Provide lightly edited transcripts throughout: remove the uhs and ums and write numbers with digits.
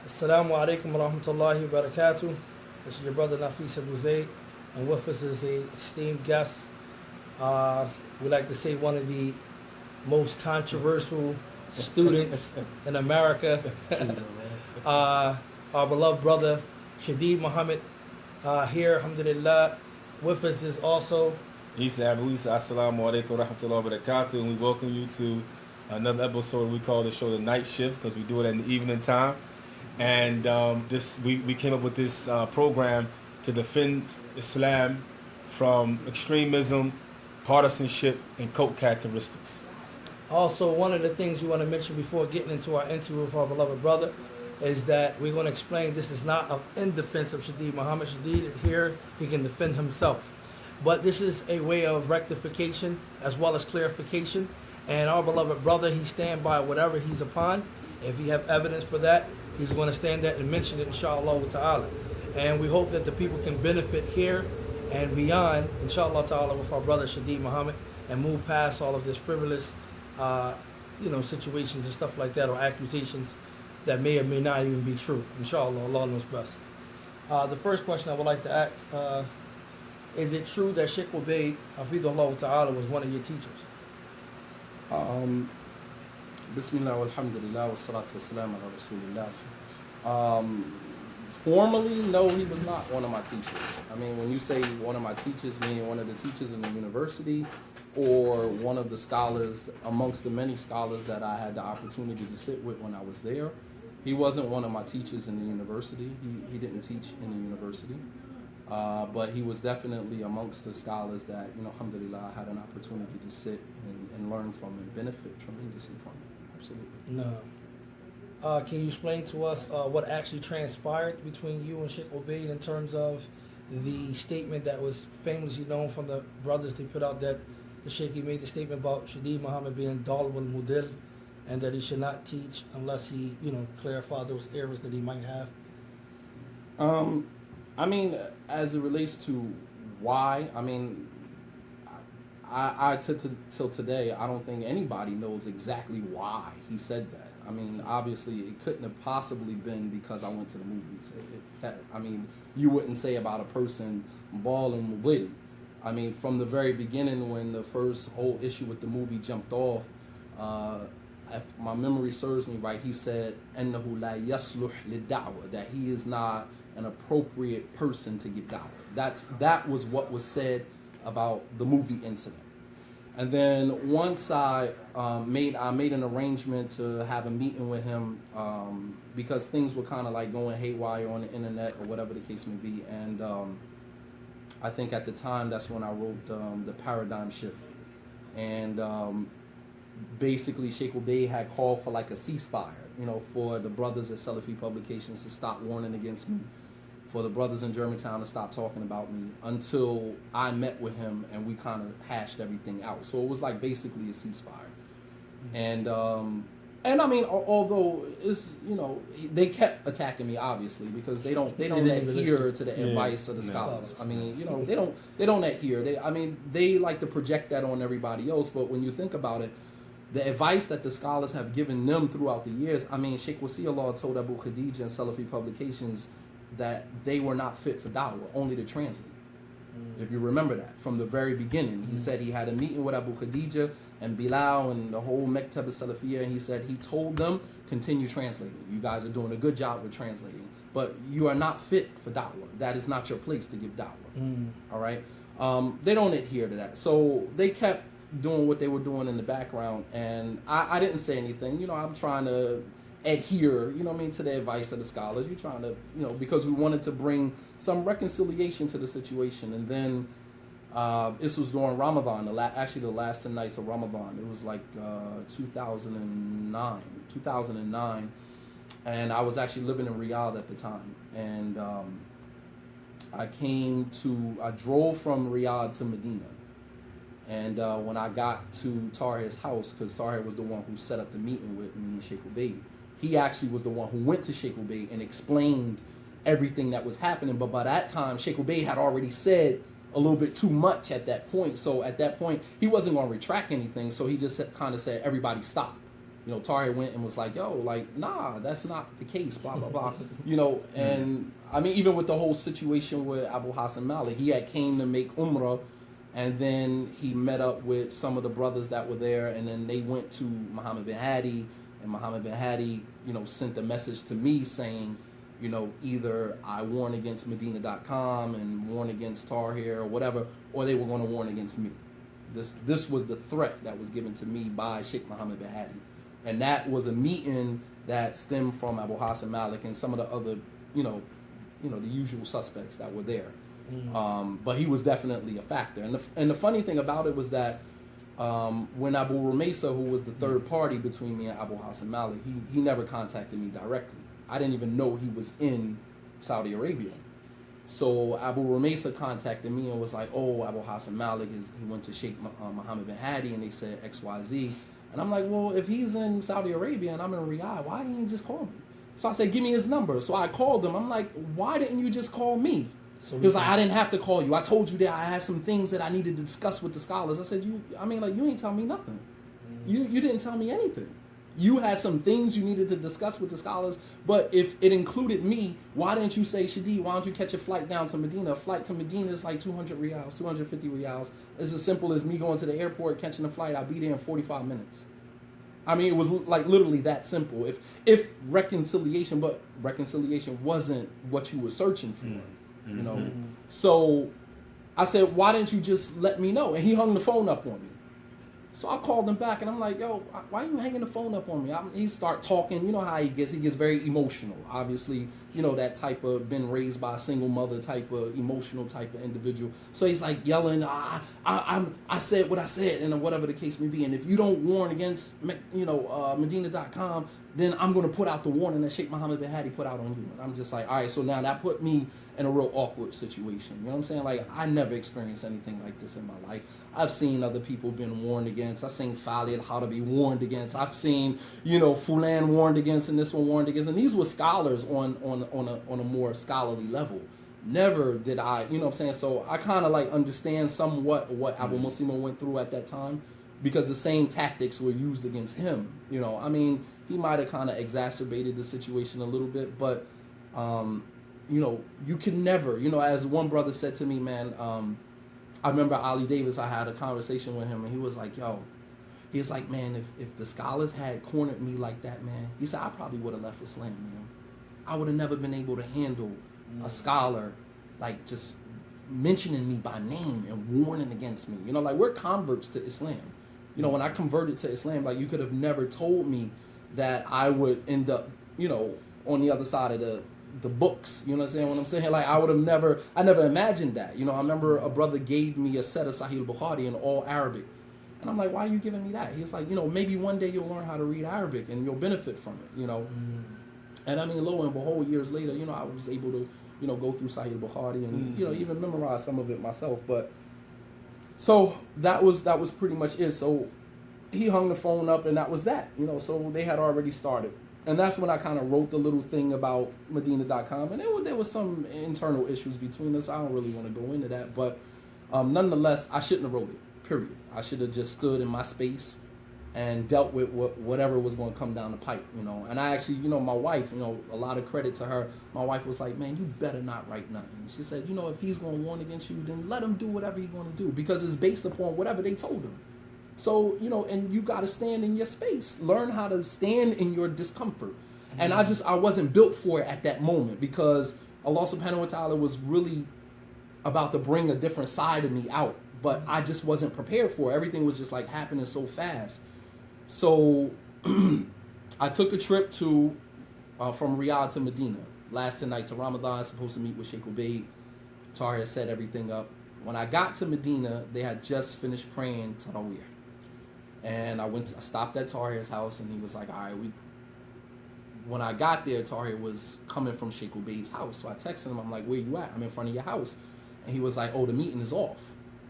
Assalamu alaikum wa rahmatullahi wa barakatuh. This is your brother Nafis Abu Zayd, and with us is a esteemed guest. We like to say one of the most controversial students in America. Our beloved brother Shadeed Muhammad here, alhamdulillah. With us is also Abu Isa, assalamu alaikum wa rahmatullahi wa barakatuh, and we welcome you to another episode we call the show The Night Shift, because we do it in the evening time. And we came up with this program to defend Islam from extremism, partisanship, and cult characteristics. also one of the things we want to mention before getting into our interview with our beloved brother is that we're going to explain this is not in defense of Shadeed Muhammad. Shadeed here, he can defend himself. But this is a way of rectification as well as clarification. And our beloved brother, he stand by whatever he's upon. If he have evidence for that, he's going to stand there and mention it, inshallah ta'ala. And we hope that the people can benefit here and beyond, inshallah ta'ala, with our brother Shadeed Muhammad and move past all of this frivolous, situations and stuff like that, or accusations that may or may not even be true. Inshallah, Allah knows best. The first question I would like to ask, is it true that Sheikh Ubayd, Hafidullah ta'ala, was one of your teachers? Bismillah walhamdulillah wa salatu wa salam ala rasulillah. Formally, no, he was not one of my teachers. I mean, when you say one of my teachers, meaning one of the teachers in the university or one of the scholars amongst the many scholars that I had the opportunity to sit with when I was there, he wasn't one of my teachers in the university. He didn't teach in the university. But he was definitely amongst the scholars that, alhamdulillah, I had an opportunity to sit and learn from and benefit tremendously from. Absolutely. No. Can you explain to us what actually transpired between you and Sheikh Ubayd in terms of the statement that was famously known from the brothers they put out, that the Sheikh, he made the statement about Shadeed Muhammad being Dawah al-Mudil and that he should not teach unless he, clarify those errors that he might have? I mean, as it relates to why, I mean, till today, I don't think anybody knows exactly why he said that. I mean, obviously, it couldn't have possibly been because I went to the movies. You wouldn't say about a person balling with it. I mean, from the very beginning, when the first whole issue with the movie jumped off, if my memory serves me right, he said, "Ennahu la yasluh lid-da'wah," that he is not an appropriate person to give da'wah. That was what was said about the movie incident. And then once I made an arrangement to have a meeting with him because things were kind of like going haywire on the internet or whatever the case may be. And I think at the time that's when I wrote the Paradigm Shift. And basically Sheikh Ubayd had called for like a ceasefire, for the brothers at Salafi Publications to stop warning against me, for the brothers in Germantown to stop talking about me, until I met with him and we kind of hashed everything out. So it was like basically a ceasefire. Mm-hmm. And I mean, although it's, they kept attacking me, obviously, because they don't adhere to the advice of the scholars. I mean, they don't adhere. They like to project that on everybody else. But when you think about it, the advice that the scholars have given them throughout the years, I mean, Sheikh Saleh told Abu Khadeejah and Salafi Publications that they were not fit for da'wah, only to translate. If you remember that, from the very beginning. He said he had a meeting with Abu Khadeejah and Bilal and the whole Mektab al-Salafiyya, and he said he told them, continue translating. You guys are doing a good job with translating, but you are not fit for da'wah. That is not your place to give da'wah. All right? They don't adhere to that. So they kept doing what they were doing in the background, and I didn't say anything. I'm trying to adhere, to the advice of the scholars. You're trying to, because we wanted to bring some reconciliation to the situation. And then this was during Ramadan, actually the last 10 nights of Ramadan. It was like 2009, and I was actually living in Riyadh at the time. And I drove from Riyadh to Medina. And when I got to Tahir's house, because Tahir was the one who set up the meeting with me and Sheikh Ubayd, he actually was the one who went to Sheikh Ubayd and explained everything that was happening. But by that time, Sheikh Ubayd had already said a little bit too much at that point. So at that point, he wasn't going to retract anything. So he just kind of said, everybody stop. You know, Tahir went and was like, yo, like, nah, that's not the case, blah, blah, blah. You know, and I mean, even with the whole situation with Abu Hafsah Malik, he had came to make Umrah, and then he met up with some of the brothers that were there, and then they went to Muhammad bin Hadi, and Muhammad bin Hadi, you know, sent a message to me saying, you know, either I warn against Medina.com and warn against Tahir or whatever, or they were going to warn against me. This was the threat that was given to me by Sheikh Muhammad bin Hadi. And that was a meeting that stemmed from Abu Hafsah Malik and some of the other, you know, the usual suspects that were there. But he was definitely a factor. And the funny thing about it was that when Abu Rumeysa, who was the third party between me and Abu Hafsah Malik, he never contacted me directly. I didn't even know he was in Saudi Arabia. So Abu Rumeysa contacted me and was like, oh, Abu Hafsah Malik, he went to Sheikh Muhammad bin Hadi and they said XYZ. And I'm like, well, if he's in Saudi Arabia and I'm in Riyadh, why didn't he just call me? So I said, give me his number. So I called him. I'm like, why didn't you just call me? So he was like, I didn't have to call you. I told you that I had some things that I needed to discuss with the scholars. I said, you ain't tell me nothing. You didn't tell me anything. You had some things you needed to discuss with the scholars, but if it included me, why didn't you say, Shadi, why don't you catch a flight down to Medina? A flight to Medina is like 200 riyals, 250 riyals. It's as simple as me going to the airport, catching a flight. I'll be there in 45 minutes. I mean, it was like literally that simple. If reconciliation, but reconciliation wasn't what you were searching for, you know? So I said, why didn't you just let me know? And he hung the phone up on me. So I called him back, and I'm like, yo, why are you hanging the phone up on me? He start talking. You know how he gets. He gets very emotional. Obviously, you know, that type of been raised by a single mother type of emotional type of individual. So he's like yelling, I said what I said, and whatever the case may be. And if you don't warn against, you know, Medina.com, then I'm going to put out the warning that Sheikh Muhammad bin Hadi put out on you. And I'm just like, all right, so now that put me in a real awkward situation. You know what I'm saying? Like, I never experienced anything like this in my life. I've seen other people been warned against. I've seen Khalid how to be warned against. I've seen, you know, Fulan warned against and this one warned against. And these were scholars on a more scholarly level. Never did I, you know what I'm saying? So I kind of like understand somewhat what Abu Muslima went through at that time, because the same tactics were used against him. You know, I mean, he might have kind of exacerbated the situation a little bit, but, you know, you can never, you know, as one brother said to me, man, I remember Ali Davis, I had a conversation with him, and he was like, yo, he was like, man, if the scholars had cornered me like that, man, he said, I probably would have left Islam, man. I would have never been able to handle a scholar, like, just mentioning me by name and warning against me. You know, like, we're converts to Islam. You know, when I converted to Islam, like, you could have never told me that I would end up, you know, on the other side of the books. You know what I'm saying? Like, I never imagined that. You know, I remember a brother gave me a set of Sahih al-Bukhari in all Arabic. And I'm like, why are you giving me that? He's like, you know, maybe one day you'll learn how to read Arabic and you'll benefit from it, you know. And I mean, lo and behold, years later, you know, I was able to, you know, go through Sahih al-Bukhari and, you know, even memorize some of it myself. But so that was pretty much it. So he hung the phone up, and that was that, you know. So they had already started. And that's when I kind of wrote the little thing about Medina.com. And there was some internal issues between us. I don't really want to go into that. But nonetheless, I shouldn't have wrote it, period. I should have just stood in my space and dealt with whatever was going to come down the pipe, you know. And I actually, you know, my wife, you know, a lot of credit to her. My wife was like, man, you better not write nothing. She said, you know, if he's going to warn against you, then let him do whatever he's going to do, because it's based upon whatever they told him. So, you know, and you got to stand in your space. Learn how to stand in your discomfort. And I wasn't built for it at that moment, because Allah subhanahu wa ta'ala was really about to bring a different side of me out. But I just wasn't prepared for it. Everything was just like happening so fast. So I took a trip from Riyadh to Medina. Last night to Ramadan, supposed to meet with Sheikh Ubayd. Tahir set everything up. When I got to Medina, they had just finished praying Tarawih. And I stopped at Tahir's house, and he was like, all right, when I got there, Tahir was coming from Sheikh Ubayd's house. So I texted him, I'm like, where you at? I'm in front of your house. And he was like, oh, the meeting is off.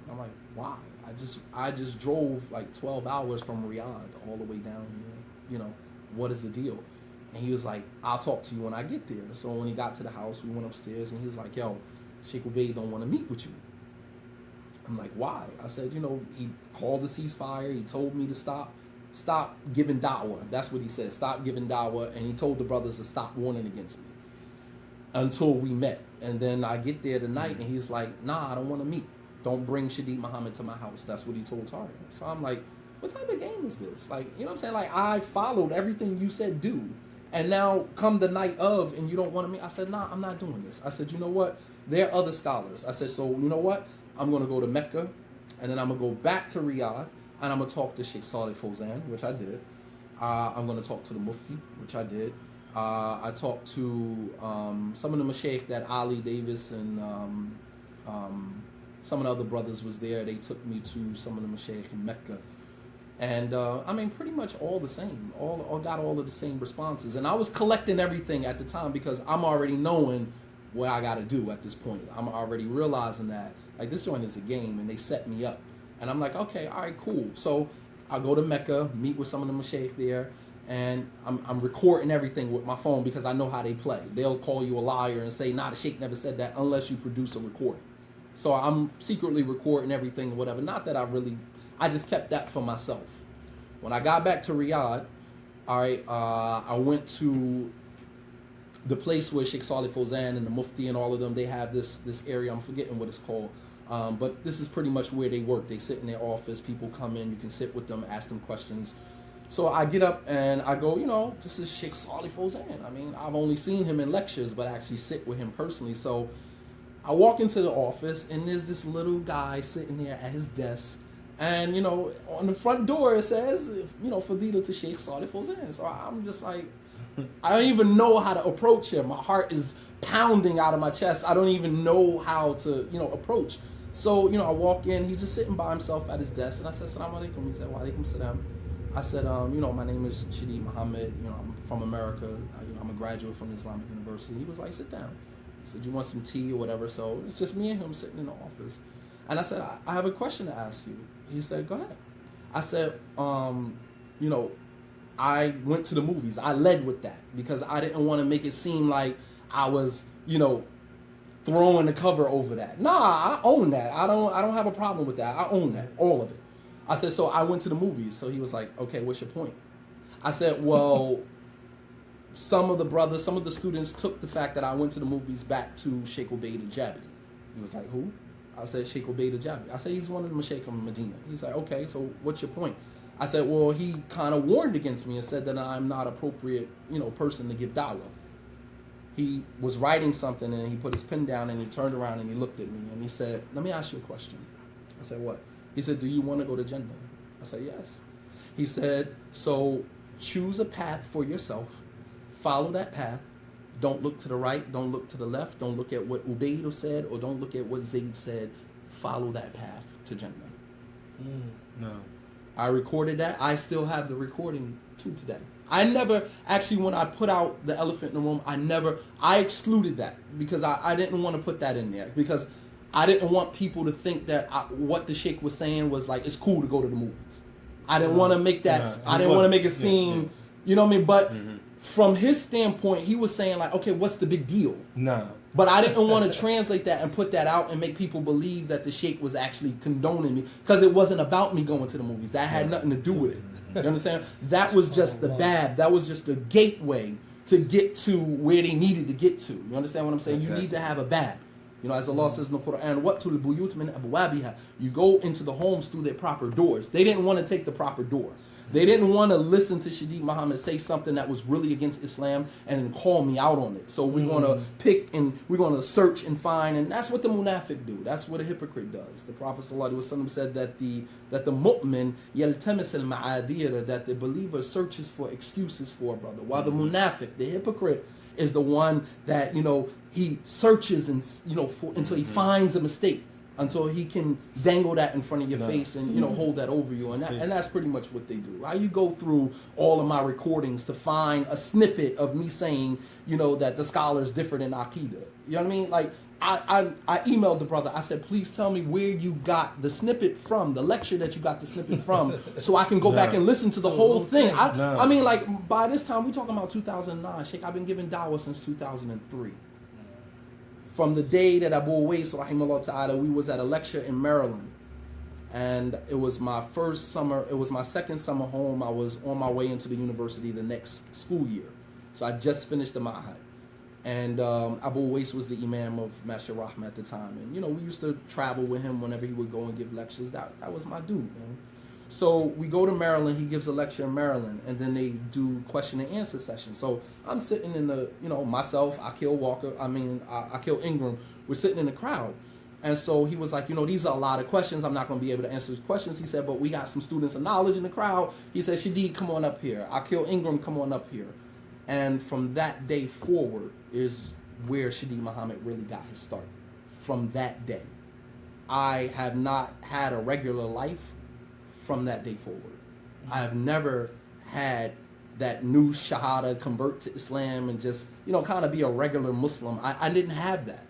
And I'm like, why? I just drove like 12 hours from Riyadh all the way down here. You know, what is the deal? And he was like, I'll talk to you when I get there. So when he got to the house, we went upstairs, and he was like, yo, Sheikh Ubayd don't want to meet with you. I'm like, why? I said, you know, he called a ceasefire. He told me to stop. stop giving dawah. That's what he said. Stop giving dawah. And he told the brothers to stop warning against me until we met. And then I get there tonight, and he's like, nah, I don't want to meet. Don't bring Shadeed Muhammad to my house. That's what he told Tariq. So I'm like, what type of game is this? Like, you know what I'm saying? Like, I followed everything you said do. And now come the night of, and you don't want to meet. I said, nah, I'm not doing this. I said, you know what? There are other scholars. I said, so you know what? I'm going to go to Mecca, and then I'm going to go back to Riyadh, and I'm going to talk to Sheikh Saleh Fawzan, which I did. I'm going to talk to the Mufti, which I did. I talked to some of the Mashaykh that Ali Davis and some of the other brothers was there. They took me to some of the Mashaykh in Mecca. And I mean, pretty much all the same. All got all of the same responses. And I was collecting everything at the time because I'm already knowing what I got to do at this point. I'm already realizing that, like, this joint is a game, and they set me up. And I'm like, okay, all right, cool. So I go to Mecca, meet with some of the Mashaykh there, and I'm recording everything with my phone because I know how they play. They'll call you a liar and say, nah, the Sheikh never said that unless you produce a recording. So I'm secretly recording everything or whatever. Not that I just kept that for myself. When I got back to Riyadh, all right, I went to the place where Sheikh Saleh Fawzan and the Mufti and all of them, they have this area, I'm forgetting what it's called, but this is pretty much where they work. They sit in their office, people come in, you can sit with them, ask them questions. So I get up and I go, you know, this is Sheikh Saleh Fawzan. I mean, I've only seen him in lectures, but actually sit with him personally. So I walk into the office, and there's this little guy sitting there at his desk. And, you know, on the front door it says, you know, Fadila to Sheikh Saleh Fawzan. So I'm just like, I don't even know how to approach him. My heart is pounding out of my chest. I don't even know how to, you know, approach. So, you know, I walk in. He's just sitting by himself at his desk. And I said, Assalamu alaikum. He said, wa alaikum salam. I said, you know, my name is Shadeed Muhammad. You know, I'm from America. You know, I'm a graduate from Islamic University. He was like, sit down. I said, you want some tea or whatever? So it's just me and him sitting in the office. And I said, I have a question to ask you. He said, go ahead. I said, you know, I went to the movies. I led with that because I didn't want to make it seem like I was, you know, throwing the cover over that. Nah, I own that. I don't have a problem with that. I own that, all of it. I said, so I went to the movies. So he was like, okay, what's your point? I said, well, some of the students took the fact that I went to the movies back to Sheikh Ubayd al-Jabri. He was like, who? I said, Sheikh Ubayd al-Jabri. I said, he's one of the Mashaykh of Medina. He's like, okay, so what's your point? I said, well, he kind of warned against me and said that I'm not appropriate, you know, person to give dawah. He was writing something and he put his pen down and he turned around and he looked at me and he said, let me ask you a question. I said, what? He said, do you want to go to Jannah? I said, yes. He said, so choose a path for yourself, follow that path, don't look to the right, don't look to the left, don't look at what Ubayd said, or don't look at what Zayd said, follow that path to Jannah. No. I recorded that. I still have the recording to today. I never, actually, when I put out the elephant in the room, I excluded that because I didn't want to put that in there because I didn't want people to think that what the Sheikh was saying was like, it's cool to go to the movies. I didn't want to make that, I didn't want to make it seem, you know what I mean? But from his standpoint, he was saying like, okay, what's the big deal? No. But I didn't want to translate that and put that out and make people believe that the Sheikh was actually condoning me because it wasn't about me going to the movies. That had nothing to do with it. You understand? That was just the bab. That was just the gateway to get to where they needed to get to. You understand what I'm saying? You need to have a bab. You know, as Allah says in the Quran, "What tul buyut min abwabiha." You go into the homes through their proper doors. They didn't want to take the proper door. They didn't want to listen to Shadeed Muhammad say something that was really against Islam and then call me out on it. So we're going to pick and we're going to search and find, and that's what the munafiq do. That's what a hypocrite does. The Prophet ﷺ said that the mu'min yaltamis al-ma'adir, that the believer searches for excuses for a brother, while the munafiq, the hypocrite, is the one that, you know, he searches and, you know, until he finds a mistake, until he can dangle that in front of your face and, you know, hold that over you. And that's pretty much what they do. How you go through all of my recordings to find a snippet of me saying, you know, that the scholars differ in Aqidah. You know what I mean? Like, I emailed the brother. I said, please tell me where you got the snippet from, the lecture that you got the snippet from, so I can go back and listen to the whole thing. I mean, like, by this time, we're talking about 2009. Sheikh, I've been giving dawah since 2003. From the day that Abu Hafsah, rahimahullah ta'ala, we was at a lecture in Maryland. And it was my first summer, it was my second summer home. I was on my way into the university the next school year. So I just finished the Ma'had. And Abu Ubayd was the imam of Masjid Rahma at the time. And, you know, we used to travel with him whenever he would go and give lectures. That was my dude, man. So we go to Maryland. He gives a lecture in Maryland. And then they do question and answer session. So I'm sitting in the, you know, myself, Akil Ingram, we're sitting in the crowd. And so he was like, you know, these are a lot of questions. I'm not going to be able to answer the questions. He said, but we got some students of knowledge in the crowd. He said, Shadeed, come on up here. Akil Ingram, come on up here. And from that day forward is where Shadeed Muhammad really got his start. From that day. I have not had a regular life from that day forward. I have never had that new Shahada convert to Islam and just, you know, kind of be a regular Muslim. I didn't have that.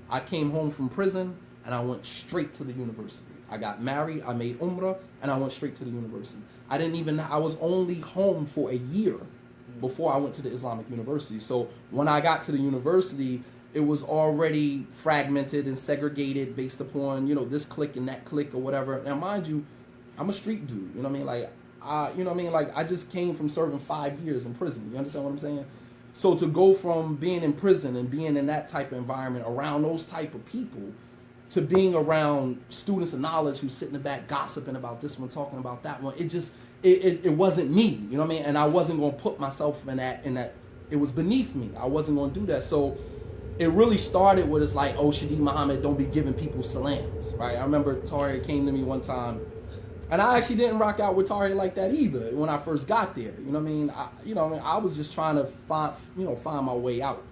I came home from prison and I went straight to the university. I got married, I made Umrah, and I went straight to the university. I was only home for a year before I went to the Islamic University. So when I got to the university, it was already fragmented and segregated based upon, you know, this clique and that clique or whatever. Now, mind you, I'm a street dude, you know what I mean? Like, I just came from serving 5 years in prison. You understand what I'm saying? So to go from being in prison and being in that type of environment around those type of people to being around students of knowledge who sit in the back gossiping about this one, talking about that one, it wasn't me, you know what I mean? And I wasn't going to put myself in that, it was beneath me. I wasn't going to do that. So it really started with, it's like, oh, Shadeed Muhammad, don't be giving people salams, right? I remember Tariq came to me one time, and I actually didn't rock out with Tariq like that either when I first got there. You know what I mean? I was just trying to find my way out,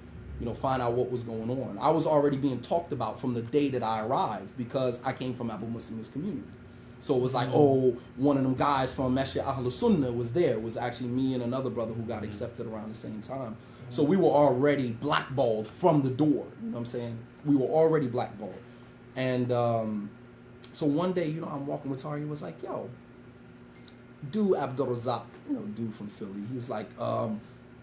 find out what was going on. I was already being talked about from the day that I arrived because I came from Abu Muslim's community. So it was like, oh, one of them guys from Masjid Ahlul Sunnah was there. It was actually me and another brother who got accepted around the same time. So we were already blackballed from the door. You know what I'm saying? We were already blackballed. And so one day, I'm walking with Tari. He was like, yo, dude Abdul Razak, dude from Philly. He's like,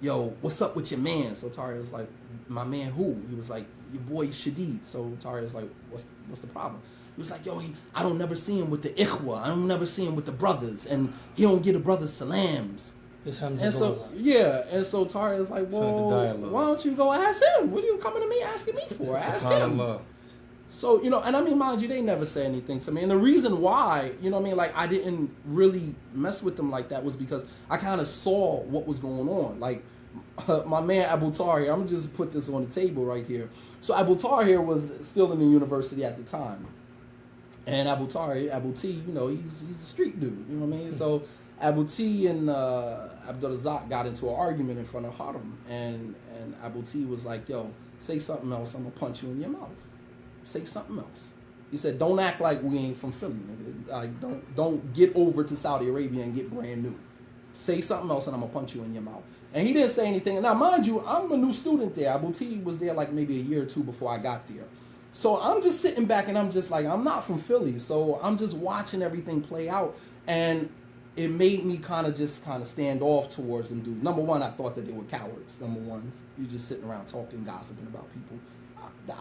yo, what's up with your man? So Tari was like, my man who? He was like, your boy Shadeed. So Tari was like, what's the problem? He was like, yo, I don't never see him with the ikhwa. I don't never see him with the brothers. And he don't get the brothers salams. And so Tari was like, well, why don't you go ask him? What are you coming to me asking me for? Ask him. So, and I mean, mind you, they never said anything to me. And the reason why, like I didn't really mess with them like that was because I kind of saw what was going on. Like my man Abu Tahir, I'm going to just put this on the table right here. So Abu Tahir was still in the university at the time. And Abu Tahir, Abu T, he's a street dude, you know what I mean? So Abu T and Abdul Razak got into an argument in front of Haram. And Abu T was like, yo, say something else, I'm going to punch you in your mouth. Say something else. He said, don't act like we ain't from Philly, nigga. Like, don't get over to Saudi Arabia and get brand new. Say something else and I'm going to punch you in your mouth. And he didn't say anything. Now, mind you, I'm a new student there. Abu T was there like maybe a year or two before I got there. So I'm just sitting back and I'm just like, I'm not from Philly. So I'm just watching everything play out. And it made me kind of stand off towards them dudes. Number one, I thought that they were cowards. Number one, you're just sitting around talking, gossiping about people.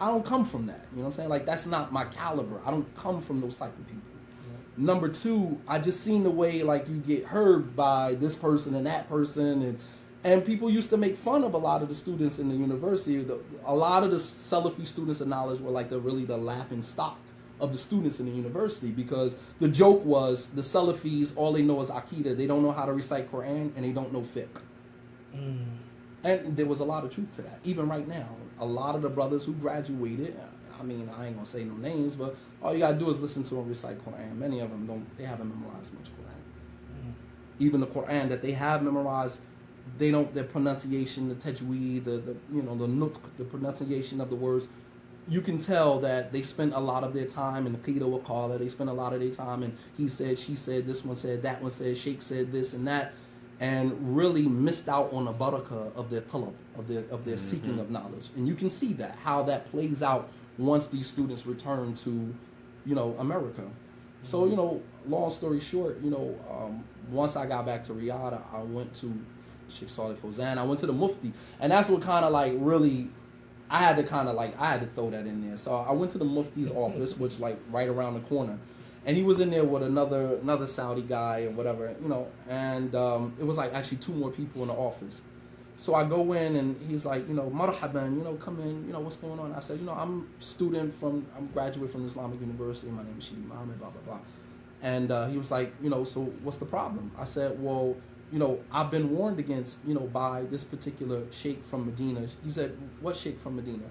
I don't come from that. You know what I'm saying? Like, that's not my caliber. I don't come from those type of people. Yeah. Number two, I just seen the way, like, you get heard by this person and that person. And people used to make fun of a lot of the students in the university. A lot of the Salafi students of knowledge were like the laughing stock of the students in the university, because the joke was the Salafis, all they know is Aqidah. They don't know how to recite Quran and they don't know fiqh. Mm. And there was a lot of truth to that. Even right now, a lot of the brothers who graduated, I mean, I ain't gonna say no names, but all you gotta do is listen to them recite Quran. Many of them they haven't memorized much Quran. Mm. Even the Quran that they have memorized, their pronunciation, the tajweed, the nutq, the pronunciation of the words, you can tell that they spent a lot of their time in the Qida wa Qala. They spent a lot of their time in he said, she said, this one said, that one said, Sheikh said this and that, and really missed out on the barakah of their talab, of their seeking of knowledge. And you can see that, how that plays out once these students return to, America. So, long story short, once I got back to Riyadh, I went to Sheikh Saleh Fawzan. I went to the Mufti, and that's what kind of like really, I had to throw that in there. So I went to the Mufti's office, which like right around the corner, And he was in there with another Saudi guy or whatever, you know, and it was like actually 2 more people in the office. So I go in and he's like, you know, marhaban, you know, come in, you know, what's going on? I said, you know, I'm graduate from Islamic University. My name is Sheikh Muhammad, blah, blah, blah. And he was like, you know, so what's the problem? I said, well, you know, I've been warned against, you know, by this particular sheikh from Medina. He said, what sheikh from Medina?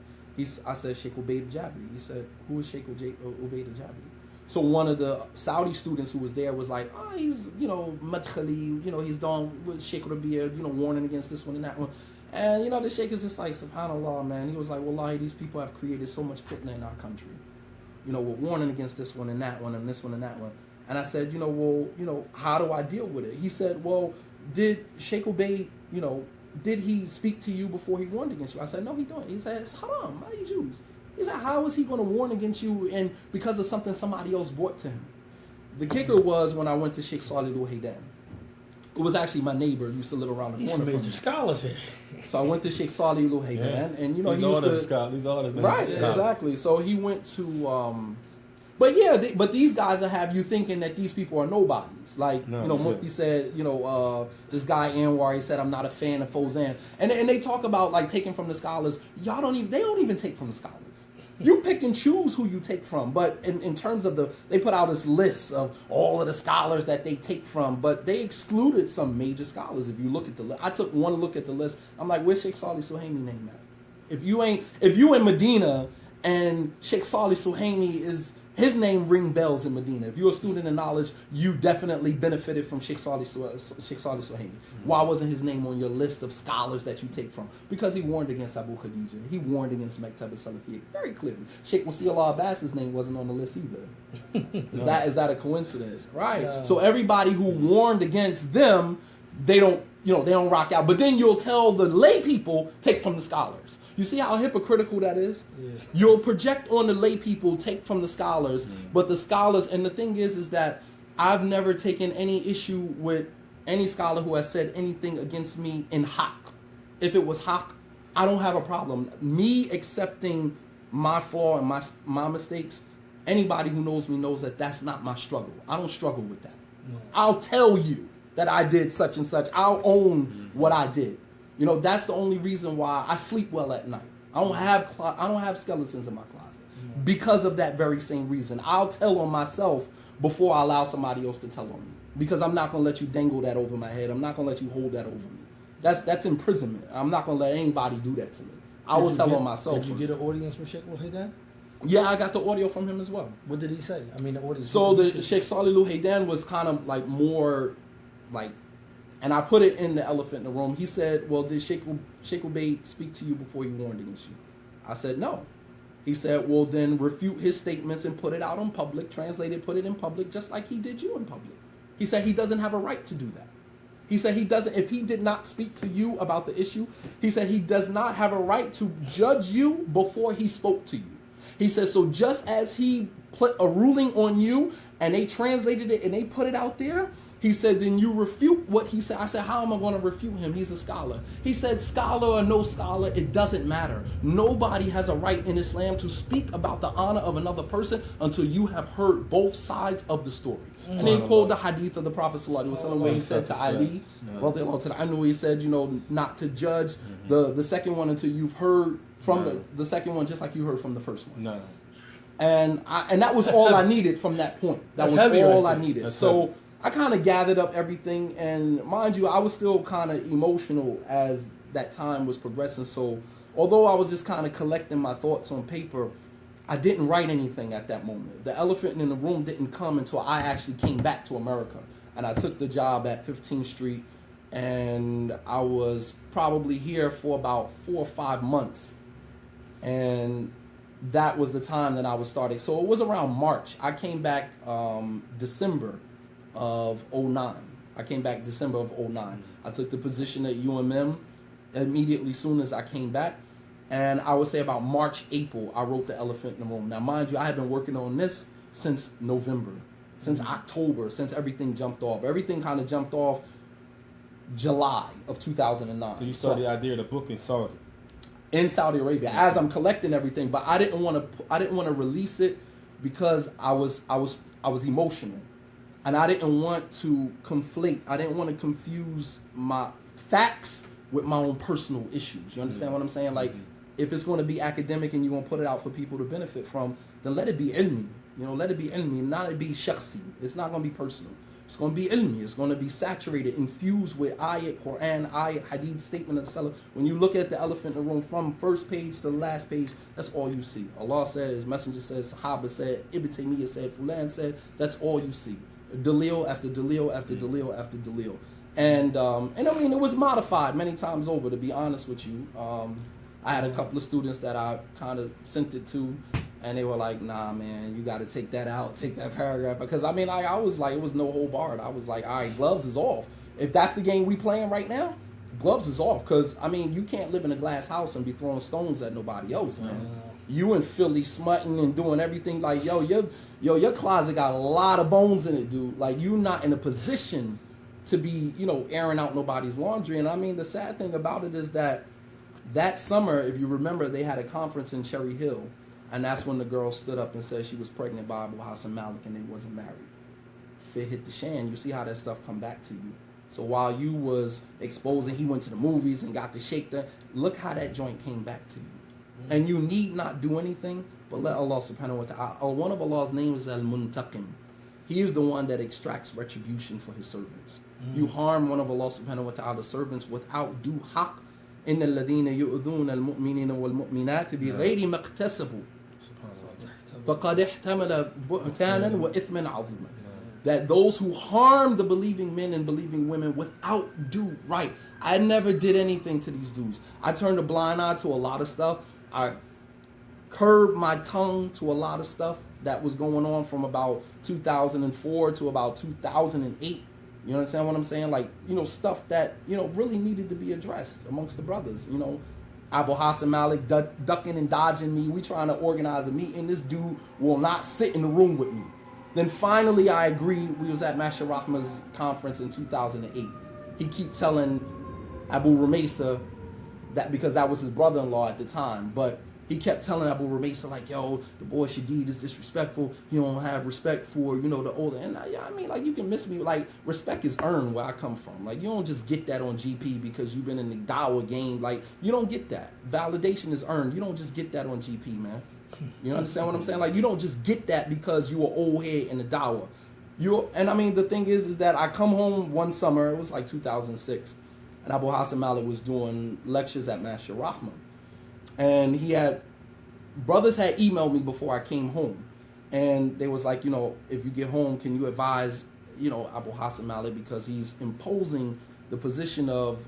I said, Sheikh Ubayd al-Jabri. He said, who is Sheikh Ubayd al-Jabri? So one of the Saudi students who was there was like, oh, he's, you know, madkhali, you know, he's done with Sheikh Rabia, you know, warning against this one and that one. And, you know, the sheikh is just like, subhanAllah, man. He was like, wallahi, these people have created so much fitna in our country. You know, we're warning against this one and that one and this one and that one. And I said, you know, well, you know, how do I deal with it? He said, well, did Sheikh Ubayd, you know, did he speak to you before he warned against you? I said, no, he don't. He said, it's haram. Why are you Jews? He said, how is he going to warn against you and because of something somebody else brought to him? The kicker was when I went to Sheikh Saleh al-Luhaydan. It was actually my neighbor who used to live around the corner from me. Major scholars here. So I went to Sheikh Saleh al-Luhaydan, and you know he used to. These are the right, exactly. So he went to. But yeah, but these guys will have you thinking that these people are nobodies. Like, you know, Mufti said, you know, this guy Anwar, he said, I'm not a fan of Fawzan. And they talk about like taking from the scholars. They don't even take from the scholars. You pick and choose who you take from. But in terms of they put out this list of all of the scholars that they take from, but they excluded some major scholars. If you look at the list, I took one look at the list. I'm like, where's Sheikh Saleh Suhaimi name at? If you in Medina and Sheikh Saleh Suhaimi is, his name ring bells in Medina. If you're a student in knowledge, you definitely benefited from Sheikh Saleh Suhaimi. Why wasn't his name on your list of scholars that you take from? Because he warned against Abu Khadeejah. He warned against Maktab al-Salafiyya very clearly. Sheikh Wasiullah Abbas's name wasn't on the list either. Is that a coincidence? Right. No. So everybody who warned against them, they don't rock out. But then you'll tell the lay people, take from the scholars. You see how hypocritical that is? Yeah. You'll project on the lay people, take from the scholars, but the scholars, and the thing is that I've never taken any issue with any scholar who has said anything against me in haqq. If it was haqq, I don't have a problem. Me accepting my flaw and my mistakes, anybody who knows me knows that that's not my struggle. I don't struggle with that. No. I'll tell you that I did such and such. I'll own what I did. You know, that's the only reason why I sleep well at night. I don't have skeletons in my closet because of that very same reason. I'll tell on myself before I allow somebody else to tell on me, because I'm not going to let you dangle that over my head. I'm not going to let you hold that over me. That's imprisonment. I'm not going to let anybody do that to me. I will tell on myself. Did you get an audience from Sheikh al-Luhaydan? Yeah, I got the audio from him as well. What did he say? I mean, the audience. So the Sheikh Saleh al-Luhaydan was kind of like more like. And I put it in the elephant in the room. He said, well, did Sheikh Ubayd speak to you before he warned against you? I said, no. He said, well, then refute his statements and put it out in public, translate it, put it in public, just like he did you in public. He said he doesn't have a right to do that. He said he doesn't, if he did not speak to you about the issue, he said he does not have a right to judge you before he spoke to you. He said, so just as he put a ruling on you and they translated it and they put it out there, he said, then you refute what he said. I said, how am I going to refute him? He's a scholar. He said, scholar or no scholar, it doesn't matter. Nobody has a right in Islam to speak about the honor of another person until you have heard both sides of the story. And then he quoted the hadith of the Prophet ﷺ where he said to Ali, I know he said, you know, not to judge the second one until you've heard from the second one just like you heard from the first one. No. And that was all I needed from that point. That was all I needed. So I kind of gathered up everything, and mind you, I was still kind of emotional as that time was progressing. So although I was just kind of collecting my thoughts on paper, I didn't write anything at that moment. The elephant in the room didn't come until I actually came back to America. And I took the job at 15th Street, and I was probably here for about 4 or 5 months. And that was the time that I was starting. So it was around March. I came back December of 09. I came back December of 09. I took the position at UMM immediately soon as I came back. And I would say about March, April, I wrote The Elephant in the Room. Now, mind you, I had been working on this since November, since October, since everything jumped off. Everything kind of jumped off July of 2009. So you started the idea of the book in Saudi? In Saudi Arabia, as I'm collecting everything, but I didn't want to release it because I was emotional, and I didn't want to conflate. I didn't want to confuse my facts with my own personal issues. You understand what I'm saying? Like, if it's going to be academic and you're going to put it out for people to benefit from, then let it be ilmi. You know, let it be ilmi, not it be shakhsi. It's not going to be personal. It's going to be ilmi. It's going to be saturated, infused with ayat, Quran, ayat, hadith, statement of the Salaf. When you look at the elephant in the room from first page to the last page, that's all you see. Allah said, His Messenger said, Sahaba said, Ibn Taymiyyah said, Fulan said, that's all you see. Dalil after dalil after dalil after dalil. And I mean, it was modified many times over, to be honest with you. I had a couple of students that I kind of sent it to, and they were like, nah, man, you got to take that out, take that paragraph. Because, I mean, I was like, it was no hold barred. I was like, all right, gloves is off. If that's the game we playing right now, gloves is off. Because, I mean, you can't live in a glass house and be throwing stones at nobody else, man. You in Philly smutting and doing everything like, your closet got a lot of bones in it, dude. Like, you not in a position to be, you know, airing out nobody's laundry. And, I mean, the sad thing about it is that summer, if you remember, they had a conference in Cherry Hill. And that's when the girl stood up and said she was pregnant by Abu Hafsah Malik and they wasn't married. If it hit the shan, you see how that stuff come back to you. So while you was exposing, he went to the movies and got to shake the, look how that joint came back to you. And you need not do anything, but let Allah subhanahu wa ta'ala, one of Allah's names is Al-Muntaqim. He is the one that extracts retribution for his servants. You harm one of Allah subhanahu wa ta'ala's servants without due haqq. إِنَّ الَّذِينَ يُؤْذُونَ الْمُؤْمِنِينَ وَالْمُؤْمِنَاتِ بِغَيْرِ مَا اكْتَسَبُوا فَقَدْ احْتَمَلَ بُهْتَانًا وَإِثْمًا عَظِيمًا. That those who harm the believing men and believing women without due right. I never did anything to these dudes. I turned a blind eye to a lot of stuff. I curbed my tongue to a lot of stuff that was going on from about 2004 to about 2008. You understand what I'm saying? Like, you know, stuff that, you know, really needed to be addressed amongst the brothers. You know, Abu Hafsah Malik ducking and dodging me. We trying to organize a meeting. This dude will not sit in the room with me. Then finally I agreed. We was at Masha Rahma's conference in 2008. He keep telling Abu Rumaysa that, because that was his brother-in-law at the time, but he kept telling Abu Rumaysa, like, yo, the boy Shadid is disrespectful. You don't have respect for, you know, the older. And I mean, like, you can miss me. Like, respect is earned where I come from. Like, you don't just get that on GP because you've been in the Dawah game. Like, you don't get that. Validation is earned. You don't just get that on GP, man. You understand what I'm saying? Like, you don't just get that because you were old head in the Dawah. And I mean, the thing is that I come home one summer, it was like 2006, and Abu Hafsah Malik was doing lectures at Masha Rahma. And brothers had emailed me before I came home. And they was like, you know, if you get home, can you advise, you know, Abu Hafsah Malik, because he's imposing the position of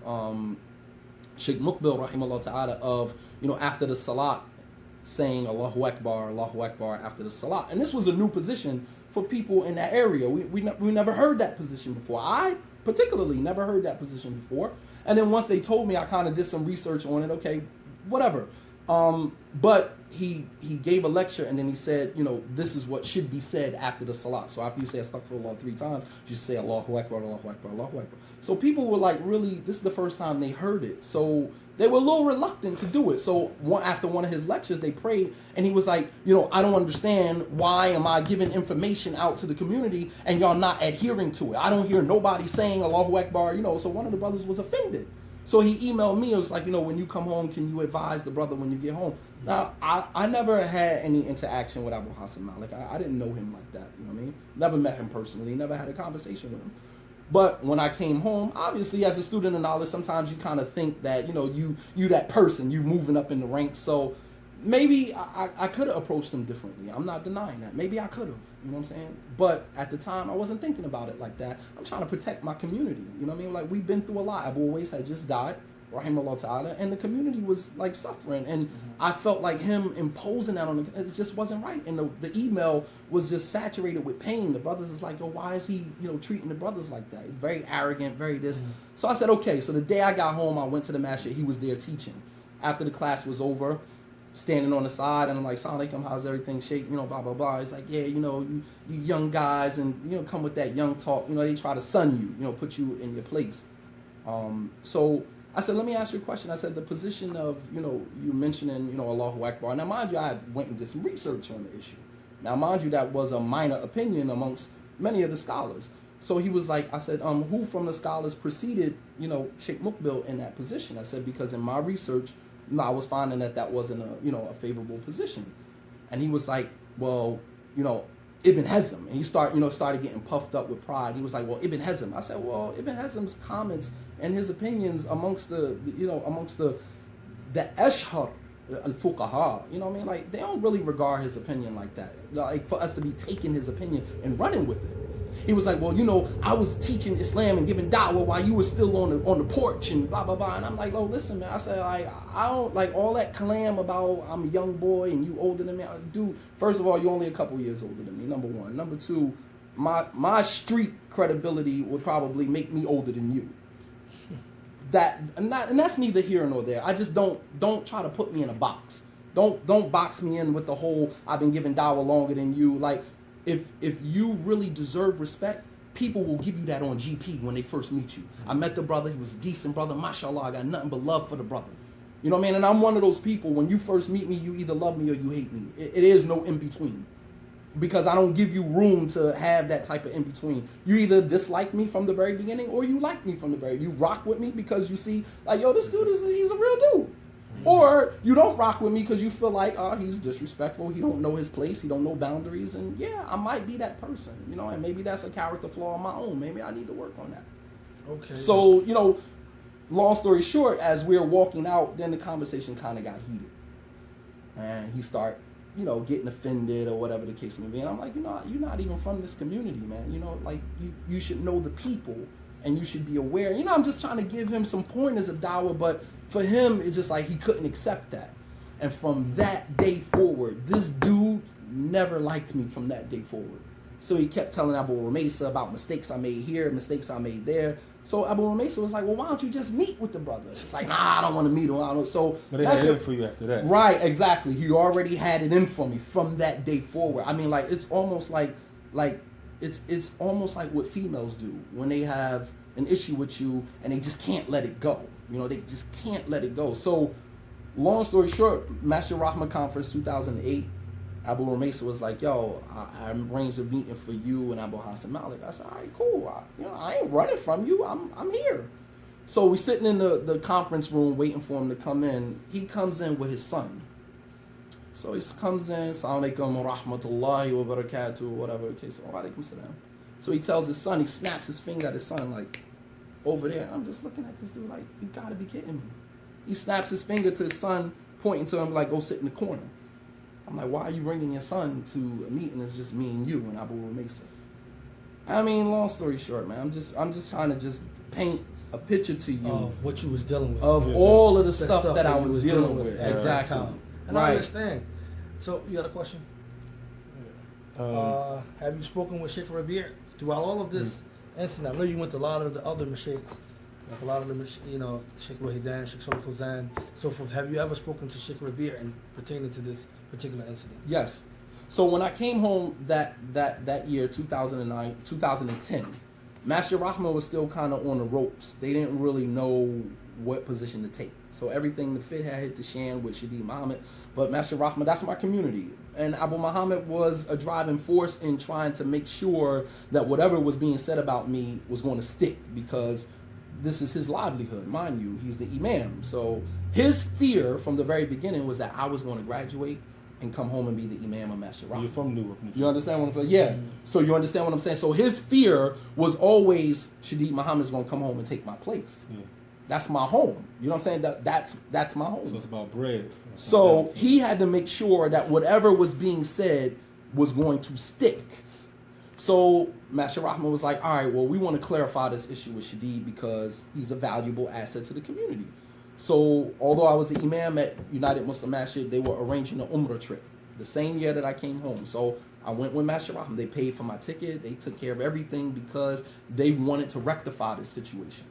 Sheikh Muqbil, rahimahullah ta'ala, of, you know, after the salat, saying Allahu Akbar after the salat. And this was a new position for people in that area. We never heard that position before. I particularly never heard that position before. And then once they told me, I kind of did some research on it. Okay, whatever. But he gave a lecture, and then he said, you know, this is what should be said after the salat. So after you say Astaghfirullah 3 times, you say Allahu Akbar, Allahu Akbar, Allahu Akbar. So people were like, really, this is the first time they heard it. So they were a little reluctant to do it. So after one of his lectures, they prayed, and he was like, you know, I don't understand, why am I giving information out to the community and y'all not adhering to it? I don't hear nobody saying Allahu Akbar, you know. So one of the brothers was offended. So he emailed me. It was like, you know, when you come home, can you advise the brother when you get home? Now, I never had any interaction with Abu Hafsah Malik. I didn't know him like that, you know what I mean? Never met him personally, never had a conversation with him. But when I came home, obviously, as a student of knowledge, sometimes you kind of think that, you know, you that person, you moving up in the ranks. So maybe I could have approached him differently. I'm not denying that. Maybe I could have, you know what I'm saying? But at the time, I wasn't thinking about it like that. I'm trying to protect my community, you know what I mean? Like, we've been through a lot. Abu Ubayd had just died, rahimahullah ta'ala, and the community was, like, suffering. And I felt like him imposing that on it just wasn't right. And the email was just saturated with pain. The brothers is like, yo, why is he, you know, treating the brothers like that? He's very arrogant, very this. So I said, okay. So the day I got home, I went to the masjid. He was there teaching. After the class was over, standing on the side, and I'm like, Assalamu alaikum, how's everything, Sheikh? You know, blah, blah, blah. He's like, yeah, you know, you young guys, and, you know, come with that young talk. You know, they try to sun you, you know, put you in your place. So I said, let me ask you a question. I said, the position of, you know, you mentioning, you know, Allahu Akbar. Now, mind you, I went and did some research on the issue. Now, mind you, that was a minor opinion amongst many of the scholars. So he was like, I said, who from the scholars preceded, Sheikh Mukbil in that position? I said, because in my research, I was finding that wasn't a favorable position. And he was like, well, Ibn Hazm. And he started getting puffed up with pride. He was like, well, Ibn Hazm. I said, well, Ibn Hazm's comments and his opinions amongst the Ashhar al-Fuqaha, like, they don't really regard his opinion like that. Like, for us to be taking his opinion and running with it. He was like, well, I was teaching Islam and giving da'wah while you were still on the porch and blah, blah, blah. And I'm like, oh, listen, man. I said, I don't like all that clam about I'm a young boy and you older than me. Dude, first of all, you're only a couple years older than me, number one. Number two, my street credibility would probably make me older than you. And that's neither here nor there. I just don't try to put me in a box. Don't box me in with the whole I've been giving da'wah longer than you. Like, if you really deserve respect, people will give you that on GP when they first meet you. I met the brother, he was a decent brother, mashallah, I got nothing but love for the brother. You know what I mean? And I'm one of those people, when you first meet me, you either love me or you hate me. It is no in-between. Because I don't give you room to have that type of in-between. You either dislike me from the very beginning or you like me from the very. You rock with me because you see, like, yo, this dude, he's a real dude. Or you don't rock with me because you feel like, oh, he's disrespectful, he don't know his place, he don't know boundaries, and yeah, I might be that person, and maybe that's a character flaw of my own. Maybe I need to work on that. Okay. So, long story short, as we were walking out, then the conversation kind of got heated. And he started, getting offended or whatever the case may be. And I'm like, you're not even from this community, man. Like, you should know the people and you should be aware. I'm just trying to give him some pointers of dawah, but for him, it's just like he couldn't accept that. And from that day forward, this dude never liked me from that day forward. So he kept telling Abu Ramesa about mistakes I made here, mistakes I made there. So Abu Ramesa was like, well, why don't you just meet with the brother? It's like, nah, I don't want to meet him. So but they had it in for you after that. Right, exactly. He already had it in for me from that day forward. I mean, like, it's almost like it's almost like what females do when they have an issue with you and they just can't let it go. They just can't let it go. So, long story short, Master Rahma Conference 2008, Abu Ramesa was like, yo, I arranged a meeting for you and Abu Hafsah Malik. I said, all right, cool. I ain't running from you. I'm here. So we're sitting in the conference room waiting for him to come in. He comes in with his son. So he comes in, Assalamu alaikum wa rahmatullahi wa barakatuh, whatever the case. Wa alaikum salam. So he tells his son, he snaps his finger at his son, like, over there. I'm just looking at this dude like, you gotta be kidding me. He snaps his finger to his son, pointing to him like, go sit in the corner. I'm like, why are you bringing your son to a meeting that's just me and you and Abu Ramesa? I mean, long story short, man, I'm just trying to just paint a picture to you of what you was dealing with, of all of the stuff that I was dealing with. Exactly. And I understand. So you got a question? Have you spoken with Sheikh Rabi' throughout all of this incident? I know you went to a lot of the other mashaykhs, like a lot of the, Sheikh al-Luhaydan, Sheikh Saleh, so forth. Have you ever spoken to Sheikh Rabi' and pertaining to this particular incident? Yes. So when I came home that year, 2009, 2010, Master Rahma was still kind of on the ropes. They didn't really know what position to take. So everything, the fit had hit the shan with Shadeed Muhammad. But Master Rahma, that's my community. And Abu Muhammad was a driving force in trying to make sure that whatever was being said about me was going to stick, because this is his livelihood. Mind you, he's the imam. So his fear from the very beginning was that I was going to graduate and come home and be the imam of Master Rahma. You're from Newark. You understand what I'm saying? Yeah. So you understand what I'm saying? So his fear was always Shadeed Muhammad's going to come home and take my place. Yeah. That's my home. You know what I'm saying? That's my home. So it's about bread. So he had to make sure that whatever was being said was going to stick. So Master Rahman was like, all right, well, we want to clarify this issue with Shadeed because he's a valuable asset to the community. So although I was the imam at United Muslim Masjid, they were arranging an Umrah trip the same year that I came home. So I went with Master Rahman. They paid for my ticket. They took care of everything because they wanted to rectify this situation.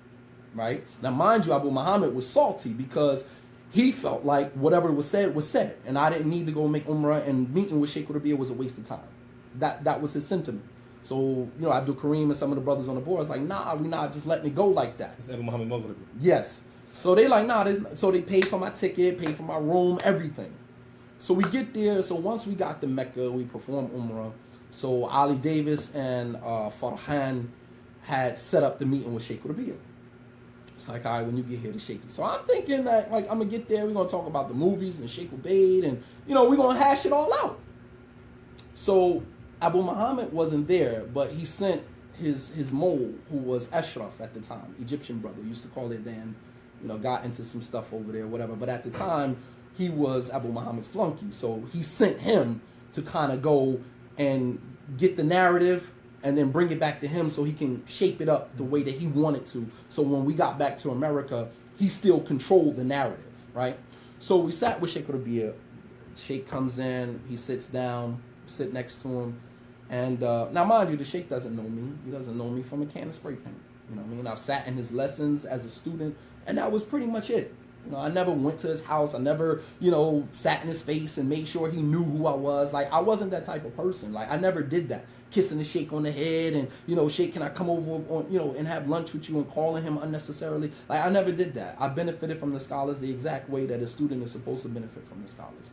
Right? Now, mind you, Abu Muhammad was salty because he felt like whatever was said, and I didn't need to go make Umrah, and meeting with Sheikh Rabi' was a waste of time. That was his sentiment. So, Abdul Kareem and some of the brothers on the board was like, nah, we not just letting it go like that. It's Abu Muhammad Maghribi. Yes. So they like, nah, so they paid for my ticket, paid for my room, everything. So we get there. So once we got to Mecca, we performed Umrah. So Ali Davis and Farhan had set up the meeting with Sheikh Rabi'a. It's like, all right, when you get here to Sheikh. So I'm thinking that, like, I'm going to get there. We're going to talk about the movies and Sheikh Ubayd. And, you know, we're going to hash it all out. So Abu Muhammad wasn't there, but he sent his mole, who was Ashraf at the time, Egyptian brother, used to call it then, you know, got into some stuff over there, whatever. But at the time, he was Abu Muhammad's flunky. So he sent him to kind of go and get the narrative and then bring it back to him so he can shape it up the way that he wanted to. So when we got back to America, he still controlled the narrative, right? So we sat with Sheikh Rabi'a. Sheikh comes in, he sits down, sit next to him. And now, mind you, the Sheikh doesn't know me. He doesn't know me from a can of spray paint. You know what I mean? I've sat in his lessons as a student, and that was pretty much it. You know, I never went to his house. I never, you know, sat in his face and made sure he knew who I was. Like, I wasn't that type of person. Like, I never did that. Kissing the Sheikh on the head and, you know, Sheikh, can I come over on, you know, and have lunch with you, and calling him unnecessarily. Like, I never did that. I benefited from the scholars the exact way that a student is supposed to benefit from the scholars.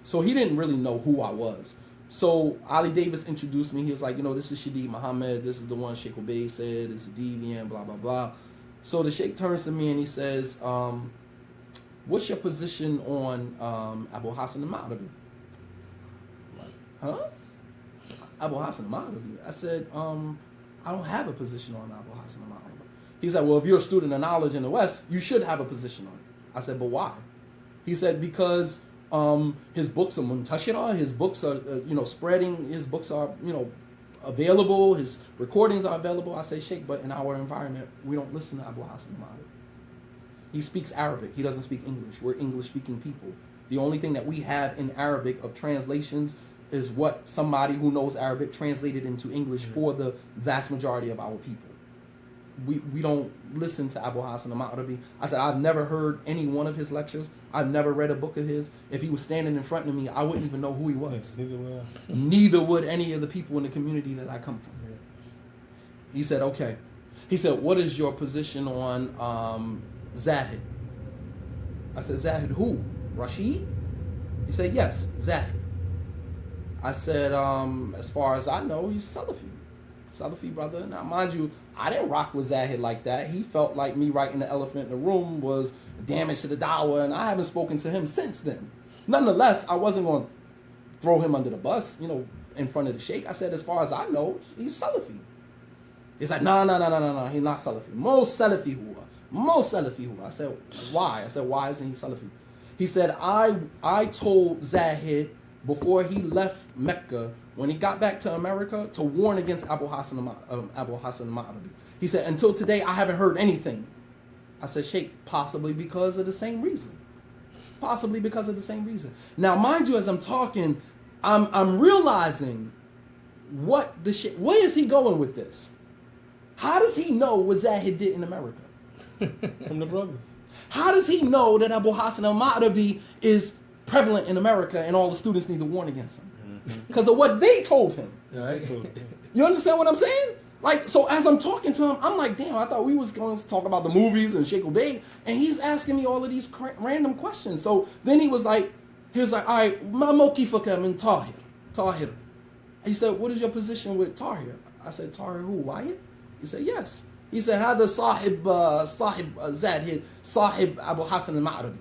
So he didn't really know who I was. So Ali Davis introduced me. He was like, you know, this is Shadeed Muhammad. This is the one Sheikh Ubayd said. It's a deviant, blah, blah, blah. So the Sheikh turns to me and he says, what's your position on Abu Hafsah al-Ma'rabi? Like, huh? Abu Hafsah al-Ma'rabi? I said, I don't have a position on Abu Hafsah al-Ma'rabi. He said, well, if you're a student of knowledge in the West, you should have a position on it. I said, but why? He said, because his books are muntashira, his books are, you know, spreading, his books are, you know, available, his recordings are available. I say, Sheikh, but in our environment, we don't listen to Abu Hafsah al-Ma'rabi. He speaks Arabic. He doesn't speak English. We're English-speaking people. The only thing that we have in Arabic of translations is what somebody who knows Arabic translated into English for the vast majority of our people. We don't listen to Abu Hafsah al-Ma'rabi. I said, I've never heard any one of his lectures. I've never read a book of his. If he was standing in front of me, I wouldn't even know who he was. Neither would any of the people in the community that I come from. He said, okay. He said, what is your position on Zahid? I said, Zahid who? Rashid? He said, yes, Zahid. I said, as far as I know, he's Salafi brother. Now, mind you, I didn't rock with Zahid like that. He felt like me writing the elephant in the room was damage to the Dawah, and I haven't spoken to him since then. Nonetheless, I wasn't going to throw him under the bus, you know, in front of the Sheikh. I said, as far as I know, he's Salafi. He's like, no, he's not Salafi. Most Salafi huwa. I said, why? I said, why isn't he Salafi? He said, I told Zahid before he left Mecca, when he got back to America, to warn against Abu Hafsah al-Ma'rabi. He said, until today, I haven't heard anything. I said, Sheikh, possibly because of the same reason. Possibly because of the same reason. Now, mind you, as I'm talking, I'm realizing what the Sheikh, where is he going with this? How does he know what Zahid did in America? From the brothers. How does he know that Abu Hafsah al-Ma'rabi is prevalent in America and all the students need to warn against him? Because of what they told him. Right. You understand what I'm saying? Like, so as I'm talking to him, I'm like, damn, I thought we was going to talk about the movies and Sheikh Ubayd, and he's asking me all of these random questions. So then he was like, all right, ma mawqifaka min Tahir. He said, what is your position with Tahir? I said, Tahir who, Wyatt? He said, yes. He said, هذا صاحب Zahid, صاحب Abu Hafsah al-Ma'rabi.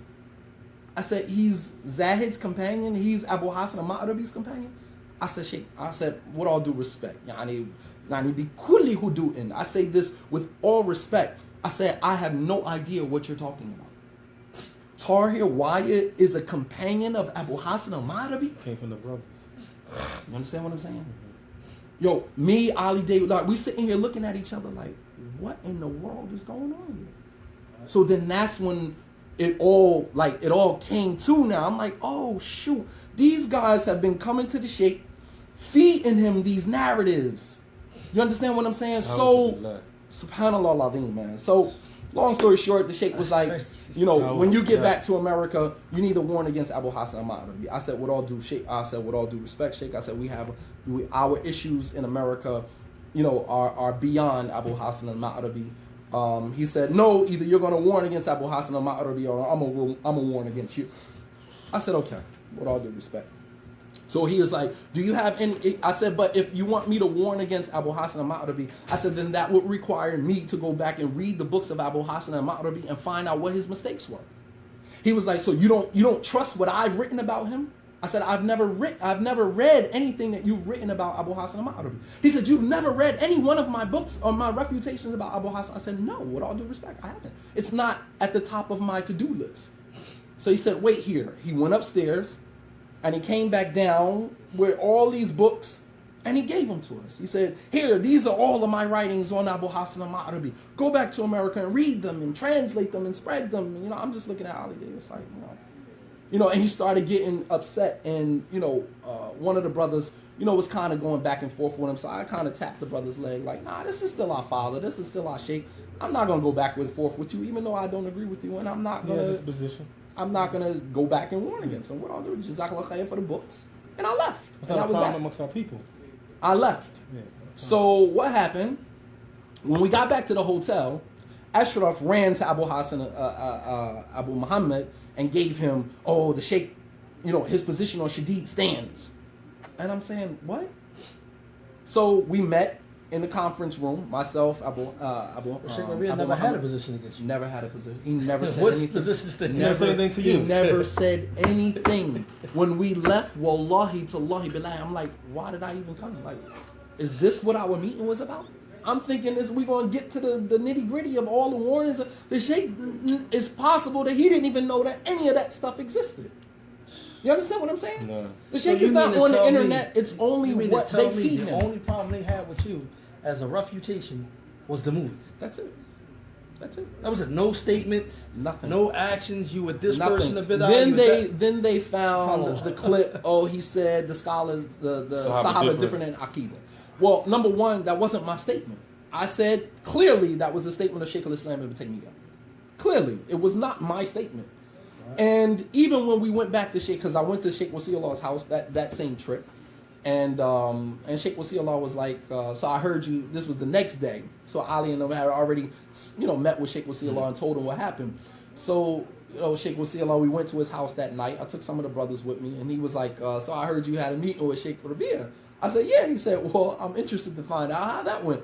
I said, he's Zahid's companion, he's Abu Hafsah al-Ma'rabi's companion? I said, Sheikh, I said, with all due respect, يعني بكل هدوء, I say this with all respect. I said, I have no idea what you're talking about. Tahir Wyatt is a companion of Abu Hafsah al-Ma'rabi? Came from the brothers. You understand what I'm saying? Yo, me, Ali David, like, we sitting here looking at each other like, what in the world is going on here? So then that's when it all came to now. I'm like, oh shoot, these guys have been coming to the Sheikh, feeding him these narratives. You understand what I'm saying? So, subhanallah al-azim, man. So, long story short, the Sheikh was like, you know, when you get back to America, you need to warn against Abu Hafsah al-Ma'rabi. I said, with all due respect, Sheikh, I said, our issues in America, you know, are beyond Abu Hafsah al-Ma'rabi. He said, no, either you're going to warn against Abu Hafsah al-Ma'rabi or I'm going to warn against you. I said, okay, with all due respect. So he was like, do you have any, I said, but if you want me to warn against Abu Hafsah al-Ma'rabi, I said, then that would require me to go back and read the books of Abu Hafsah al-Ma'rabi and find out what his mistakes were. He was like, so you don't trust what I've written about him? I said, I've never read anything that you've written about Abu Hafsah al-Ma'rabi. He said, you've never read any one of my books or my refutations about Abu Hafsah? I said, no, with all due respect, I haven't. It's not at the top of my to-do list. So he said, wait here. He went upstairs and he came back down with all these books and he gave them to us. He said, here, these are all of my writings on Abu Hafsah al-Ma'rabi. Go back to America and read them and translate them and spread them. You know, I'm just looking at Ali Davis like, and he started getting upset, and one of the brothers, was kind of going back and forth with him. So I kind of tapped the brother's leg, like, nah, this is still our father, this is still our sheikh. I'm not gonna go back and forth with you, even though I don't agree with you, and I'm not gonna. His position. I'm not gonna go back and warn against him. What I'll do is Jazakallah khair for the books, and I left. It's not a problem amongst our people. I left. Yeah, so what happened? When we got back to the hotel, Ashraf ran to Abu Hafsah, Abu Muhammad, and gave him, the sheikh, his position on Shadeed stands. And I'm saying, what? So we met in the conference room, myself, Abu Sheikh Rabi'a never had a position against you. Never had a position. He never said what anything. Positions did He he never said anything to you? He never said anything. When we left, wallahi tallahi billahi, I'm like, why did I even come? Like, is this what our meeting was about? I'm thinking we're going to get to the nitty gritty of all the warnings. The sheikh, it's possible that he didn't even know that any of that stuff existed. You understand what I'm saying? No. The sheikh is not on the internet. It's only what they feed him. The only problem they had with you as a refutation was the movies. That's it. That was it. No statements. Nothing. No actions. You with this Nothing. person a bit. Then they found the clip. Oh, he said the scholars, the Sahaba different in Aqidah. Well, number one, that wasn't my statement. I said clearly that was a statement of Sheikh al-Islam Ibn Taymiyyah. Clearly, it was not my statement. Right. And even when we went back to Sheikh, because I went to Sheikh Wasiullah's house that same trip, and Sheikh Wasiullah was like, so I heard you. This was the next day. So Ali and them had already, met with Sheikh Wasiullah and told him what happened. So Sheikh Wasiullah, we went to his house that night. I took some of the brothers with me, and he was like, so I heard you had a meeting with Sheikh Rabi'a. I said, yeah. He said, well, I'm interested to find out how that went.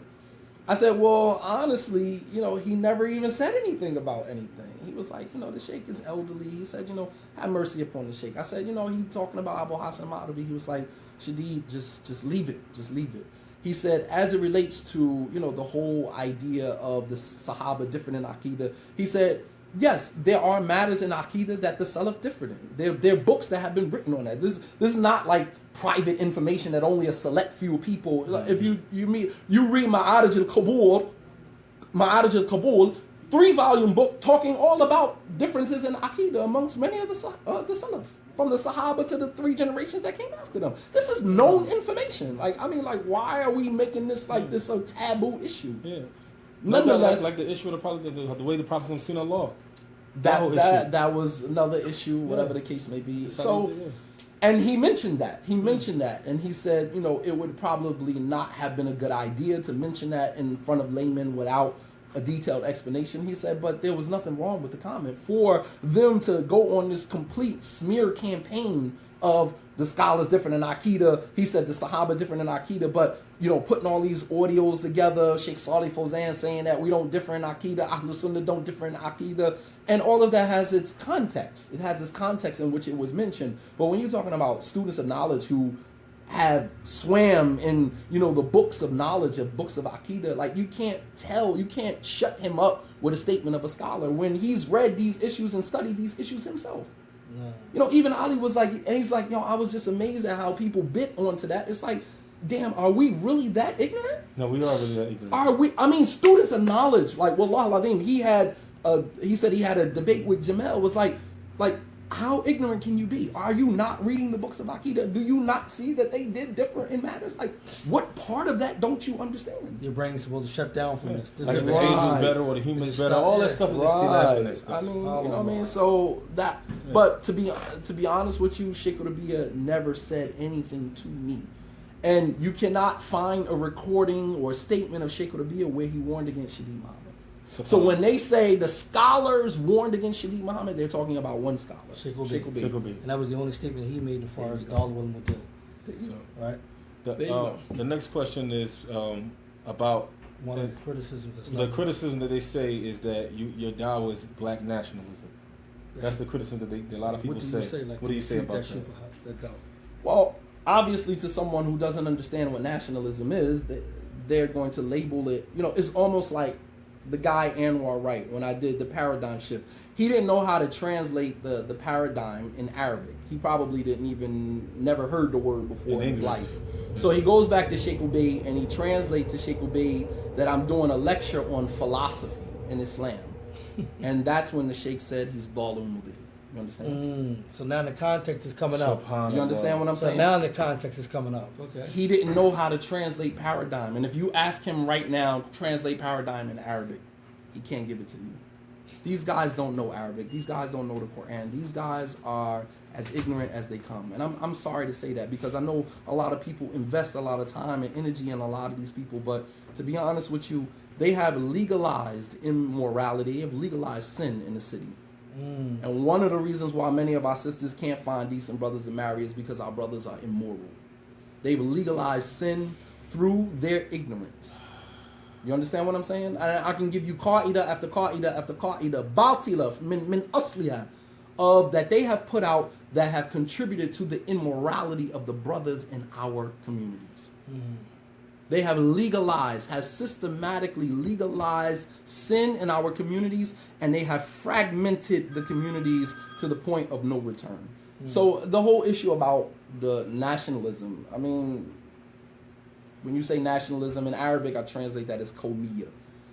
I said, well, honestly, he never even said anything about anything. He was like, the sheikh is elderly. He said, have mercy upon the sheikh. I said, he talking about Abu Hafsah al-Ma'rabi. He was like, Shadeed, just leave it. Just leave it. He said, as it relates to, the whole idea of the Sahaba different in Aqidah, he said, yes, there are matters in Aqidah that the Salaf different in. There are books that have been written on that. This is not like private information that only a select few people. If you read Ma'arij al-Qabul, 3-volume book talking all about differences in Aqidah amongst many of the Salaf, from the Sahaba to the 3 generations that came after them. This is known information. Why are we making this this a taboo issue? Yeah. Nonetheless, like the issue of the way the Prophet seen Allah. That was another issue, whatever the case may be. So, and he mentioned that. And he said, it would probably not have been a good idea to mention that in front of laymen without a detailed explanation. He said, but there was nothing wrong with the comment for them to go on this complete smear campaign of the scholars different in Aqidah. He said the Sahaba different in Aqidah, but putting all these audios together, Sheikh Saleh Fawzan saying that we don't differ in Aqidah, Ahlul Sunnah don't differ in Aqidah, and all of that has its context. It has its context in which it was mentioned. But when you're talking about students of knowledge who have swam in, the books of knowledge, of books of Aqidah, you can't shut him up with a statement of a scholar when he's read these issues and studied these issues himself. No. Even Ali was like, and he's like, I was just amazed at how people bit onto that. It's like, damn, are we really that ignorant? No, we are really that ignorant. Are we? I mean, students of knowledge, Wallah al-Azim, he said he had a debate with Jamel, was like, how ignorant can you be? Are you not reading the books of Aqidah? Do you not see that they did differ in matters? What part of that don't you understand? Your brain's supposed to shut down from this. The angels better or the humans better. All that stuff is right. That stuff. I mean, what I mean? So that, but to be honest with you, Sheikh Rabi'a never said anything to me. And you cannot find a recording or a statement of Sheikh Rabi'a where he warned against Shadeed Muhammad. So when they say the scholars warned against Shadeed Muhammad, they're talking about one scholar, Sheikh Ubayd. Ubayd. And that was the only statement he made as far as Dawah al-Mudil. So, Right? the next question is about One of the criticisms. the criticism that they say is that your Dawah is black nationalism. That's the criticism that a lot of people say. What do you say about that? Well, obviously, to someone who doesn't understand what nationalism is, they're going to label it. You know, it's almost like the guy Anwar Wright, when I did the paradigm shift. He didn't know how to translate the paradigm in Arabic. He probably never heard the word before in his life. So he goes back to Sheikh Ubayd and he translates to Sheikh Ubayd that I'm doing a lecture on philosophy in Islam. And that's when the Sheikh said he's Dawah al-Mudil. You understand? So now the context is coming up. You understand what I'm saying? So now the context is coming up. Okay. He didn't know how to translate paradigm. And if you ask him right now, translate paradigm in Arabic, he can't give it to you. These guys don't know Arabic. These guys don't know the Quran. These guys are as ignorant as they come. And I'm sorry to say that, because I know a lot of people invest a lot of time and energy in a lot of these people. But to be honest with you, they have legalized immorality, have legalized sin in the city. And one of the reasons why many of our sisters can't find decent brothers to marry is because our brothers are immoral. They've legalized sin through their ignorance. You understand what I'm saying? I can give you qaida after qaida after qaida, batila min asliha, of that they have put out that have contributed to the immorality of the brothers in our communities. They have systematically legalized sin in our communities, and they have fragmented the communities to the point of no return. So the whole issue about the nationalism, I mean, when you say nationalism in Arabic, I translate that as qawmiyya.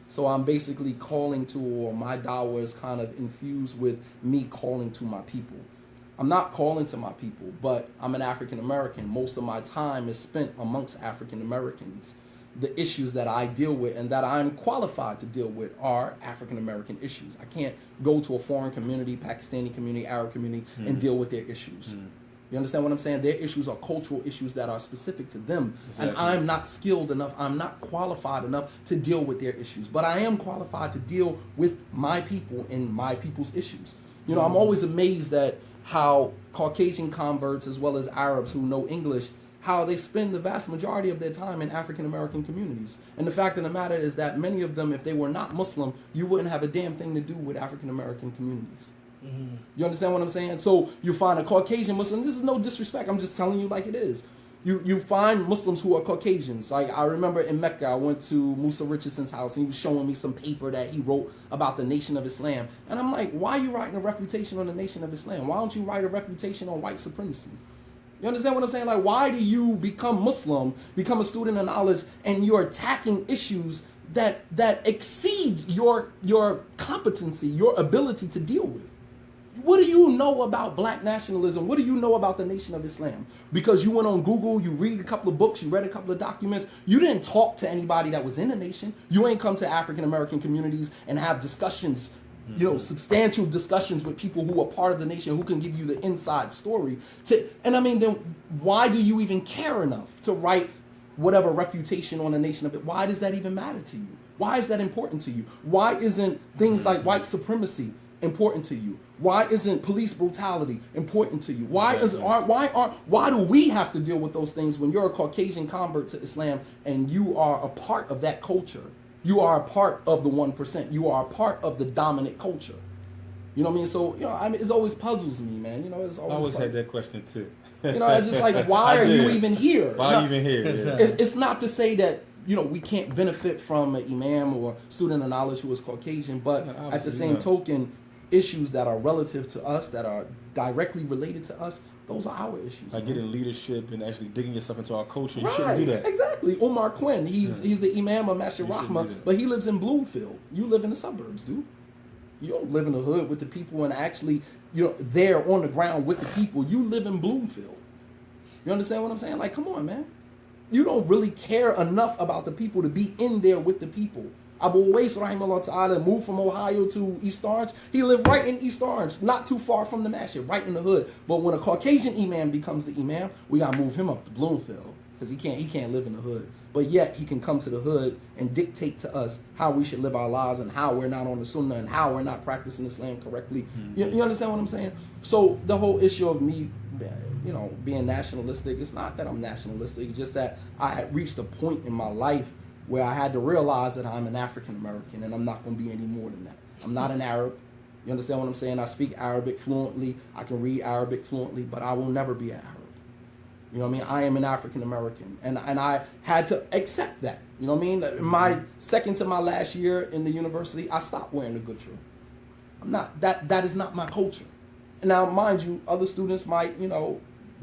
So I'm basically calling to, or my dawah is kind of infused with me calling to my people. I'm not calling to my people, but I'm an African American. Most of my time is spent amongst African Americans. The issues that I deal with and that I'm qualified to deal with are African American issues. I can't go to a foreign community, Pakistani community, Arab community, and deal with their issues. You understand what I'm saying? Their issues are cultural issues that are specific to them. Exactly. And I'm not skilled enough, I'm not qualified enough to deal with their issues. But I am qualified to deal with my people and my people's issues. You know, I'm always amazed at how Caucasian converts as well as Arabs who know English, how they spend the vast majority of their time in African American communities. And the fact of the matter is that many of them, if they were not Muslim, you wouldn't have a damn thing to do with African American communities. You understand what I'm saying? So you find a Caucasian Muslim, this is no disrespect, I'm just telling you like it is. You find Muslims who are Caucasians. Like I remember in Mecca, I went to Musa Richardson's house and he was showing me some paper that he wrote about the Nation of Islam. And I'm like, why are you writing a refutation on the Nation of Islam? Why don't you write a refutation on white supremacy? You understand what I'm saying? Like, why do you become Muslim, become a student of knowledge, and you're attacking issues that exceeds your competency, your ability to deal with? What do you know about black nationalism? What do you know about the Nation of Islam? Because you went on Google, you read a couple of books, you read a couple of documents. You didn't talk to anybody that was in the nation. You ain't come to African American communities and have discussions, you know, substantial discussions with people who are part of the nation who can give you the inside story. And I mean, then why do you even care enough to write whatever refutation on the nation of it? Why does that even matter to you? Why is that important to you? Why isn't things like white supremacy important to you? Why isn't police brutality important to you? Why do we have to deal with those things when you're a Caucasian convert to Islam and you are a part of that culture? You are a part of the 1%. You are a part of the dominant culture. You know what I mean? So, you know, I mean, it always puzzles me, man. You know, it's always. I always had that question too. You know, it's just like, why are you even here? Why are you even here? Yeah. It's not to say that, you know, we can't benefit from an imam or student of knowledge who is Caucasian, but at the same token, issues that are relative to us, that are directly related to us, those are our issues. Like getting leadership and actually digging yourself into our culture. You right, shouldn't do that. Exactly. Omar Quinn, he's the imam of Masjid Rahma, but he lives in Bloomfield. You live in the suburbs, dude. You don't live in the hood with the people and actually, you know, there on the ground with the people. You live in Bloomfield. You understand what I'm saying? Like, come on, man. You don't really care enough about the people to be in there with the people. Abu Ubayd, rahimahullah ta'ala, moved from Ohio to East Orange. He lived right in East Orange, not too far from the masjid, right in the hood. But when a Caucasian imam becomes the imam, we gotta move him up to Bloomfield because he can't live in the hood. But yet he can come to the hood and dictate to us how we should live our lives and how we're not on the sunnah and how we're not practicing Islam correctly. You understand what I'm saying? So the whole issue of me, being nationalistic, it's not that I'm nationalistic. It's just that I had reached a point in my life where I had to realize that I'm an African American and I'm not going to be any more than that. I'm not an Arab. You understand what I'm saying? I speak Arabic fluently. I can read Arabic fluently, but I will never be an Arab. You know what I mean? I am an African American, and I had to accept that. You know what I mean? My second to my last year in the university, I stopped wearing the gutra. I'm not that is not my culture. Now, mind you, other students might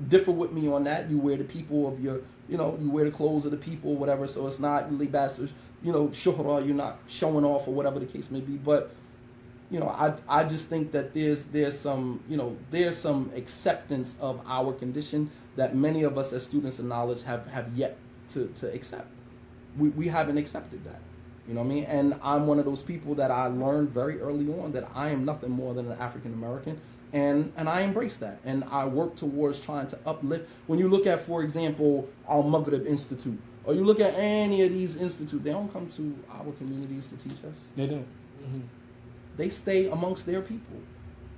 differ with me on that. You wear the people of your, you wear the clothes of the people, whatever. So it's not libas, shuhra. You're not showing off or whatever the case may be. But I just think that there's some acceptance of our condition that many of us as students of knowledge have yet to accept. We haven't accepted that. You know what I mean? And I'm one of those people that I learned very early on that I am nothing more than an African American. And I embrace that. And I work towards trying to uplift. When you look at, for example, Al-Maghrib Institute, or you look at any of these institutes, they don't come to our communities to teach us. They don't. Mm-hmm. They stay amongst their people.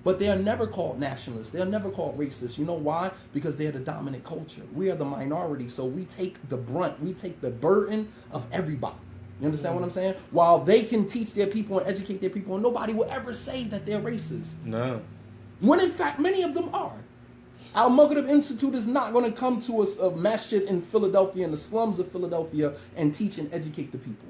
But they are never called nationalists. They are never called racist. You know why? Because they're the dominant culture. We are the minority, so we take the brunt. We take the burden of everybody. You understand what I'm saying? While they can teach their people and educate their people, and nobody will ever say that they're racist. No. When in fact, many of them are. Al-Maghrib Institute is not going to come to a masjid in Philadelphia, in the slums of Philadelphia, and teach and educate the people.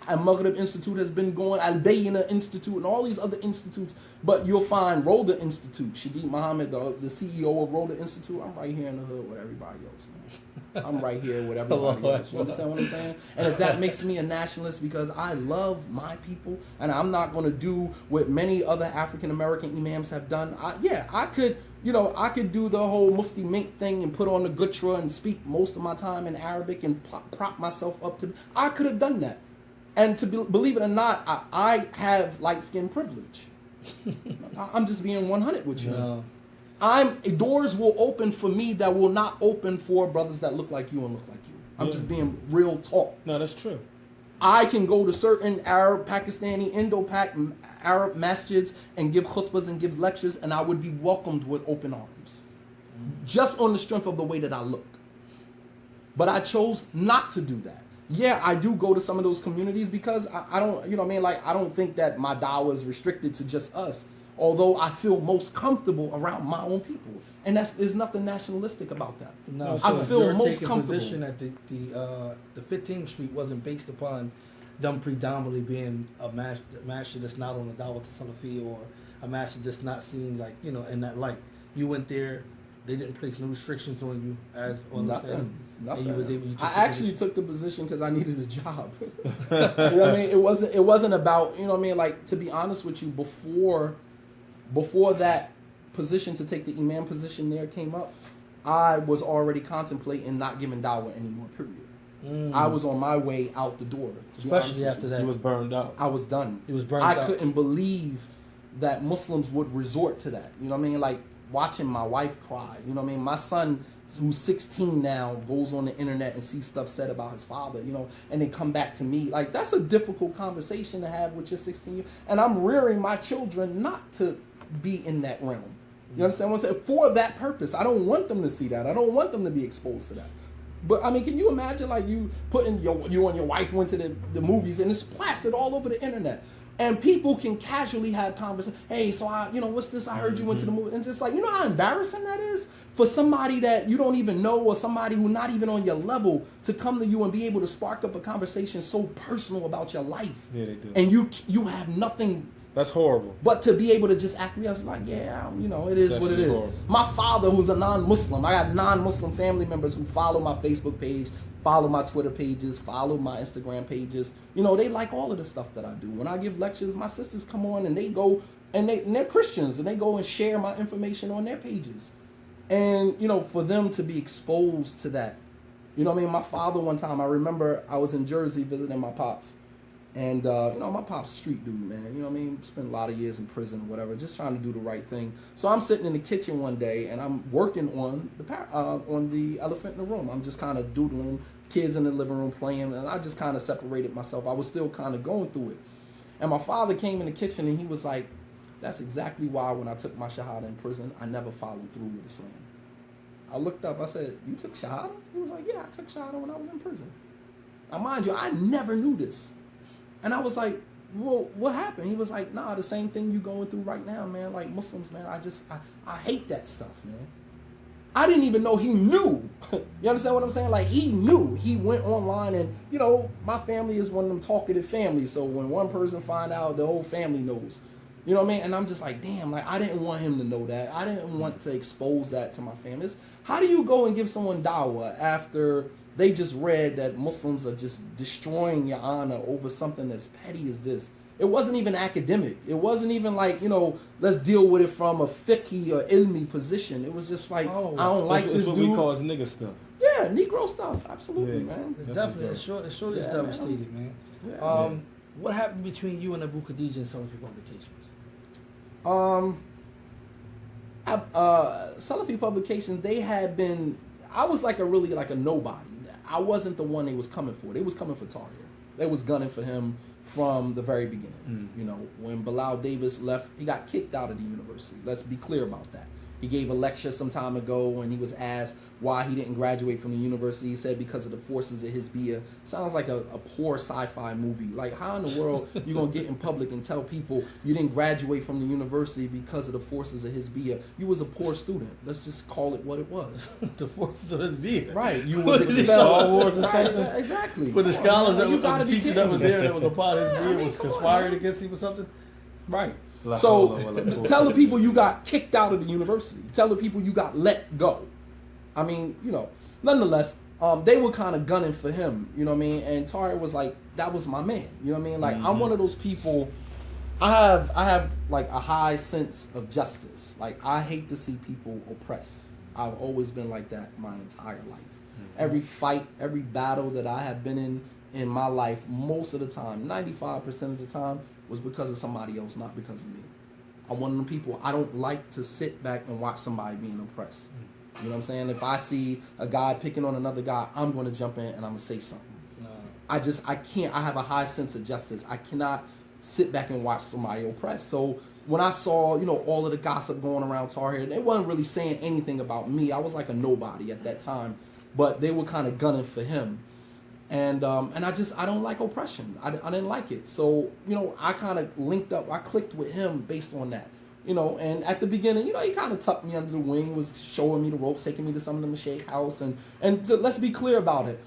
Al-Maghrib Institute has been going, Al-Bayyinah Institute, and all these other institutes. But you'll find Rhoda Institute, Shadid Muhammad, the CEO of Rhoda Institute. I'm right here in the hood with everybody else, man. I'm right here with everybody else. You understand what I'm saying? And if that makes me a nationalist because I love my people, and I'm not going to do what many other African American imams have done, I could do the whole Mufti Mink thing and put on the gutra and speak most of my time in Arabic and prop myself up to. I could have done that. And believe it or not, I have light skin privilege. I'm just being 100 with you. No. Doors will open for me that will not open for brothers that look like you and look like you. I'm just being real talk. No, that's true. I can go to certain Arab, Pakistani, Indo-Pak Arab masjids and give khutbahs and give lectures, and I would be welcomed with open arms. Just on the strength of the way that I look. But I chose not to do that. Yeah, I do go to some of those communities because I don't, I don't think that my dawah is restricted to just us. Although I feel most comfortable around my own people, and there's nothing nationalistic about that. No, I so feel your most taking comfortable. position that the 15th Street wasn't based upon them predominantly being a masjid that's not on the Dawah to Salafi, or a masjid that's not seen like in that light. You went there, they didn't place no restrictions on you as on Nothing. And you was able. I actually took the position because I needed a job. You know what I mean? It wasn't about Like, to be honest with you, before that position to take the imam position there came up, I was already contemplating not giving dawah anymore, period. I was on my way out the door. Especially after that. He was burned out. I was done. He was burned out. I couldn't believe that Muslims would resort to that. You know what I mean? Like, watching my wife cry. You know what I mean? My son, who's 16 now, goes on the internet and sees stuff said about his father, and they come back to me. Like, that's a difficult conversation to have with your 16-year-old. And I'm rearing my children not to be in that realm. You understand what I'm saying? For that purpose. I don't want them to see that. I don't want them to be exposed to that. But, I mean, can you imagine, like, you putting you and your wife went to the movies, and it's plastered all over the internet. And people can casually have conversations. Hey, so what's this? I heard you went to the movie. And just like, how embarrassing that is for somebody that you don't even know, or somebody who's not even on your level, to come to you and be able to spark up a conversation so personal about your life. Yeah, they do. And you have nothing. That's horrible. But to be able to just acquiesce, like, yeah, it is what it is. Horrible. My father, who's a non-Muslim, I got non-Muslim family members who follow my Facebook page, follow my Twitter pages, follow my Instagram pages. They like all of the stuff that I do. When I give lectures, my sisters come on and they go, and they're Christians, and they go and share my information on their pages. And, for them to be exposed to that. My father, one time, I remember I was in Jersey visiting my pops. And, you know, my pop's a street dude, man. You know what I mean? Spent a lot of years in prison or whatever, just trying to do the right thing. So I'm sitting in the kitchen one day, and I'm working on the elephant in the room. I'm just kind of doodling, kids in the living room playing, and I just kind of separated myself. I was still kind of going through it. And my father came in the kitchen, and he was like, that's exactly why when I took my shahada in prison, I never followed through with Islam. I looked up, I said, you took shahada? He was like, yeah, I took shahada when I was in prison. Now, mind you, I never knew this. And I was like, well, what happened? He was like, nah, the same thing you going through right now, man. Like Muslims, man, I hate that stuff, man. I didn't even know he knew. You understand what I'm saying? Like, he knew. He went online and, you know, my family is one of them talkative families. So when one person find out, the whole family knows. You know what I mean? And I'm just like, damn, like, I didn't want him to know that. I didn't want to expose that to my family. How do you go and give someone dawah after they just read that Muslims are just destroying your honor over something as petty as this? It wasn't even academic. It wasn't even like, you know, let's deal with it from a fiqhi or ilmi position. It was just like, I don't like this dude. That's what we call as nigga stuff. Yeah, Negro stuff. Absolutely, man. It's definitely, it's short is devastated, man. Yeah. What happened between you and Abu Khadeejah and Salafi Publications? Salafi Publications, they had been, I was like a nobody. I wasn't the one they was coming for. They was coming for Tahir. They was gunning for him from the very beginning. You know, when Bilal Davis left, he got kicked out of the university. Let's be clear about that. He gave a lecture some time ago when he was asked why he didn't graduate from the university. He said because of the forces of Hizbiyah. Sounds like a poor sci-fi movie. Like, how in the world you going to get in public and tell people you didn't graduate from the university because of the forces of Hizbiyah? You was a poor student. Let's just call it what it was. The forces of Hizbiyah. Right. You was expelled. Star Wars or something? Right, exactly. With the scholars that the teacher that was there that was a part of Hizbiyah was come on, conspiring man. against him or something? Right. So tell the people you got kicked out of the university. Tell the people you got let go. I mean, you know, nonetheless, they were kind of gunning for him, you know what I mean? And Tahir was like, that was my man, you know what I mean? Like, I'm one of those people, I have like a high sense of justice. Like, I hate to see people oppressed. I've always been like that my entire life. Every fight, every battle that I have been in my life, most of the time, 95% of the time, was because of somebody else, not because of me. I'm one of them people, I don't like to sit back and watch somebody being oppressed. You know what I'm saying? If I see a guy picking on another guy, I'm going to jump in and I'm going to say something. No. I can't. I have a high sense of justice. I cannot sit back and watch somebody oppressed. So when I saw, you know, all of the gossip going around Tahir, they wasn't really saying anything about me. I was like a nobody at that time, but they were kind of gunning for him. And I don't like oppression. I didn't like it. So, you know, I kind of linked up. I clicked with him based on that. You know, and at the beginning, you know, he kind of tucked me under the wing, was showing me the ropes, taking me to some of the Mashaykh house. And let's be clear about it.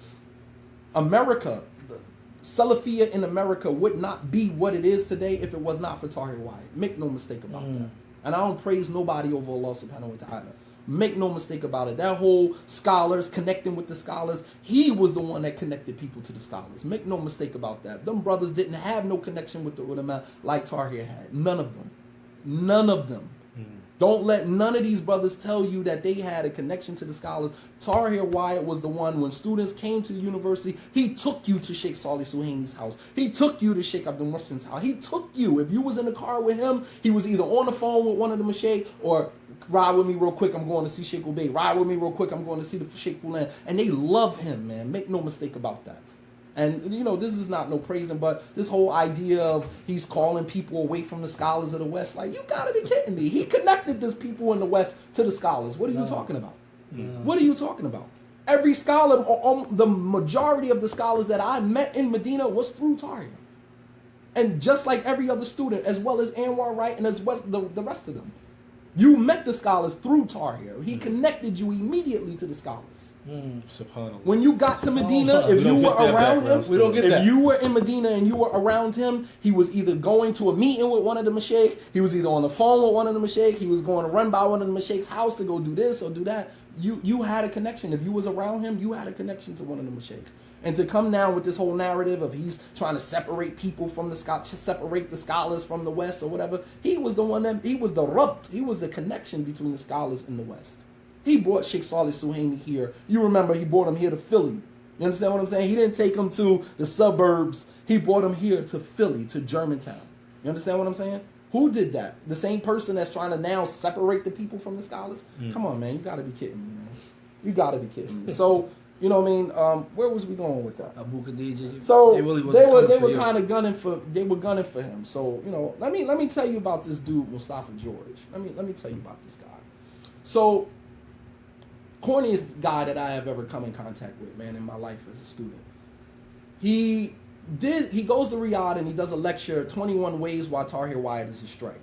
America, Salafiyya in America would not be what it is today if it was not for Tahir Wyatt. Make no mistake about that. And I don't praise nobody over Allah subhanahu wa ta'ala. Make no mistake about it. That whole scholars, connecting with the scholars, he was the one that connected people to the scholars. Make no mistake about that. Them brothers didn't have no connection with the ulama like Tahir had. None of them. None of them. Don't let none of these brothers tell you that they had a connection to the scholars. Tahir Wyatt was the one, when students came to the university, he took you to Sheikh Saleh Suhaimi's house. He took you to Sheikh Abdul Muhsin's house. He took you. If you was in the car with him, he was either on the phone with one of the Mashaykh or ride with me real quick, I'm going to see Sheikh Ubayd. Ride with me real quick, I'm going to see the Sheikh Fulan. And they love him, man. Make no mistake about that. And, you know, this is not no praising, but this whole idea of he's calling people away from the scholars of the West, like, you gotta be kidding me. He connected these people in the West to the scholars. What are you talking about? What are you talking about? Every scholar, the majority of the scholars that I met in Medina was through Tahir. And just like every other student, as well as Anwar Wright and as well the rest of them. You met the scholars through Tahir. He connected you immediately to the scholars. When you got to Medina, if you were around him, if you were in Medina and you were around him, he was either going to a meeting with one of the Mashaykh, he was either on the phone with one of the Mashaykh, he was going to run by one of the Mashaykh's house to go do this or do that. You had a connection. If you was around him, you had a connection to one of the Mashaykh. And to come now with this whole narrative of he's trying to separate people from the scholars, separate the scholars from the West or whatever, he was the one that, he was the rabt, he was the connection between the scholars in the West. He brought Sheikh Saleh Suhaimi here. You remember he brought him here to Philly. You understand what I'm saying? He didn't take them to the suburbs. He brought them here to Philly, to Germantown. You understand what I'm saying? Who did that? The same person that's trying to now separate the people from the scholars? Come on, man. You got to be kidding me, man. You got to be kidding me. So, you know what I mean? Where was we going with that? Abu Khadeejah. So they really were kind of gunning for him. So, you know, let me tell you about this dude, Mustafa George. Let me tell you about this guy. So, corniest guy that I have ever come in contact with, man, in my life as a student. He goes to Riyadh and he does a lecture, 21 Ways Why Tahir Wyatt is Astray.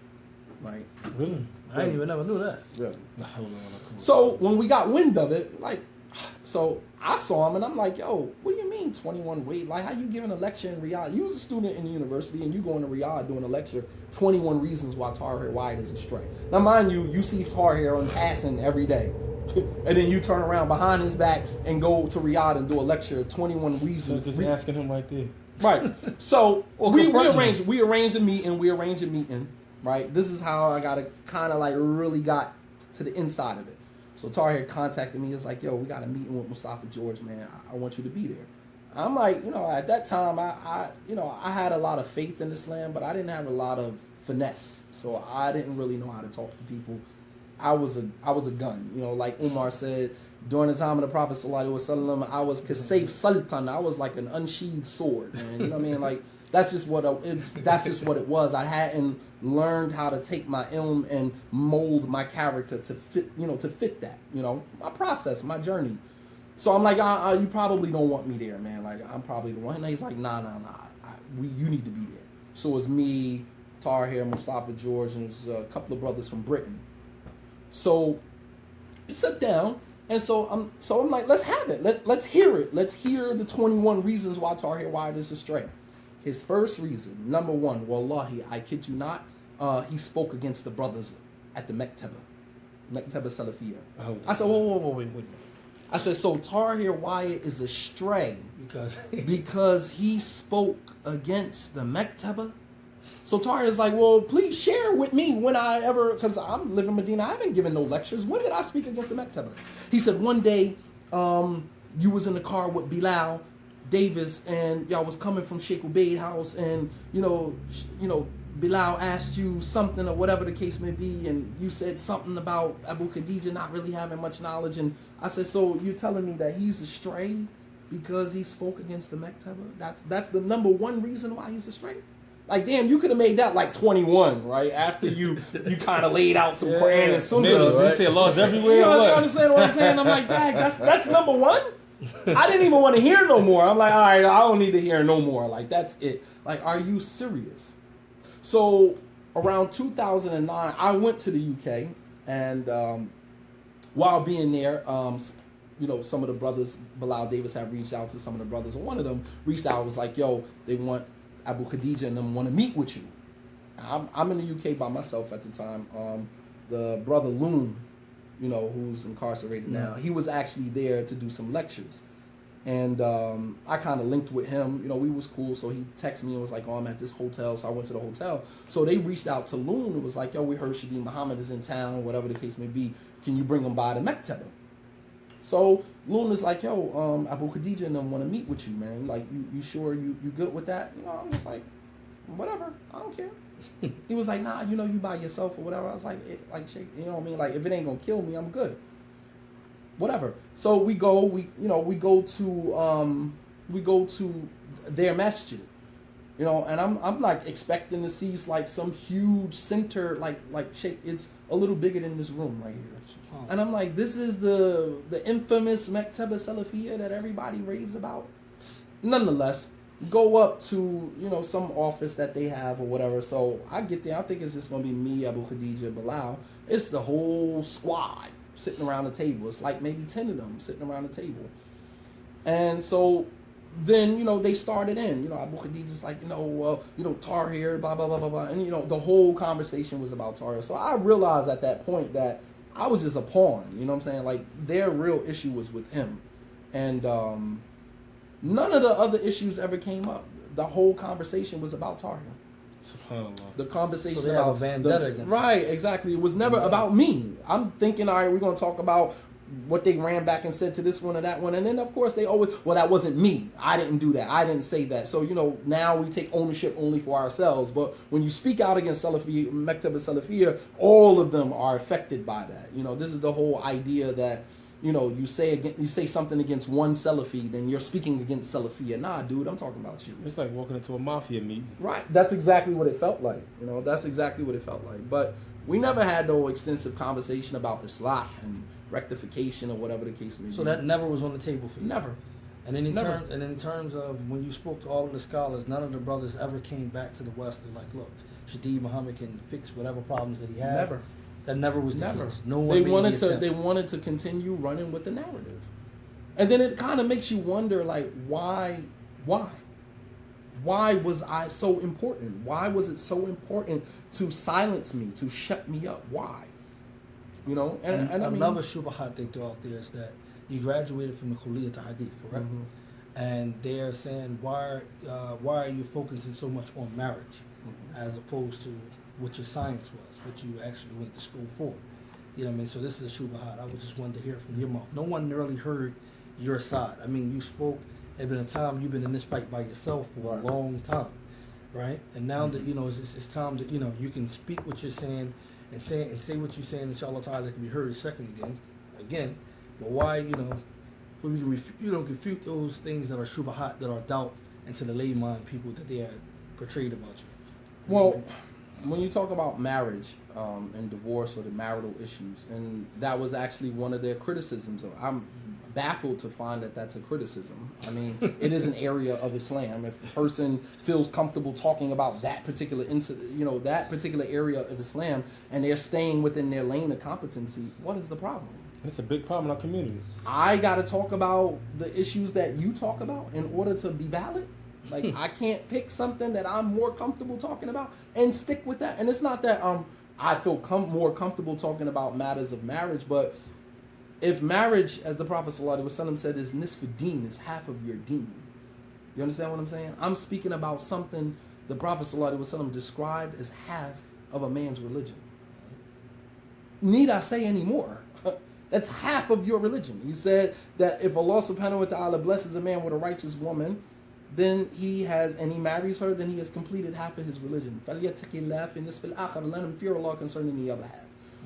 Right? Really? I didn't even never knew that. Really? So when we got wind of it, so I saw him and I'm like, yo, what do you mean 21 ways? Like, how you giving a lecture in Riyadh? You was a student in the university and you going to Riyadh doing a lecture, 21 Reasons Why Tahir Wyatt is Astray. Now, mind you, you see Tahir on passing every day. And then you turn around behind his back and go to Riyadh and do a lecture, 21 Reasons. So just asking him right there. Right. So we arranged a meeting, right? This is how I got to kind of like really got to the inside of it. So Tahir contacted me. It's like, yo, we got a meeting with Mustafa George, man. I want you to be there. I'm like, you know, at that time, I had a lot of faith in Islam, but I didn't have a lot of finesse. So I didn't really know how to talk to people. I was a gun, you know, like Umar said, during the time of the Prophet Sallallahu Alaihi Wasallam, I was Kasayf Sultan. I was like an unsheathed sword, man. You know what I mean? Like, that's just what it was. I hadn't learned how to take my ilm and mold my character to fit that, you know, my process, my journey. So I'm like, you probably don't want me there, man. Like, I'm probably the one. And he's like, nah. You need to be there. So it was me, Tahir, Mustafa George, and there's a couple of brothers from Britain. So we sat down, and so I'm like, let's have it. Let's hear it. Let's hear the 21 reasons why Tahir Wyatt is astray. His first reason, number one, wallahi, I kid you not, he spoke against the brothers at the Mektaba Salafiyah. Oh, I said, wait. I said, so Tahir Wyatt is astray because he spoke against the Mektaba? So Tahir is like, well, please share with me when I ever, because I'm living in Medina, I haven't given no lectures. When did I speak against the Mektaba? He said, one day, you was in the car with Bilal Davis, and y'all was coming from Sheikh Ubayd house, and you know, Bilal asked you something or whatever the case may be, and you said something about Abu Khadeejah not really having much knowledge, and I said, so you're telling me that he's astray because he spoke against the Mektaba? That's the number one reason why he's astray? Like, damn, you could have made that like 21, right? After you kind of laid out some Quran and Sunnah. You say laws everywhere. You understand what I'm saying? I'm like, dang, that's number one? I didn't even want to hear no more. I'm like, all right, I don't need to hear no more. Like, that's it. Like, are you serious? So around 2009, I went to the UK, and while being there, you know, some of the brothers, Bilal Davis, have reached out to some of the brothers, and one of them reached out and was like, yo, they want Abu Khadeejah and them want to meet with you. I'm in the UK by myself at the time. The brother Loon, you know, who's incarcerated now, he was actually there to do some lectures. And I kind of linked with him. You know, we was cool, so he texted me and was like, oh, I'm at this hotel. So I went to the hotel. So they reached out to Loon and was like, yo, we heard Shadeed Muhammad is in town, whatever the case may be. Can you bring him by the Mektaba? So Loon is like, yo, Abu Khadeejah and them want to meet with you, man. Like, you sure you good with that? You know, I'm just like, whatever, I don't care. He was like, nah, you know, you by yourself or whatever. I was like, Sheikh, you know what I mean? Like, if it ain't gonna kill me, I'm good. Whatever. So we go to their masjid, you know, and I'm like expecting to see like some huge center, like Sheikh, it's a little bigger than this room right here. And I'm like, this is the infamous Mektaba Salafiyah that everybody raves about. Nonetheless, go up to, you know, some office that they have or whatever. So I get there. I think it's just going to be me, Abu Khadeejah, Bilal. It's the whole squad sitting around the table. It's like maybe 10 of them sitting around the table. And so then, you know, they started in. You know, Abu Khadeejah's like, you know, Tahir, blah, blah, blah, blah, blah. And, you know, the whole conversation was about Tahir. So I realized at that point that I was just a pawn, you know what I'm saying? Like, their real issue was with him. And none of the other issues ever came up. The whole conversation was about Tahir. SubhanAllah. The conversation so they about have a vendetta against right, exactly. It was never about me. I'm thinking, all right, we're going to talk about what they ran back and said to this one or that one. And then, of course, they always, well, that wasn't me. I didn't do that. I didn't say that. So, you know, now we take ownership only for ourselves. But when you speak out against Salafi, Maktab al-Salafiyya, all of them are affected by that. You know, this is the whole idea that, you know, you say something against one Salafi, then you're speaking against Salafiyya. Nah, dude, I'm talking about you. It's like walking into a mafia meeting. Right. That's exactly what it felt like. You know, that's exactly what it felt like. But we never had no extensive conversation about Islah and rectification or whatever the case may be. So that never was on the table for you? Never. And in terms of when you spoke to all of the scholars, none of the brothers ever came back to the West and like, look, Shadeed Muhammad can fix whatever problems that he had. Never. That never was the case. No one they wanted to continue running with the narrative. And then it kind of makes you wonder, like, why? Why was I so important? Why was it so important to silence me, to shut me up? Why? You know, and I mean, another shubahat they throw out there is that you graduated from the Kulliyah to Hadith, correct? Mm-hmm. And they're saying, why are you focusing so much on marriage as opposed to what your science was, what you actually went to school for? You know what I mean? So this is a shubahat. I just wanted to hear it from your mouth. No one really heard your side. I mean, you spoke. It's been a time you've been in this fight by yourself for a long time, right? And now that you know it's time that you know you can speak what you're saying and say what you're saying, inshallah ta'ala, that can be heard a second again. But why, you know, for you to refute those things that are shubahat, that are doubt into the layman people that they are portrayed about you? Well, when you talk about marriage and divorce or the marital issues, and that was actually one of their criticisms. I'm baffled to find that that's a criticism. I mean, it is an area of Islam. If a person feels comfortable talking about that particular that particular area of Islam, and they're staying within their lane of competency, what is the problem? It's a big problem in our community. I got to talk about the issues that you talk about in order to be valid. Like, I can't pick something that I'm more comfortable talking about and stick with that. And it's not that I feel more comfortable talking about matters of marriage, but if marriage, as the Prophet ﷺ said, is nisf deen, is half of your deen. You understand what I'm saying? I'm speaking about something the Prophet ﷺ described as half of a man's religion. Need I say any more? That's half of your religion. He said that if Allah subhanahu wa ta'ala blesses a man with a righteous woman, then he marries her, then he has completed half of his religion. فَلْيَتَّقِ اللَّهَ فِي النِّصْفِ الْآخَرِ. Let him fear Allah concerning the other half.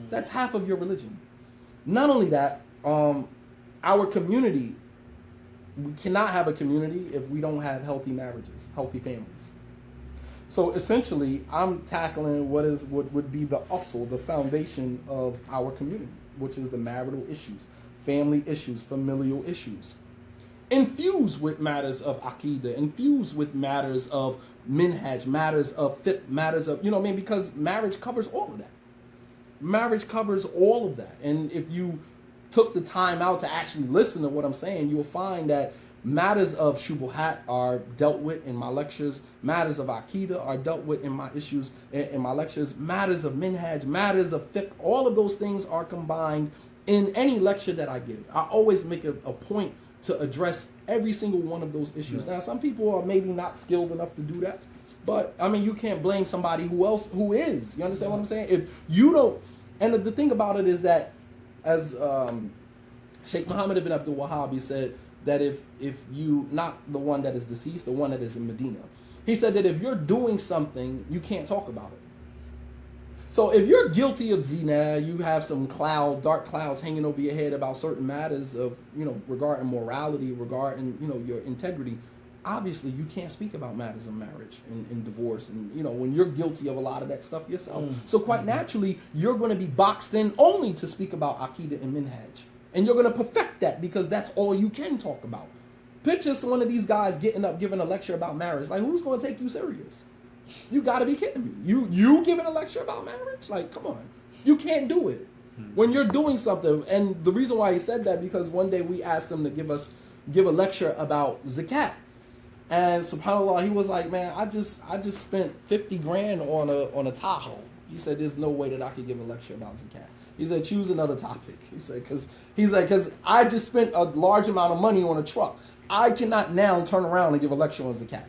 That's half of your religion. Not only that, our community, we cannot have a community if we don't have healthy marriages, healthy families. So essentially, I'm tackling what would be the usul, the foundation of our community, which is the marital issues, family issues, familial issues. Infused with matters of aqidah, infused with matters of minhaj, matters of fiqh, matters of, you know what I mean? Because marriage covers all of that. Marriage covers all of that. And if you took the time out to actually listen to what I'm saying, you will find that matters of shubuhat are dealt with in my lectures. Matters of aqidah are dealt with in my issues, in my lectures. Matters of minhaj, matters of fiqh, all of those things are combined in any lecture that I give. I always make a point to address every single one of those issues. Yeah. Now, some people are maybe not skilled enough to do that, but I mean, you can't blame somebody who is. You understand what I'm saying? If you don't, and the thing about it is that, as Sheikh Muhammad ibn Abdul Wahhab, he said that if you, not the one that is deceased, the one that is in Medina, he said that if you're doing something, you can't talk about it. So if you're guilty of zina, you have some dark clouds hanging over your head about certain matters of, regarding morality, regarding, your integrity, obviously you can't speak about matters of marriage and divorce and, when you're guilty of a lot of that stuff yourself. So quite naturally, you're going to be boxed in only to speak about aqidah and minhaj. And you're going to perfect that because that's all you can talk about. Picture one of these guys getting up, giving a lecture about marriage. Like, who's going to take you serious? You got to be kidding me. You giving a lecture about marriage? Like, come on. You can't do it when you're doing something. And the reason why he said that, because one day we asked him to give a lecture about zakat. And subhanAllah, he was like, man, I just spent 50 grand on a Tahoe. He said, there's no way that I could give a lecture about zakat. He said, choose another topic. He said, because I just spent a large amount of money on a truck. I cannot now turn around and give a lecture on zakat.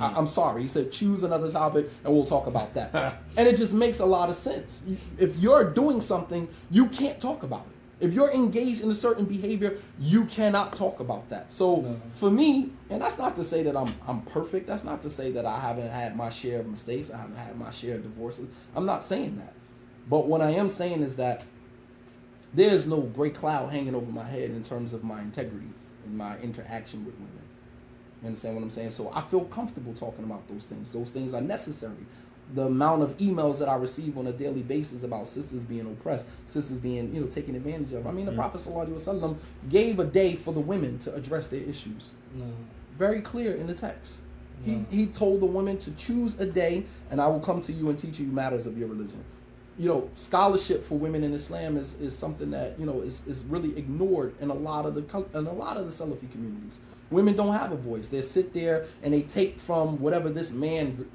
I'm sorry. He said, choose another topic and we'll talk about that. And it just makes a lot of sense. If you're doing something, you can't talk about it. If you're engaged in a certain behavior, you cannot talk about that. So for me, and that's not to say that I'm perfect. That's not to say that I haven't had my share of mistakes. I haven't had my share of divorces. I'm not saying that. But what I am saying is that there's no great cloud hanging over my head in terms of my integrity and my interaction with women. You understand what I'm saying? So I feel comfortable talking about those things. Those things are necessary. The amount of emails that I receive on a daily basis about sisters being oppressed, sisters being, taken advantage of. I mean, the Prophet ﷺ gave a day for the women to address their issues. Very clear in the text. He told the women to choose a day, and I will come to you and teach you matters of your religion. Scholarship for women in Islam is something that is really ignored in a lot of the Salafi communities. Women don't have a voice. They sit there and they take from whatever this man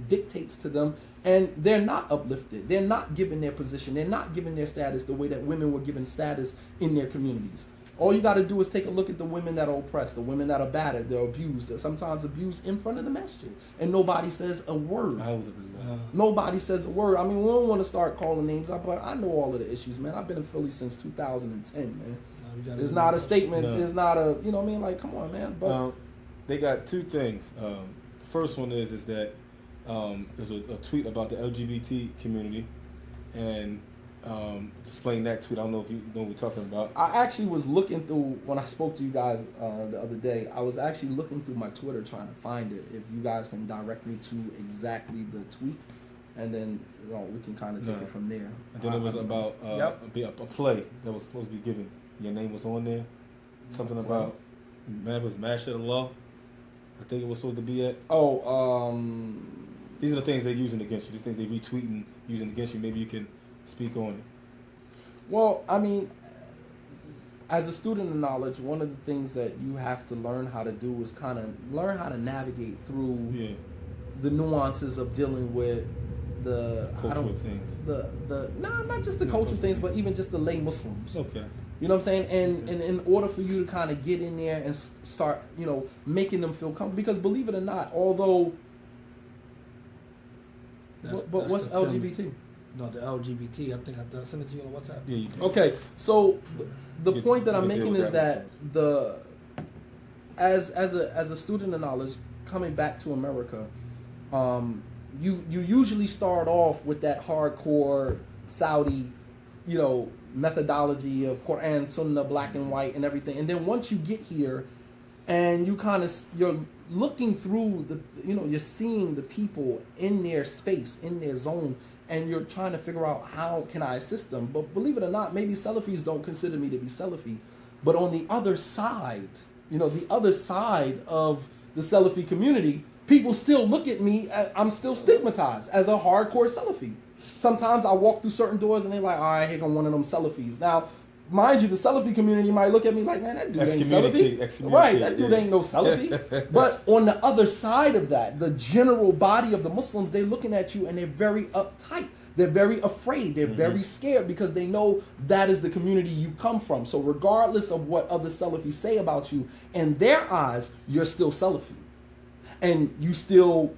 dictates to them, and they're not uplifted. They're not given their position. They're not given their status the way that women were given status in their communities. All you got to do is take a look at the women that are oppressed, the women that are battered, they're abused, they're sometimes abused in front of the masjid, and nobody says a word. Nobody says a word. I mean, we don't want to start calling names up, but I know all of the issues, man. I've been in Philly since 2010, man. It's not a statement. It's not a, like, come on, man. But they got two things. First one is that there's a tweet about the LGBT community, and explain that tweet. I don't know if you know what we're talking about. I actually was looking through, when I spoke to you guys the other day, I was actually looking through my Twitter trying to find it. If you guys can direct me to exactly the tweet, and then we can kind of take it from there. And then it was about a play that was supposed to be given. Your name was on there. Something about was Master of the Law. I think it was supposed to be at. These are the things they're using against you. These things they retweeting, using against you. Maybe you can speak on it. Well, I mean, as a student of knowledge, one of the things that you have to learn how to do is kind of learn how to navigate through the nuances of dealing with the cultural things. Not just the cultural things, but even just the lay Muslims. Okay. You know what I'm saying? And in order for you to kind of get in there and start, making them feel comfortable, because believe it or not, although, what's LGBT? No, the LGBT. I think I sent it to you on WhatsApp. Yeah, you can. Okay, so the point that I'm making is that as a student of knowledge coming back to America, you usually start off with that hardcore Saudi, methodology of Quran, Sunnah, black and white, and everything. And then once you get here, and you're looking through you're seeing the people in their space, in their zone, and you're trying to figure out how can I assist them. But believe it or not, maybe Salafis don't consider me to be Salafi. But on the other side, the other side of the Salafi community, people still look at me, I'm still stigmatized as a hardcore Salafi. Sometimes I walk through certain doors and they're like, all right, here come one of them Salafis. Now, mind you, the Salafi community might look at me like, man, that dude ain't Salafi. Right, that dude ain't no Salafi. But on the other side of that, the general body of the Muslims, they're looking at you and they're very uptight. They're very afraid. They're very scared because they know that is the community you come from. So regardless of what other Salafis say about you, in their eyes, you're still Salafi. And you still,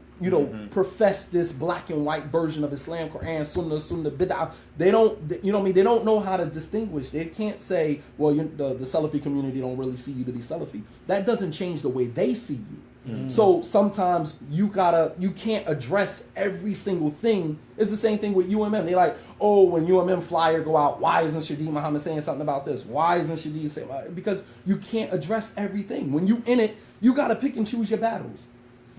profess this black and white version of Islam, Quran, Sunnah, Bid'ah. They don't, they don't know how to distinguish. They can't say, well, the Salafi community don't really see you to be Salafi. That doesn't change the way they see you. So sometimes you can't address every single thing. It's the same thing with UMM. They're like, oh, when UMM flyer go out, why isn't Shadeed Muhammad saying something about this? Why isn't Shadeed saying, because you can't address everything. When you in it, you got to pick and choose your battles.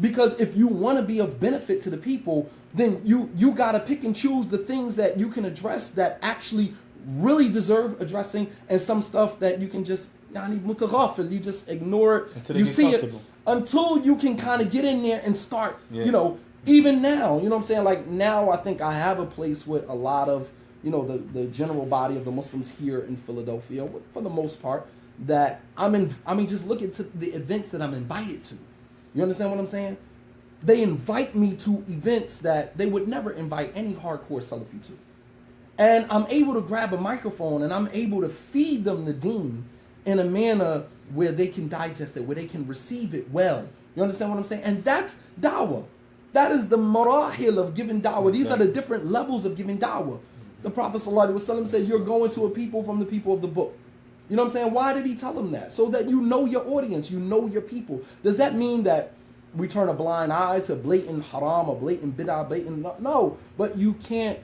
Because if you want to be of benefit to the people, then you got to pick and choose the things that you can address that actually really deserve addressing, and some stuff that you can just, you just ignore it. You see it until you can kind of get in there and start, even now, what I'm saying? Like now I think I have a place with a lot of, the general body of the Muslims here in Philadelphia, for the most part, that just look at the events that I'm invited to. You understand what I'm saying? They invite me to events that they would never invite any hardcore Salafi to. And I'm able to grab a microphone and I'm able to feed them the deen in a manner where they can digest it, where they can receive it well. You understand what I'm saying? And that's dawah. That is the marahil of giving dawah. These are the different levels of giving dawah. The Prophet ﷺ said, you're going to a people from the people of the book. You know what I'm saying? Why did he tell them that? So that you know your audience, you know your people. Does that mean that we turn a blind eye to blatant haram or blatant bid'ah, blatant? No, but you can't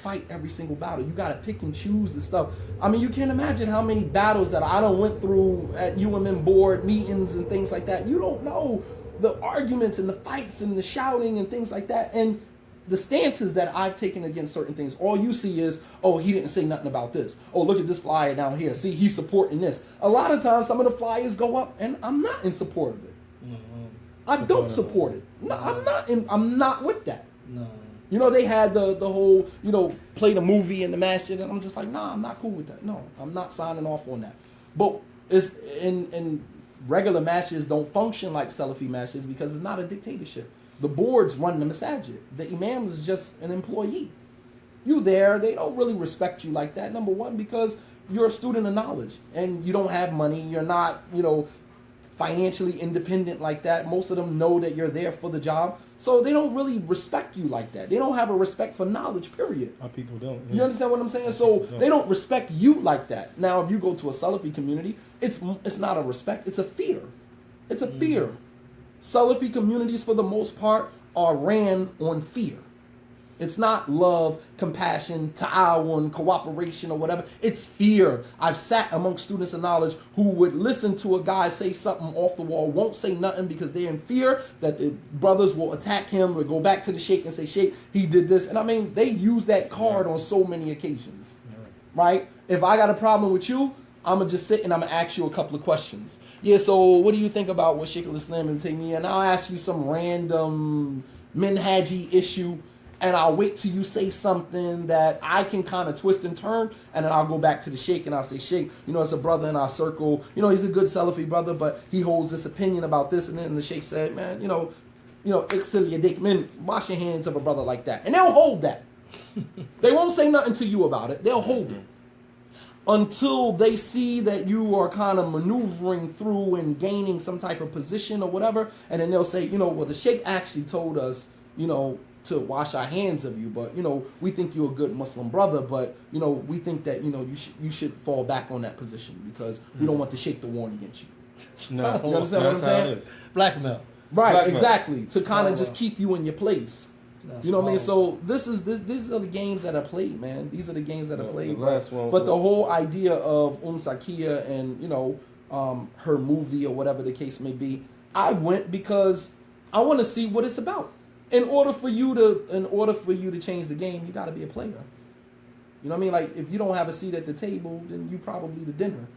fight every single battle. You got to pick and choose the stuff. I mean, you can't imagine how many battles that I done went through at UMM board meetings and things like that. You don't know the arguments and the fights and the shouting and things like that. And the stances that I've taken against certain things, all you see is, oh, he didn't say nothing about this. Oh, look at this flyer down here. See, he's supporting this. A lot of times, some of the flyers go up, and I'm not in support of it. I don't support it. No, I'm not with that. No. You know, they had the whole, you know, play the movie in the masjid, and I'm just like, nah, I'm not cool with that. No, I'm not signing off on that. But it's in regular masjids don't function like Salafi masjids because it's not a dictatorship. The boards run the masajid. The imam is just an employee. You there, they don't really respect you like that. Number one, because you're a student of knowledge and you don't have money. You're not, you know, financially independent like that. Most of them know that you're there for the job. So they don't really respect you like that. They don't have a respect for knowledge, period. Our people don't. Yeah. You understand what I'm saying? So they don't respect you like that. Now, if you go to a Salafi community, it's not a respect. It's a fear. It's a fear. Salafi communities, for the most part, are ran on fear. It's not love, compassion, ta'awun, cooperation, or whatever. It's fear. I've sat amongst students of knowledge who would listen to a guy say something off the wall, won't say nothing because they're in fear that the brothers will attack him or go back to the sheikh and say, Sheikh, he did this. And I mean, they use that card on so many occasions, right? If I got a problem with you, I'm going to just sit and I'm going to ask you a couple of questions. Yeah, so what do you think about what Sheikh al-Islam and Taymiyyah? And I'll ask you some random minhaji issue, and I'll wait till you say something that I can kind of twist and turn, and then I'll go back to the Sheikh and I'll say, Sheikh, you know, it's a brother in our circle. You know, he's a good Salafi brother, but he holds this opinion about this. And then the Sheikh said, man, you know, iksil yadik, man, wash your hands of a brother like that. And they'll hold that. They won't say nothing to you about it. They'll hold it until they see that you are kind of maneuvering through and gaining some type of position or whatever. And then they'll say, you know, well, the Sheikh actually told us, you know, to wash our hands of you, but, you know, we think you're a good Muslim brother, but, you know, we think that, you know, you should fall back on that position because we don't want the Sheikh to warn against you. No, you understand what I'm saying? Blackmail. Right, Blackmail. Exactly. To kind of just keep you in your place. That's You know what I mean? wrong. So these are the games that are played, man. These are the games that are played. The last one, but the whole idea of Sakia and, you know, her movie or whatever the case may be, I went because I want to see what it's about. In order for you to change the game, you got to be a player. You know what I mean? Like, if you don't have a seat at the table, then you probably the dinner.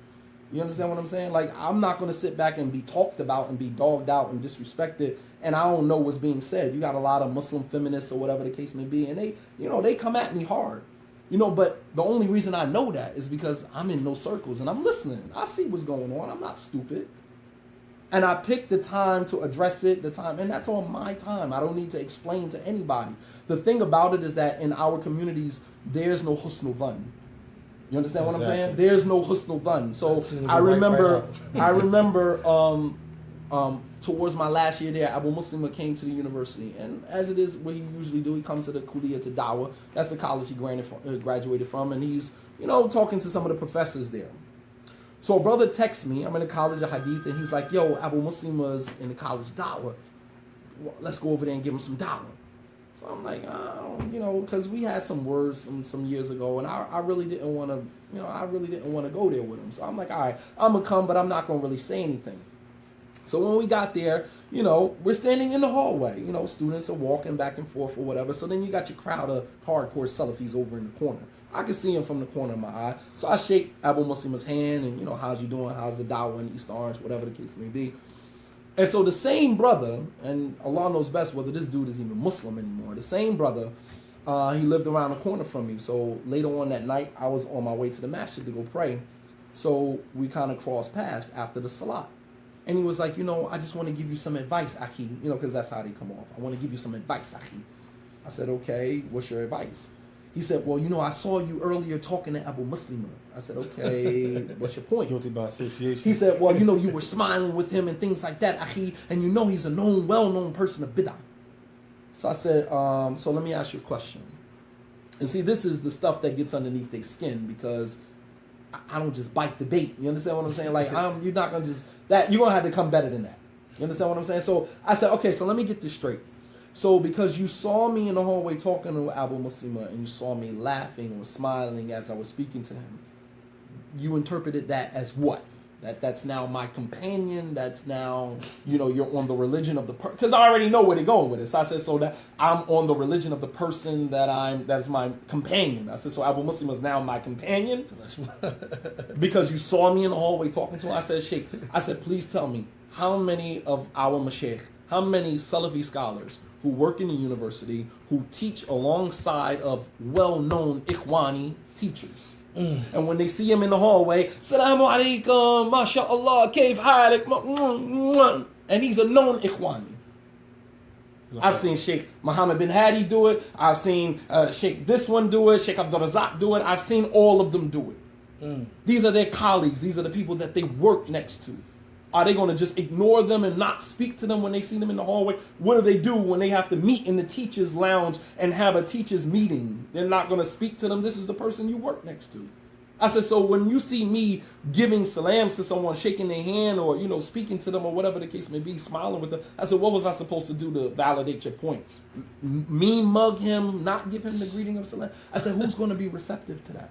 You understand what I'm saying? Like, I'm not going to sit back and be talked about and be dogged out and disrespected, and I don't know what's being said. You got a lot of Muslim feminists or whatever the case may be, and they come at me hard. You know, but the only reason I know that is because I'm in those circles and I'm listening. I see what's going on. I'm not stupid. And I picked the time to address it, and that's on my time. I don't need to explain to anybody. The thing about it is that in our communities, there's no husnul dhan. You understand what I'm saying? There's no husnul dhan. So I remember towards my last year there, Abu Muslima came to the university. And as it is what he usually do, he comes to the Kuliya, to Dawah. That's the college he graduated from. And he's, you know, talking to some of the professors there. So a brother texts me, I'm in the College of Hadith, and he's like, yo, Abu Muslima's in the College Dawah. Well, let's go over there and give him some Dawah. So I'm like, you know, because we had some words some years ago, and I really didn't want to, you know, go there with him. So I'm like, all right, I'm going to come, but I'm not going to really say anything. So when we got there, you know, we're standing in the hallway. You know, students are walking back and forth or whatever. So then you got your crowd of hardcore Salafis over in the corner. I can see him from the corner of my eye. So I shake Abu Muslima's hand and, you know, how's you doing? How's the Dawah in East Orange? Whatever the case may be. And so the same brother, and Allah knows best whether this dude is even Muslim anymore. The same brother, he lived around the corner from me. So later on that night, I was on my way to the masjid to go pray. So we kind of crossed paths after the salat. And he was like, you know, I just want to give you some advice, Akhi. You know, because that's how they come off. I want to give you some advice, Akhi. I said, okay, what's your advice? He said, well, you know, I saw you earlier talking to Abu Muslima. I said, okay, what's your point? Guilty by association. He said, well, you know, you were smiling with him and things like that, Akhi, and you know he's a well-known person of bid'ah. So I said, so let me ask you a question. And see, this is the stuff that gets underneath their skin, because I don't just bite the bait. You understand what I'm saying? Like, you're not going to just, you're going to have to come better than that. You understand what I'm saying? So I said, okay, so let me get this straight. So because you saw me in the hallway talking to Abu Muslima, and you saw me laughing or smiling as I was speaking to him, you interpreted that as what? That's now my companion. That's now, you're on the religion of the person. Because I already know where they're going with it. So I said, so that I'm on the religion of the person that's my companion. I said, so Abu Muslim is now my companion? Because you saw me in the hallway talking to him. I said, Sheikh, please tell me, how many of our mashaykh, how many Salafi scholars who work in the university, who teach alongside of well-known Ikhwani teachers, and when they see him in the hallway, Assalamu alaikum, mashallah, kayf halik, and he's a known Ikhwani. I've seen Sheikh Muhammad bin Hadi do it. I've seen Sheikh this one do it. Sheikh Abdul Razak do it. I've seen all of them do it. These are their colleagues. These are the people that they work next to. Are they going to just ignore them and not speak to them when they see them in the hallway? What do they do when they have to meet in the teacher's lounge and have a teacher's meeting? They're not going to speak to them. This is the person you work next to. I said, so when you see me giving salams to someone, shaking their hand, or, speaking to them, or whatever the case may be, smiling with them, I said, what was I supposed to do to validate your point? Me mug him, not give him the greeting of salam? I said, who's going to be receptive to that?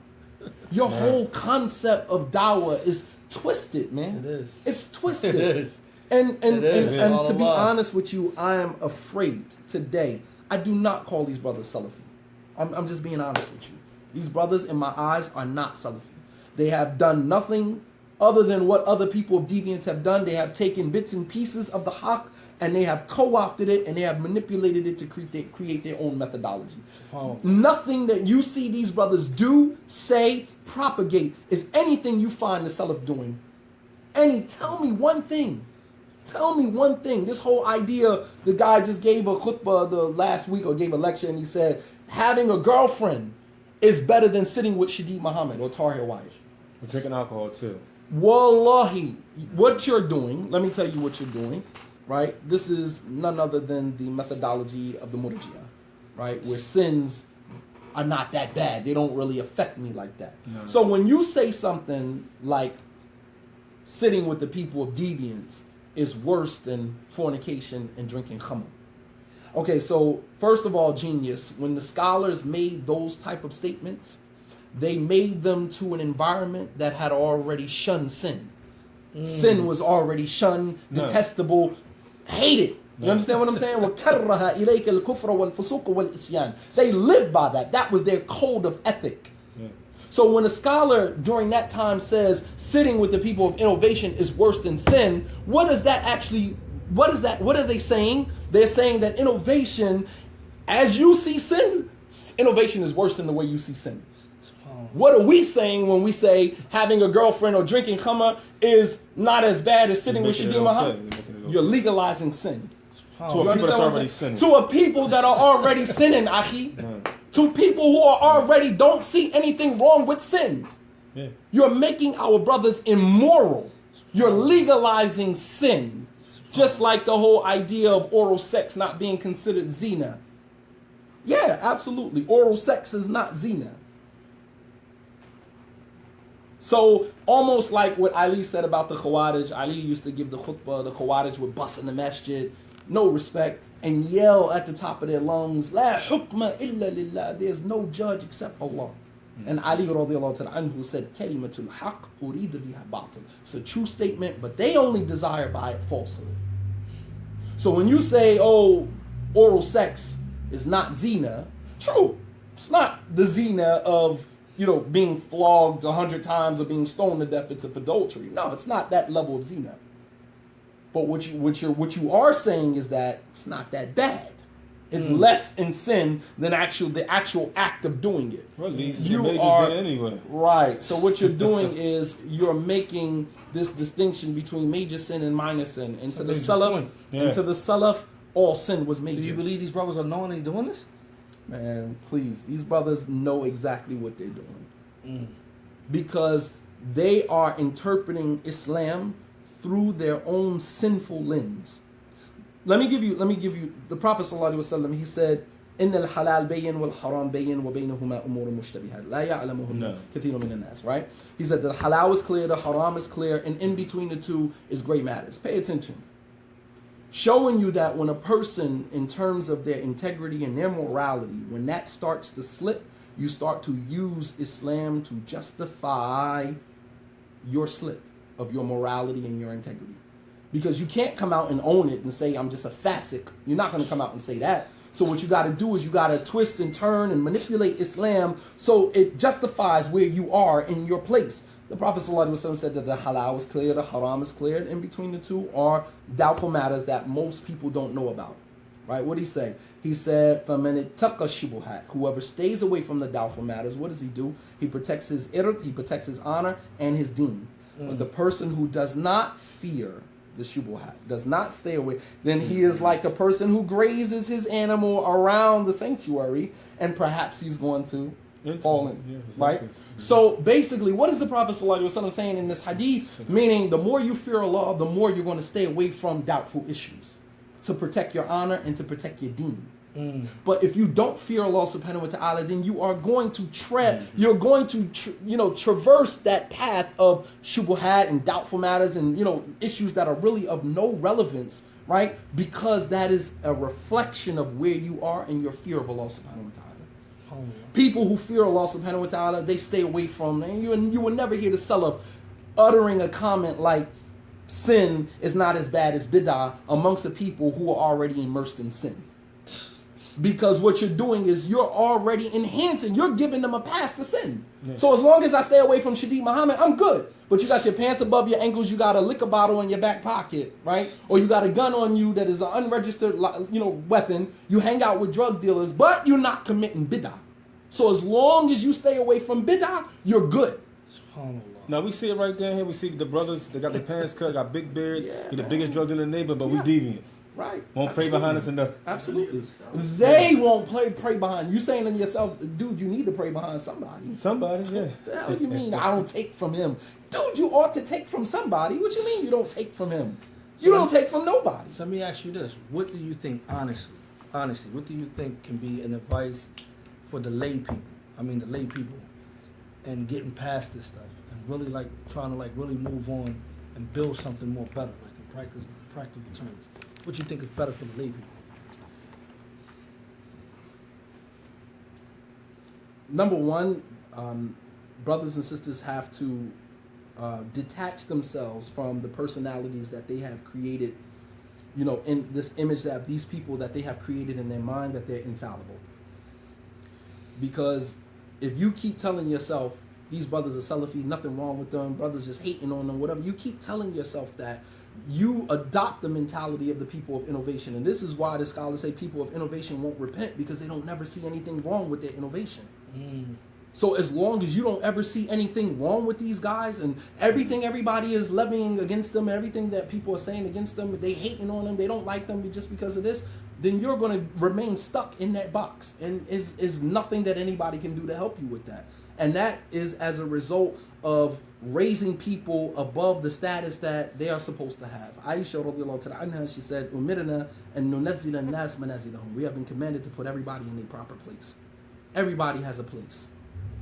Your whole concept of dawah is twisted, man. It is. It's twisted. It is. And to be honest with you, I am afraid today. I do not call these brothers Salafi. I'm just being honest with you. These brothers, in my eyes, are not Salafi. They have done nothing other than what other people of deviance have done. They have taken bits and pieces of the haqq, and they have co-opted it, and they have manipulated it to create their own methodology. Oh. Nothing that you see these brothers do, say, propagate is anything you find the Salaf doing. Tell me one thing. Tell me one thing. This whole idea, the guy just gave a khutbah the last week, or gave a lecture, and he said, having a girlfriend is better than sitting with Shadid Muhammad or Tahir Wise. We're drinking alcohol too. Wallahi, what you're doing, let me tell you what you're doing, right? This is none other than the methodology of the Murji'ah, right? Where sins are not that bad. They don't really affect me like that. No. So when you say something like sitting with the people of deviance is worse than fornication and drinking khamr. Okay, so first of all, genius, when the scholars made those type of statements, they made them to an environment that had already shunned sin. Sin was already shunned, detestable, hated. You understand what I'm saying? وَكَرَّهَا إِلَيْكَ الْكُفْرَ وَالْفُسُوقَ وَالْإِسْيَانَ. They lived by that. That was their code of ethic. So when a scholar during that time says sitting with the people of innovation is worse than sin, what is that actually? What is that? What are they saying? They're saying that innovation, as you see sin, innovation is worse than the way you see sin. What are we saying when we say having a girlfriend or drinking khamr is not as bad as sitting with Shadid Muhammad? You're legalizing sin. To a people that's already sinning. To a people that are already sinning, Akhi. To people who are already don't see anything wrong with sin. Yeah. You're making our brothers immoral. You're legalizing sin. Just like the whole idea of oral sex not being considered zina. Yeah, absolutely. Oral sex is not zina. So, almost like what Ali said about the Khawarij. Ali used to give the khutbah, the Khawarij would bust in the masjid, no respect, and yell at the top of their lungs, La hukma illa lillah, there's no judge except Allah. And Ali radiallahu ta'ala anhu said, Kalimatul haq urida biha batil. It's a true statement, but they only desire by it falsehood. So when you say, oh, oral sex is not zina, true. It's not the zina of, being flogged 100 times or being stoned to death. It's adultery. No, it's not that level of zina. But what you are saying is that it's not that bad. It's less in sin than the actual act of doing it. Well, at least you are anyway. Right. So what you're doing is you're making this distinction between major sin and minor sin. And to the Salaf, all sin was major. Do you believe these brothers are knowingly doing this? Man, please. These brothers know exactly what they're doing. Because they are interpreting Islam through their own sinful lens. Let me give you the Prophet ﷺ, he said, إن الحلال بين والحرام بين وبينهما أمور مشتبهات لا يعلمهن كثير من الناس. Right? He said the halal is clear, the haram is clear, and in between the two is gray matters. Pay attention. Showing you that when a person, in terms of their integrity and their morality, when that starts to slip, you start to use Islam to justify your slip of your morality and your integrity. Because you can't come out and own it and say, I'm just a fasiq. You're not going to come out and say that. So what you got to do is you got to twist and turn and manipulate Islam so it justifies where you are in your place. The Prophet ﷺ said that the halal is clear, the haram is clear. In between the two are doubtful matters that most people don't know about. Right? What did he say? He said, فَمَنِ اتَّقَى الشُّبُهَاتِ Whoever stays away from the doubtful matters, what does he do? He protects his ird, he protects his honor and his deen. But the person who does not fear the shubuhat, does not stay away, then he is like a person who grazes his animal around the sanctuary, and perhaps he's going to fall in. Yeah, exactly. Right? So basically, what is the Prophet ﷺ saying in this hadith? Meaning, the more you fear Allah, the more you're going to stay away from doubtful issues, to protect your honor and to protect your deen. But if you don't fear Allah subhanahu wa ta'ala, then you are going to you're going to traverse that path of shubuhat and doubtful matters and issues that are really of no relevance, right? Because that is a reflection of where you are in your fear of Allah subhanahu wa ta'ala. People who fear Allah subhanahu wa ta'ala, they stay away from them. You will never hear the Salaf uttering a comment like sin is not as bad as bid'ah amongst the people who are already immersed in sin. Because what you're doing is you're already enhancing, you're giving them a pass to sin. Yes. So as long as I stay away from Shadeed Muhammad, I'm good. But you got your pants above your ankles, you got a liquor bottle in your back pocket, right? Or you got a gun on you that is an unregistered weapon. You hang out with drug dealers, but you're not committing bid'ah. So as long as you stay away from bid'ah, you're good. Now we see it right there here. We see the brothers, they got their pants cut, got big beards. You're the biggest drug dealer in the neighborhood, but we deviants. Right. Won't pray behind us enough. Absolutely. They won't pray behind you. Saying to yourself, dude, you need to pray behind somebody. Somebody, yeah. What the hell you mean I don't take from him? Dude, you ought to take from somebody. What you mean you don't take from him? You don't take from nobody. So let me ask you this. What do you think, honestly, what do you think can be an advice for the lay people? The lay people, and getting past this stuff and really trying to really move on and build something more better, in practical terms. What do you think is better for the lay people? Number one, brothers and sisters have to detach themselves from the personalities that they have created, in this image that these people that they have created in their mind that they're infallible. Because if you keep telling yourself, these brothers are Salafi, nothing wrong with them, brothers just hating on them, whatever, you keep telling yourself that, you adopt the mentality of the people of innovation. And this is why the scholars say people of innovation won't repent, because they don't never see anything wrong with their innovation. So as long as you don't ever see anything wrong with these guys and everything everybody is levying against them, everything that people are saying against them, they hating on them, they don't like them just because of this, then you're going to remain stuck in that box. And is nothing that anybody can do to help you with that. And that is as a result of raising people above the status that they are supposed to have. Aisha radiallahu ta'ala anha, she said, "Umirna an nunazzila an-nas manazilahum." We have been commanded to put everybody in their proper place. Everybody has a place.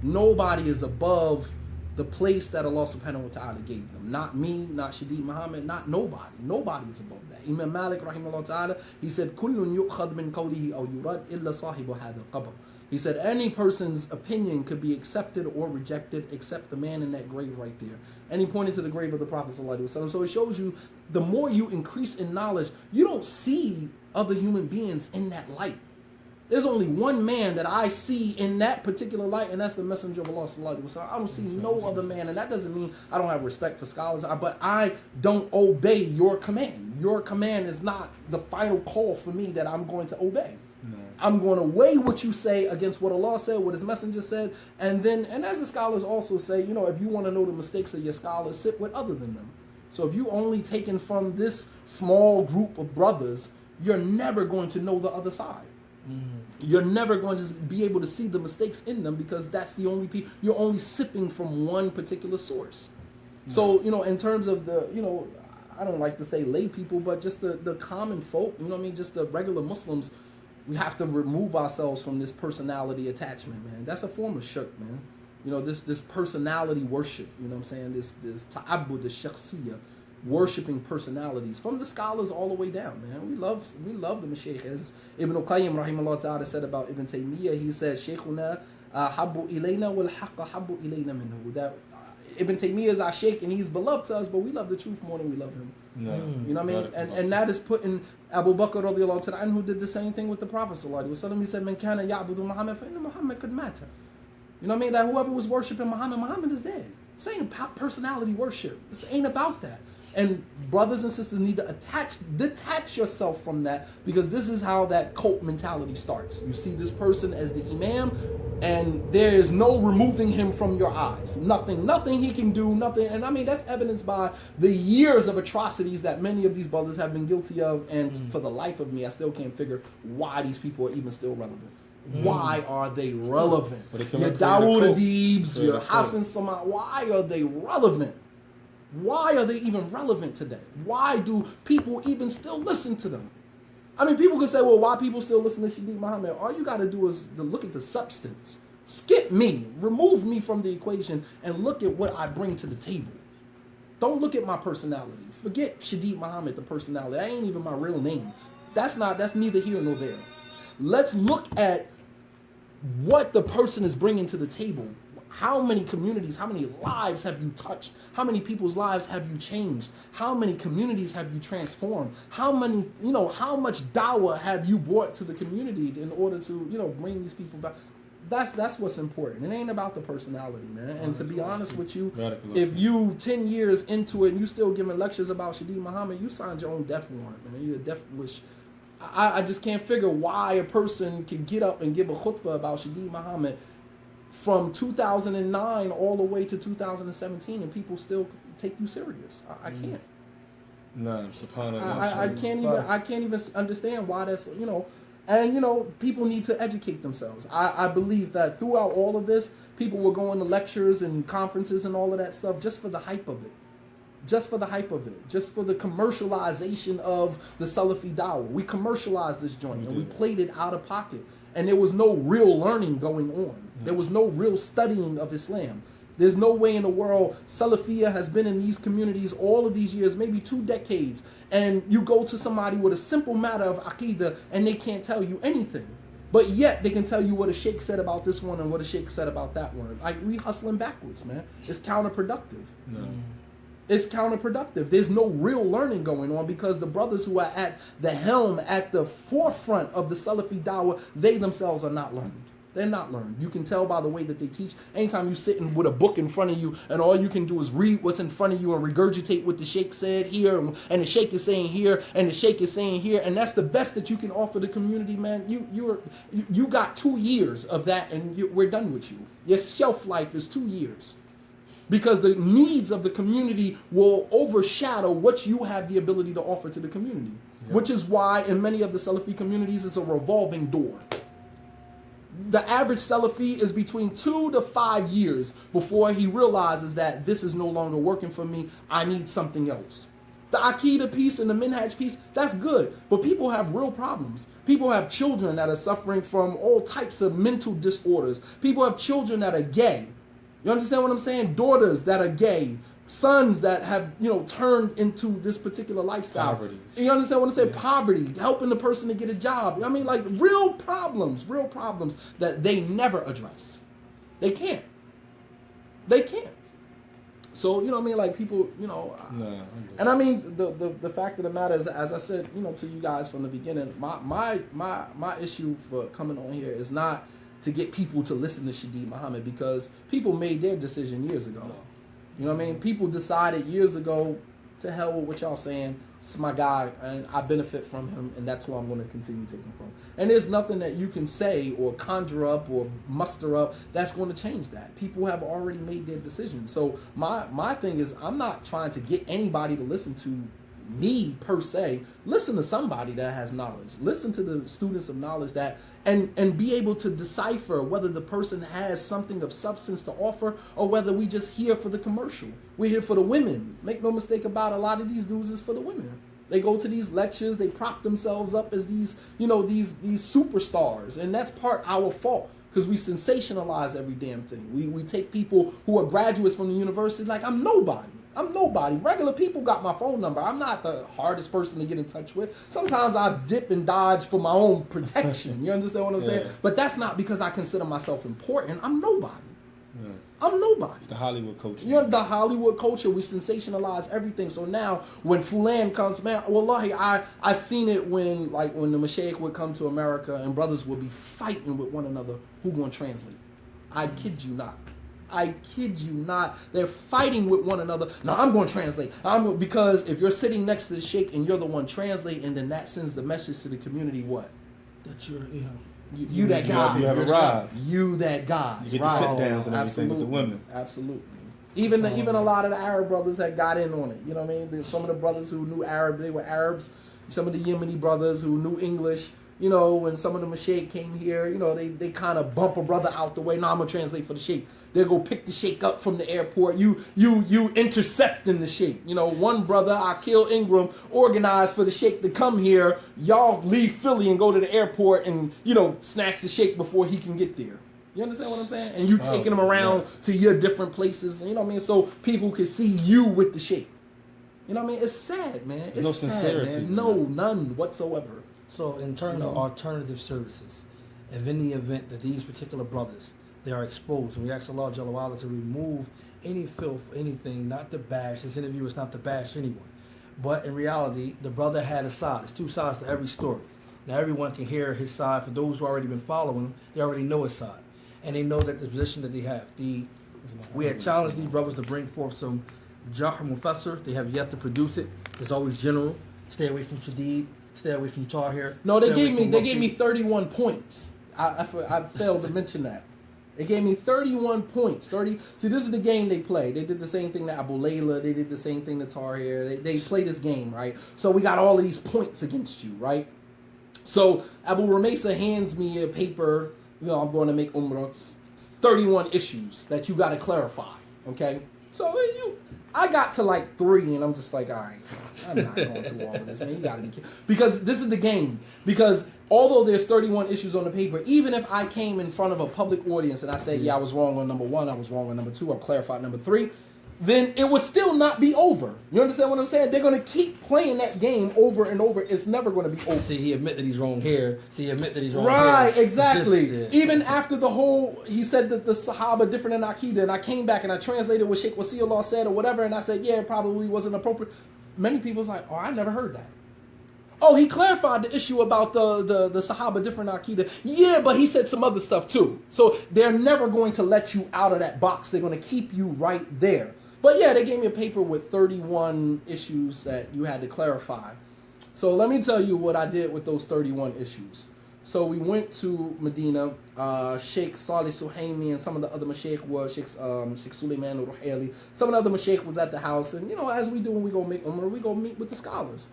Nobody is above the place that Allah subhanahu wa ta'ala gave them. Not me, not Shadeed Muhammad, not nobody. Nobody is above that. Imam Malik rahimahullah ta'ala, he said, "Kullun yu'khad min qawlihi aw yurad illa sahibu hadha al-qabr." He said any person's opinion could be accepted or rejected except the man in that grave right there. And he pointed to the grave of the Prophet ﷺ. So it shows you the more you increase in knowledge, you don't see other human beings in that light. There's only one man that I see in that particular light, and that's the Messenger of Allah ﷺ. I don't see no other man, and that doesn't mean I don't have respect for scholars, but I don't obey your command. Your command is not the final call for me that I'm going to obey. No. I'm going to weigh what you say against what Allah said, what His Messenger said, and as the scholars also say, if you want to know the mistakes of your scholars, sit with other than them. So if you only taken from this small group of brothers, you're never going to know the other side. You're never going to be able to see the mistakes in them, because that's the only people, you're only sipping from one particular source. So, in terms of the, I don't like to say lay people, but just the common folk, just the regular Muslims, We have to remove ourselves from this personality attachment, man. That's a form of shirk, man. You know, this personality worship, you know what I'm saying? This ta'abbud, this shakhsiyah, worshiping personalities from the scholars all the way down, man. We love the Mashaykh. As Ibn Qayyim rahimahullah ta'ala said about Ibn Taymiyyah, he said, Shaykhuna habbu ilayna wal haqqa habbu ilayna minhu. That Ibn Taymiyyah is our Shaykh and he's beloved to us, but we love the truth more than we love him. No. You know what I mean? And that is putting Abu Bakr radiallahu ta'ala anhu did the same thing with the Prophet sallallahu alaihi wasallam. He said, Man kana ya'budu Muhammad fa inna Muhammad qad mata. You know what I mean? That whoever was worshiping Muhammad is dead. This ain't about personality worship. This ain't about that. And brothers and sisters need to detach yourself from that, because this is how that cult mentality starts. You see this person as the imam, and there is no removing him from your eyes. Nothing he can do, nothing. And I mean, that's evidenced by the years of atrocities that many of these brothers have been guilty of. And for the life of me, I still can't figure why these people are even still relevant. Why are they relevant? Your Dawood Adibs, your Hassan Sama, why are they relevant? Why are they even relevant today? Why do people even still listen to them? I mean, people can say, well, why people still listen to Shadeed Muhammad? All you got to do is to look at the substance. Skip me. Remove me from the equation and look at what I bring to the table. Don't look at my personality. Forget Shadeed Muhammad, the personality. That ain't even my real name. That's neither here nor there. Let's look at what the person is bringing to the table. How many communities, how many lives have you touched? How many people's lives have you changed? How many communities have you transformed? How much dawah have you brought to the community in order to, bring these people back? That's what's important. It ain't about the personality, man. And to be honest with you, if you 10 years into it and you still giving lectures about Shadeed Muhammad, you signed your own death warrant, man. You're a death wish. I just can't figure why a person can get up and give a khutbah about Shadeed Muhammad from 2009 all the way to 2017, and people still take you serious. I can't. No, subhanAllah. I can't even understand why that's, and people need to educate themselves. I believe that throughout all of this, people were going to lectures and conferences and all of that stuff just for the hype of it. Just for the hype of it. Just for the commercialization of the Salafi Dawah. We commercialized this joint and we played it out of pocket. And there was no real learning going on. There was no real studying of Islam. There's no way in the world Salafiyah has been in these communities all of these years, maybe 2 decades, and you go to somebody with a simple matter of Aqidah and they can't tell you anything. But yet they can tell you what a sheikh said about this one and what a sheikh said about that one. Like, we hustling backwards, man. It's counterproductive. No. It's counterproductive. There's no real learning going on because the brothers who are at the helm, at the forefront of the Salafi Dawah, they themselves are not learned. They're not learned. You can tell by the way that they teach. Anytime you're sitting with a book in front of you and all you can do is read what's in front of you and regurgitate what the sheikh said here and the sheikh is saying here and the sheikh is saying here, and that's the best that you can offer the community, man. You got 2 years of that and we're done with you. Your shelf life is 2 years. Because the needs of the community will overshadow what you have the ability to offer to the community. Yep. Which is why in many of the Salafi communities it's a revolving door. The average Salafi is between 2 to 5 years before he realizes that this is no longer working for me, I need something else. The Aqidah piece and the Minhaj piece, that's good. But people have real problems. People have children that are suffering from all types of mental disorders. People have children that are gay. You understand what I'm saying? Daughters that are gay, sons that have, turned into this particular lifestyle. Poverty. You understand what I'm saying? Yeah. Poverty, helping the person to get a job. I mean, like real problems that they never address. They can't. So, like people, and I mean, the fact of the matter is, as I said, to you guys from the beginning, my issue for coming on here is not to get people to listen to Shadeed Muhammad, because people made their decision years ago. You know what I mean? People decided years ago, to hell with what y'all saying, it's my guy, and I benefit from him, and that's who I'm going to continue taking from. And there's nothing that you can say or conjure up or muster up that's going to change that. People have already made their decision. So my thing is, I'm not trying to get anybody to listen to me per se. Listen to somebody that has knowledge. Listen to the students of knowledge that and be able to decipher whether the person has something of substance to offer or whether we just here for the commercial. We're here for the women. Make no mistake about it, a lot of these dudes is for the women. They go to these lectures, they prop themselves up as these, these superstars. And that's part our fault, because we sensationalize every damn thing. We take people who are graduates from the university like, I'm nobody. I'm nobody. Regular people got my phone number. I'm not the hardest person to get in touch with. Sometimes I dip and dodge for my own protection. You understand what I'm saying? But that's not because I consider myself important. I'm nobody. Yeah. I'm nobody. It's the Hollywood culture. The Hollywood culture. We sensationalize everything. So now when Fulan comes, man, wallahi, I seen it when the Mashaykh would come to America and brothers would be fighting with one another. Who gonna translate? I kid you not. I kid you not. They're fighting with one another. No, I'm going to translate. Because if you're sitting next to the sheikh and you're the one translating, then that sends the message to the community what? That you're, you that guy. You have arrived. You that guy. You get to sit downs and everything with the women. Absolutely. Even a lot of the Arab brothers that got in on it. You know what I mean? Some of the brothers who knew Arab, they were Arabs. Some of the Yemeni brothers who knew English. When some of the Mashaykh came here, they kind of bump a brother out the way. No, I'm going to translate for the sheikh. They'll go pick the sheikh up from the airport. You intercepting the sheikh. One brother, Akil Ingram, organized for the sheikh to come here. Y'all leave Philly and go to the airport and, snatch the sheikh before he can get there. You understand what I'm saying? And you taking him around to your different places. You know what I mean? So people can see you with the sheikh. You know what I mean? It's sad, man. It's no sad, sincerity, man. No, none whatsoever. So in terms of alternative services, if in the event that these particular brothers, they are exposed, and we ask Allah Jalla wa'ala to remove any filth, anything, not to bash. This interview is not to bash anyone. But in reality, the brother had a side. There's two sides to every story. Now everyone can hear his side. For those who already been following him, they already know his side. And they know that the position that they have. We had challenged these brothers to bring forth some Jarh Mufassir. They have yet to produce it. It's always general. Stay away from Shadid. Stay away from Tahir. No, they gave me 31 points. I failed to mention that. They gave me 31 points. See, this is the game they play. They did the same thing to Abu Layla. They did the same thing to Tahir. They play this game, right? So we got all of these points against you, right? So Abu Ramesa hands me a paper. I'm going to make Umrah. 31 issues that you got to clarify, okay? So I got to like 3, and I'm just like, all right, I'm not going through all of this, man. You got to be kidding. Because this is the game. Because although there's 31 issues on the paper, even if I came in front of a public audience and I said, I was wrong on number 1, I was wrong on number 2, I've clarified number 3, then it would still not be over. You understand what I'm saying? They're going to keep playing that game over and over. It's never going to be over. See, he admit that he's wrong here. See, he admit that he's wrong right, here. Exactly. Even after the whole, he said that the Sahaba different in Aqidah, and I came back and I translated what Sheikh Wasiullah said or whatever, and I said, it probably wasn't appropriate. Many people's like, I never heard that. Oh, he clarified the issue about the Sahaba different Aqidah. Yeah, but he said some other stuff too. So they're never going to let you out of that box. They're going to keep you right there. But yeah, they gave me a paper with 31 issues that you had to clarify. So let me tell you what I did with those 31 issues. So we went to Medina. Sheikh Saleh Suhaimi and some of the other Mashaykh were Sheikh Suleiman al-Ruhaili. Some of the other Mashaykh was at the house. And, as we do when we go make Umrah, we go meet with the scholars.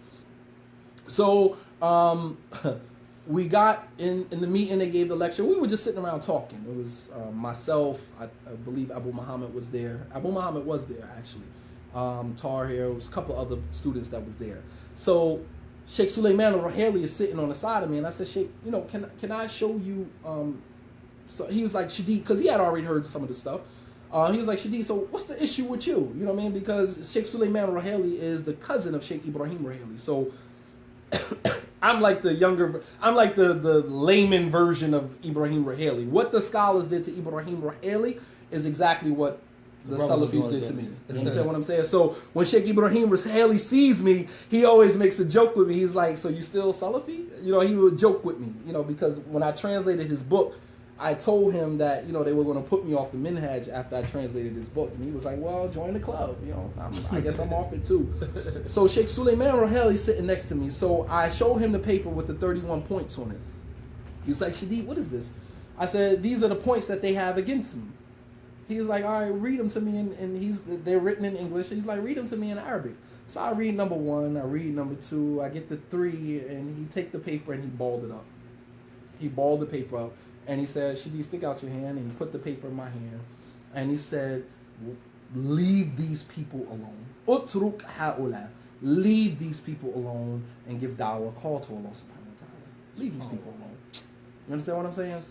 So we got in the meeting, they gave the lecture. We were just sitting around talking. It was myself, I believe Abu Muhammad was there. Abu Muhammad was there, actually. Tahir, there was a couple other students that was there. So Sheikh Suleiman al-Ruhaili is sitting on the side of me, and I said, Sheikh, can I show you? So he was like, Shadid, because he had already heard some of the stuff. He was like, Shadid, so what's the issue with you? You know what I mean? Because Sheikh Suleiman al-Ruhaili is the cousin of Sheikh Ibrahim Ruhaili. So I'm like the layman version of Ibrahim Ruhaili. What the scholars did to Ibrahim Ruhaili is exactly what the Salafis did to me. You understand what I'm saying? So when Sheikh Ibrahim Ruhaili sees me, he always makes a joke with me. He's like, so you still Salafi? He would joke with me, because when I translated his book, I told him that, they were going to put me off the minhaj after I translated his book. And he was like, well, join the club. I guess I'm off it too. So Sheikh Suleiman Ruhaili sitting next to me. So I showed him the paper with the 31 points on it. He's like, Shadid, what is this? I said, these are the points that they have against me. He was like, all right, read them to me. And they're written in English. He's like, read them to me in Arabic. So I read number 1, I read number 2, I get the 3, and he take the paper and he balled it up. He balled the paper up. And he said, Shadid, stick out your hand. And he put the paper in my hand. And he said, leave these people alone. Utruk ha'ula. leave these people alone and give Dawah a call to Allah subhanahu wa ta'ala. Leave these people alone. You understand what I'm saying?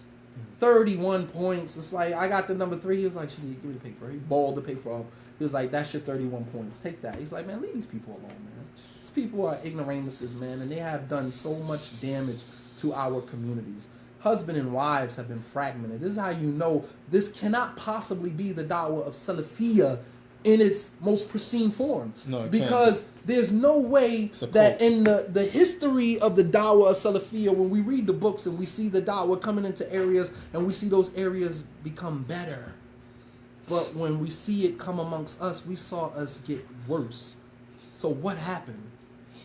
31 points. It's like, I got the number 3. He was like, Shadi, give me the paper. He balled the paper up. He was like, that's your 31 points. Take that. He's like, man, leave these people alone, man. These people are ignoramuses, man, and they have done so much damage to our communities. Husband and wives have been fragmented. This is how you know this cannot possibly be the Dawah of Salafiyah in its most pristine form. No, because there's no way that in the history of the Dawah of Salafiyah, when we read the books and we see the Dawah coming into areas and we see those areas become better. But when we see it come amongst us, we saw us get worse. So what happened?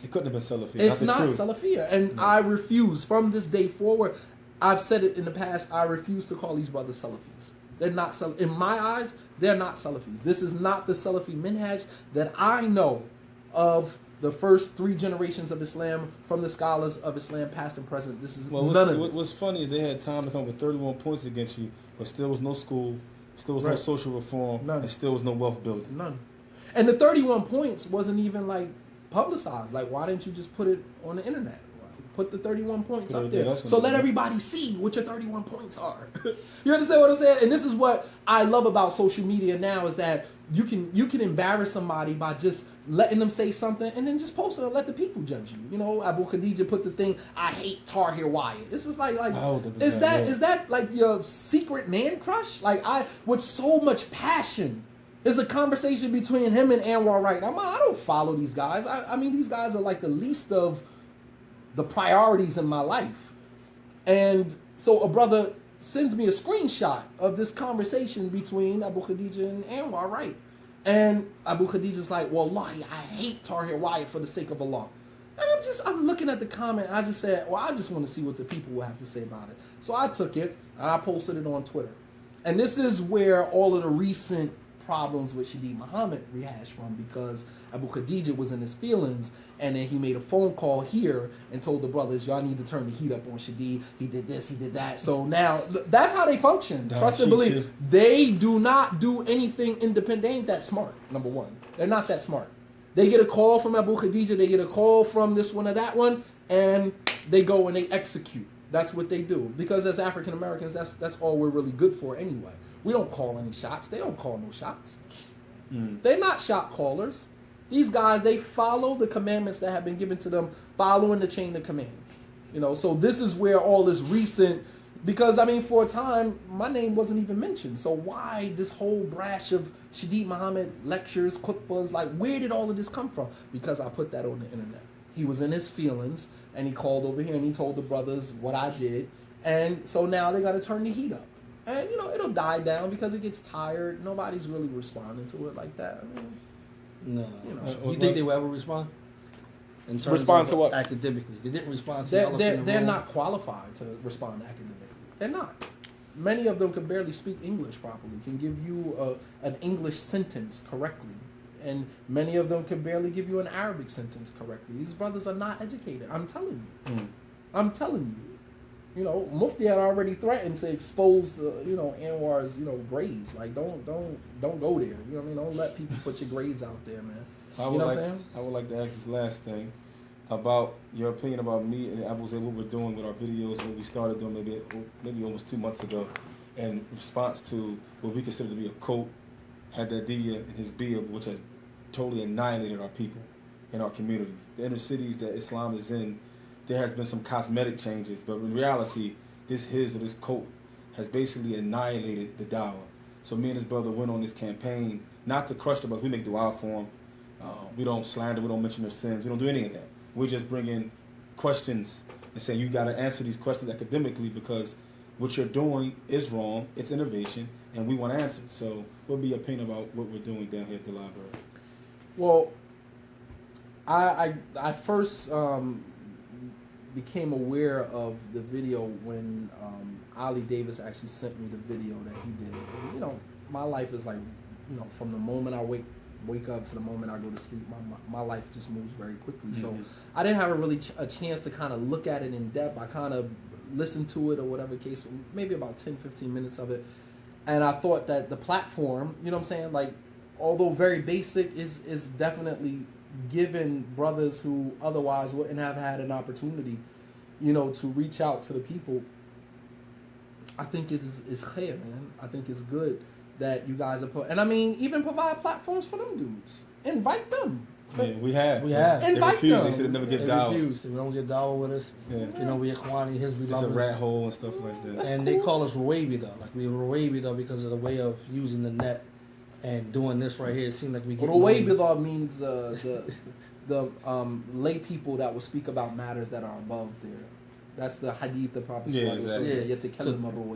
It couldn't have been Salafiyah. It's not Salafiyah. And I refuse, from this day forward, I've said it in the past, I refuse to call these brothers Salafis. They're not, in my eyes, they're not Salafis. This is not the Salafi minhaj that I know of the first 3 generations of Islam from the scholars of Islam, past and present. This is none of it. What's funny is they had time to come with 31 points against you, but still was no school, still was no social reform, and still was no wealth building. None. And the 31 points wasn't even like publicized. Like, why didn't you just put it on the internet? Put the 31 points up there. So let everybody see what your 31 points are. You understand what I'm saying? And this is what I love about social media now, is that you can embarrass somebody by just letting them say something and then just post it and let the people judge you. You know, Abu Khadeejah put the thing, I hate Tahir Wyatt. This is like is that like your secret man crush? Like, with so much passion. It's a conversation between him and Anwar Wright. I don't follow these guys. I mean, these guys are like the least of the priorities in my life. And so a brother sends me a screenshot of this conversation between Abu Khadeejah and Anwar Wright. And Abu Khadijah's like, wallahi, I hate Tahir Wyatt for the sake of Allah. And I'm looking at the comment, and I just said, well, I just want to see what the people will have to say about it. So I took it, and I posted it on Twitter. And this is where all of the recent problems with Shadi Muhammad rehashed from, because Abu Khadeejah was in his feelings, and then he made a phone call here and told the brothers, y'all need to turn the heat up on Shadi. He did this, he did that. So now, that's how they function. Trust and believe. They do not do anything independent. They ain't that smart, number one. They're not that smart. They get a call from Abu Khadeejah, they get a call from this one or that one, and they go and they execute. That's what they do. Because as African Americans, that's all we're really good for anyway. We don't call any shots. They don't call no shots. They're not shot callers. These guys, they follow the commandments that have been given to them, following the chain of command. You know, so this is where all this recent, because I mean, for a time, my name wasn't even mentioned. So why this whole brash of Shadi Muhammad lectures, khutbahs, like where did all of this come from? Because I put that on the internet. He was in his feelings, and he called over here and he told the brothers what I did. And so now they got to turn the heat up. And, you know, it'll die down because it gets tired. Nobody's really responding to it like that. I mean, no. You know, you think they will ever respond? In terms respond to what? Academically. They didn't respond to they're not qualified to respond academically. They're not. Many of them can barely speak English properly, can give you an English sentence correctly. And many of them can barely give you an Arabic sentence correctly. These brothers are not educated. I'm telling you. I'm telling you. You know, Mufti had already threatened to expose Anwar's, grades. Like, don't go there. You know what I mean? Don't let people put your grades out there, man. I would like to ask this last thing about your opinion about me and Abu Zayd, what we're doing with our videos, what we started doing maybe almost 2 months ago, in response to what we consider to be a cult, Hadadiyya and his Biyah, which has totally annihilated our people in our communities. The inner cities that Islam is in, there has been some cosmetic changes, but in reality, this cult has basically annihilated the Dawah. So me and his brother went on this campaign, not to crush the brothers. We make dua for them. We don't slander, we don't mention their sins, we don't do any of that. We just bring in questions and say, you got to answer these questions academically, because what you're doing is wrong, it's innovation, and we want answers. So what would be your opinion about what we're doing down here at the library? Well, I first became aware of the video when Ali Davis actually sent me the video that he did. And, my life is like, from the moment I wake up to the moment I go to sleep, my life just moves very quickly. Mm-hmm. So I didn't have a chance to kind of look at it in depth. I kind of listened to it or whatever case, maybe about 10-15 minutes of it. And I thought that the platform, like, although very basic, is definitely given brothers who otherwise wouldn't have had an opportunity, you know, to reach out to the people. I think it's khair, man. I think it's good that you guys are and I mean, even provide platforms for them dudes. Invite them. Yeah, we have. Invite they refuse. them. They said they never get They Dawah. refuse. We don't get Dawah with us. Yeah. You know, we Ikhwani, Hizbi It's a lovers. rat hole and stuff like that. That's And cool. they call us Rawabida. Like we Rawabida because of the way of using the net and doing this right here. It seemed like we get Rawabida means the lay people that will speak about matters that are above there. That's the hadith of Prophet. Yeah, exactly.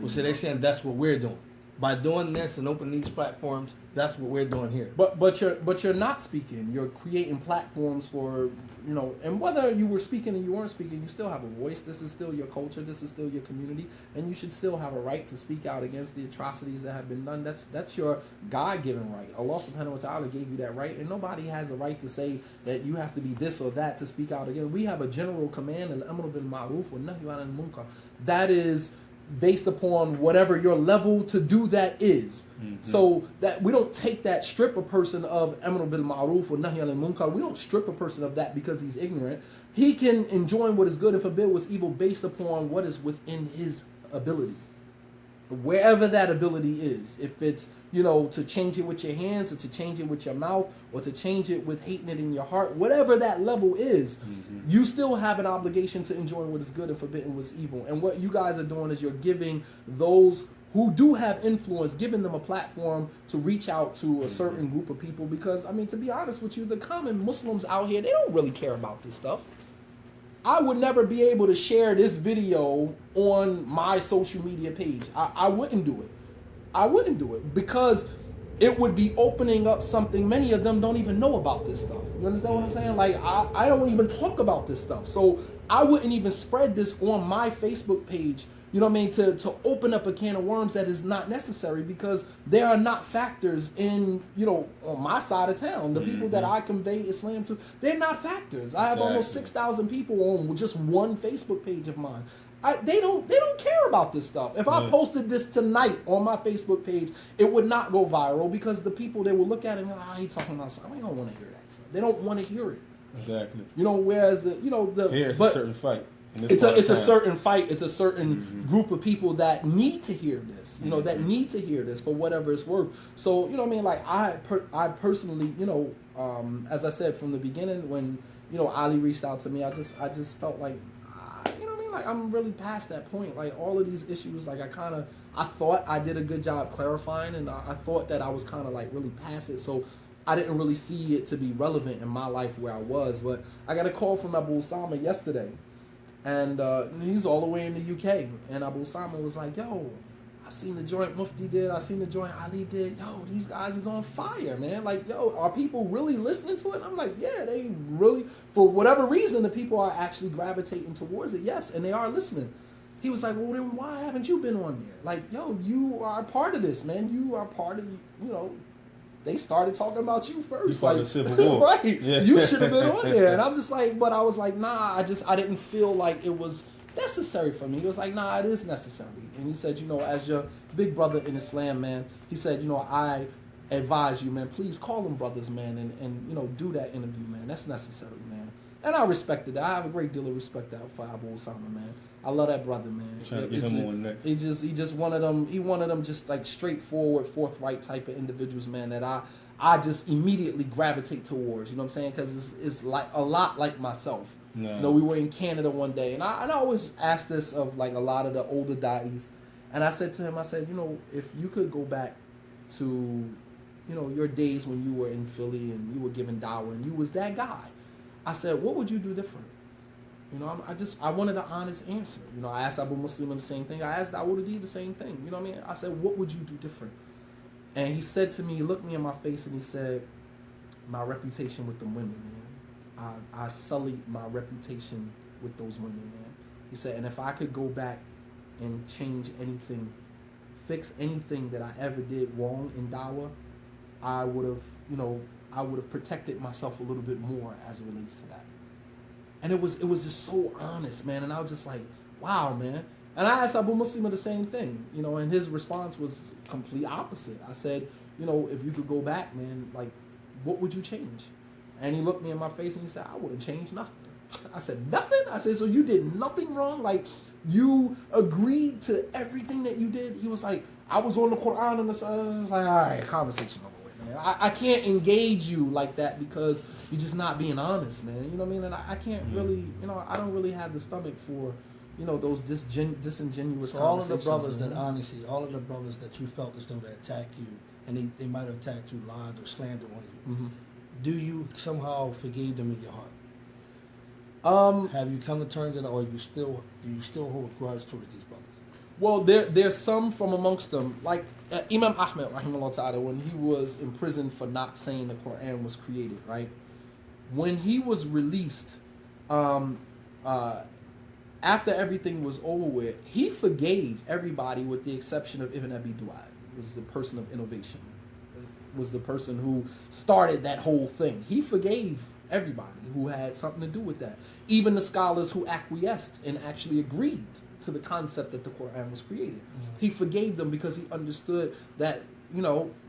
So they're saying that's what we're doing. By doing this and opening these platforms, that's what we're doing here. But you're not speaking. You're creating platforms for, you know, and whether you were speaking and you weren't speaking, you still have a voice. This is still your culture. This is still your community, and you should still have a right to speak out against the atrocities that have been done. That's your God-given right. Allah Subhanahu wa Taala gave you that right, and nobody has a right to say that you have to be this or that to speak out against. We have a general command, al-amru bil ma'ruf wa nahyu 'anil munkar. That is based upon whatever your level to do that is. Mm-hmm. So that we don't take that, strip a person of amru bil ma'ruf or nahy anil munkar. We don't strip a person of that because he's ignorant. He can enjoin what is good and forbid what's evil based upon what is within his ability. Wherever that ability is. If it's, you know, to change it with your hands or to change it with your mouth or to change it with hating it in your heart, whatever that level is, you still have an obligation to enjoy what is good and forbidden what's evil. And what you guys are doing is you're giving those who do have influence, giving them a platform to reach out to a certain group of people. Because, I mean, to be honest with you, the common Muslims out here, they don't really care about this stuff. I would never be able to share this video on my social media page. I wouldn't do it. I wouldn't do it because it would be opening up something many of them don't even know about this stuff. You understand what I'm saying? Like, I don't even talk about this stuff. So I wouldn't even spread this on my Facebook page, you know what I mean, to open up a can of worms that is not necessary because there are not factors in, you know, on my side of town. The people that I convey Islam to, they're not factors. I have almost 6,000 people on just one Facebook page of mine. They don't care about this stuff. If I posted this tonight on my Facebook page, it would not go viral because the people, they will look at it and he talking about something. They don't want to hear that stuff. They don't want to hear it. Exactly. You know, whereas here's a certain fight. It's a certain fight. It's a certain group of people that need to hear this. You know, that need to hear this for whatever it's worth. So, you know what I mean? Like I personally, you know, as I said from the beginning, when, you know, Ali reached out to me, I just felt like, you know what I mean? Like I'm really past that point. Like all of these issues, like I thought I did a good job clarifying, and I thought that I was kind of like really past it. So I didn't really see it to be relevant in my life where I was. But I got a call from Abu Hafsah yesterday. And he's all the way in the UK. And Abu Hafsah was like, yo, I seen the joint Mufti did. I seen the joint Ali did. Yo, these guys is on fire, man. Like, yo, are people really listening to it? And I'm like, yeah, they really, for whatever reason, the people are actually gravitating towards it. Yes, and they are listening. He was like, well, then why haven't you been on there? Like, yo, you are part of this, man. You are part of, you know, they started talking about you first. You started like, the Civil War. Right. Yeah. You should have been on there. And I'm just like, but I was like, nah, I didn't feel like it was necessary for me. He was like, nah, it is necessary. And he said, you know, as your big brother in Islam, man, he said, you know, I advise you, man, please call them brothers, man, and you know, do that interview, man. That's necessary, man. And I respected that. I have a great deal of respect for Abu Hafsah, man. I love that brother, man. Trying to get him on next. He just one of them. He one of them just like straightforward, forthright type of individuals, man. That I just immediately gravitate towards. You know what I'm saying? Because it's like a lot like myself. No. You know, we were in Canada one day, and I always ask this of like a lot of the older da'is, and I said to him, I said, you know, if you could go back to, you know, your days when you were in Philly and you were giving dawah and you was that guy, I said, what would you do different? You know, I wanted an honest answer. You know, I asked Abu Muslim the same thing. I asked Dawud the same thing. You know what I mean? I said, what would you do different? And he said to me, he looked me in my face and he said, my reputation with the women, man. I sullied my reputation with those women, man. He said, and if I could go back and change anything, fix anything that I ever did wrong in Dawah, I would have protected myself a little bit more as it relates to that. And it was just so honest, man. And I was just like, wow, man. And I asked Abu Muslim the same thing, you know, and his response was complete opposite. I said, you know, if you could go back, man, like, what would you change? And he looked me in my face and he said, I wouldn't change nothing. I said, nothing? I said, so you did nothing wrong? Like, you agreed to everything that you did? He was like, I was on the Quran and the Sunnah. I was like, all right, conversation over with, man. I can't engage you like that because you're just not being honest, man. You know what I mean? And I can't really, I don't really have the stomach for, those disingenuous so all of the conversations, brothers man. that honestly, all of the brothers that you felt as though they attacked you, and they might have attacked you, lied or slandered on you, Mm-hmm. do you somehow forgive them in your heart? Have you come to terms with it, or do you still hold a grudge towards these brothers? Well, there's some from amongst them, like Imam Ahmed, rahimahullah ta'ala, when he was in prison for not saying the Quran was created, right? When he was released, after everything was over with, he forgave everybody with the exception of Ibn Abi Duad, who was the person of innovation, was the person who started that whole thing. He forgave everybody who had something to do with that. Even the scholars who acquiesced and actually agreed to the concept that the Quran was created. Mm-hmm. He forgave them because he understood that,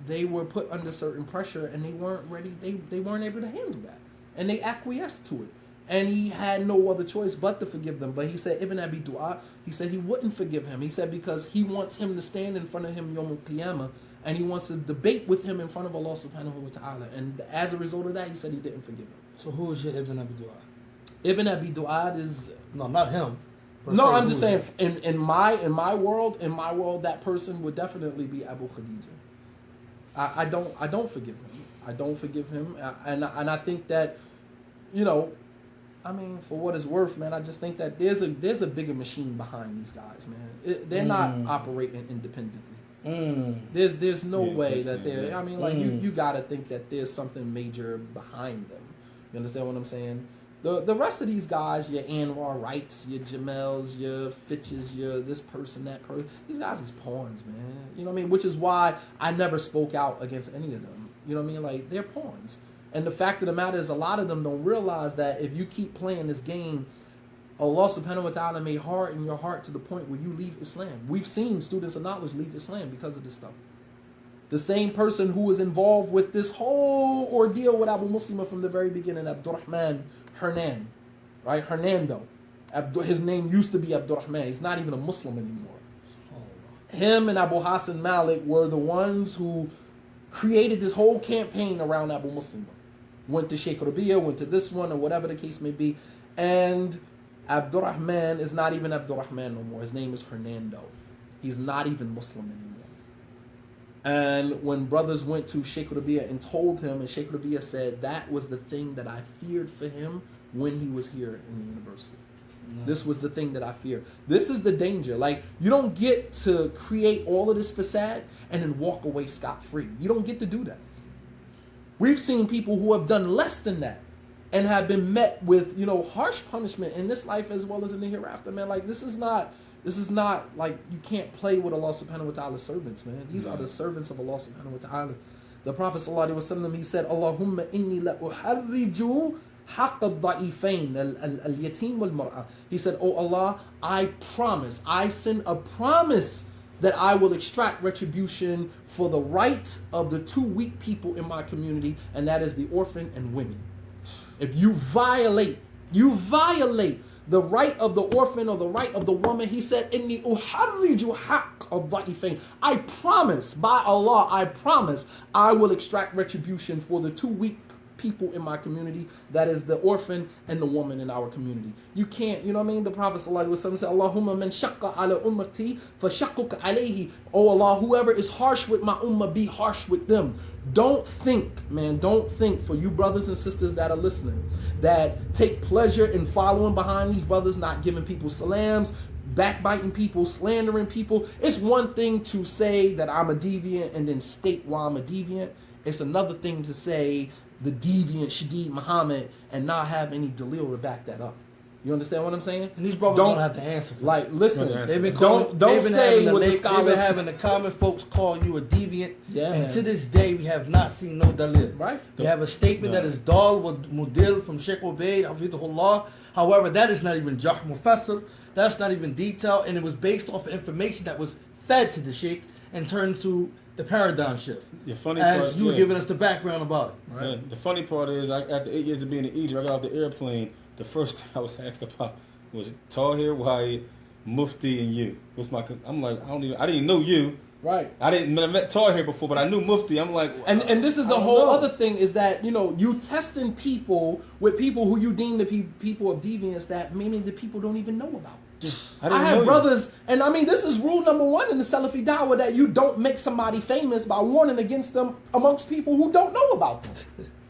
they were put under certain pressure and they weren't ready, they weren't able to handle that. And they acquiesced to it. And he had no other choice but to forgive them. But he said, Ibn Abi Du'a, he said he wouldn't forgive him. He said because he wants him to stand in front of him Yawm al-Qiyamah, and he wants to debate with him in front of Allah subhanahu wa ta'ala. And as a result of that, he said he didn't forgive him. So who is your Ibn Abi Du'a? Ibn Abi Du'ad is... No, not him. No, I'm just saying, in my world, that person would definitely be Abu Khadeejah. I don't forgive him. I don't forgive him. And I think that, for what it's worth, man, I just think that there's a bigger machine behind these guys, man. They're not operating independently. There's no way that they're. You gotta think that there's something major behind them. You understand what I'm saying? The rest of these guys, your Anwar Wrights, your Jamels, your Fitches, your this person, that person, these guys is pawns, man. You know what I mean? Which is why I never spoke out against any of them. You know what I mean? Like, they're pawns. And the fact of the matter is, a lot of them don't realize that if you keep playing this game, Allah subhanahu wa ta'ala may harden your heart to the point where you leave Islam. We've seen students of knowledge leave Islam because of this stuff. The same person who was involved with this whole ordeal with Abu Muslima from the very beginning, Abdurrahman Hernan, right? Hernando. His name used to be Abdurrahman. He's not even a Muslim anymore. Him and Abu Hassan Malik were the ones who created this whole campaign around Abu Muslima. Went to Sheikh Rabi'a, went to this one, or whatever the case may be. And Abdurrahman is not even Abdurrahman no more. His name is Hernando. He's not even Muslim anymore. And when brothers went to Sheikh Rabi'a and told him, and Sheikh Rabi'a said, that was the thing that I feared for him when he was here in the university. No. This was the thing that I feared. This is the danger. Like, you don't get to create all of this facade and then walk away scot-free. You don't get to do that. We've seen people who have done less than that and have been met with, harsh punishment in this life as well as in the hereafter, man. Like, this is not like, you can't play with Allah subhanahu wa ta'ala's servants, man. These are the servants of Allah subhanahu wa ta'ala. The Prophet sallallahu alaihi wasallam, he said, Allahumma inni la uharriju haqq al-da'ifain, al-yatim wal-mar'a. He said, oh Allah, I send a promise that I will extract retribution for the right of the two weak people in my community, and that is the orphan and women. If you violate the right of the orphan or the right of the woman, he said, Inni uharriju haqq al-da'ifain. I promise, by Allah, I promise, I will extract retribution for the two weak people in my community, that is the orphan and the woman in our community. You can't, the Prophet ﷺ said, Allahumma man shaqqa ala ummati fa shaqquka alayhi. Oh Allah, whoever is harsh with my ummah, be harsh with them. Don't think, for you brothers and sisters that are listening, that take pleasure in following behind these brothers, not giving people salams, backbiting people, slandering people. It's one thing to say that I'm a deviant and then state why I'm a deviant. It's another thing to say the deviant Shadeed Muhammad and not have any dalil to back that up. You understand what I'm saying? And these brothers don't have to answer for like, listen, don't say what the scholars... They've been having the common folks call you a deviant. Yeah. And to this day, we have not seen no dalil. Right. We have a statement that is dal wa mudil from Sheikh Ubayd, hafidhullah. However, that is not even Jarh Mufassal. That's not even detailed. And it was based off of information that was fed to the Sheikh and turned to the paradigm shift. The funny As part, you were yeah. giving us the background about it. Yeah, the funny part is, after 8 years of being in Egypt, I got off the airplane. The first thing I was asked about was Tahir, Wahid, Mufti, and you. I'm like, I didn't even know you. Right. I met Tahir before, but I knew Mufti. I'm like, and this is the whole other thing is that, you know, you testing people with people who you deem to be people of deviance that many of the people don't even know about. I have brothers, and I mean, this is rule number 1 in the Salafi Dawah, that you don't make somebody famous by warning against them amongst people who don't know about them.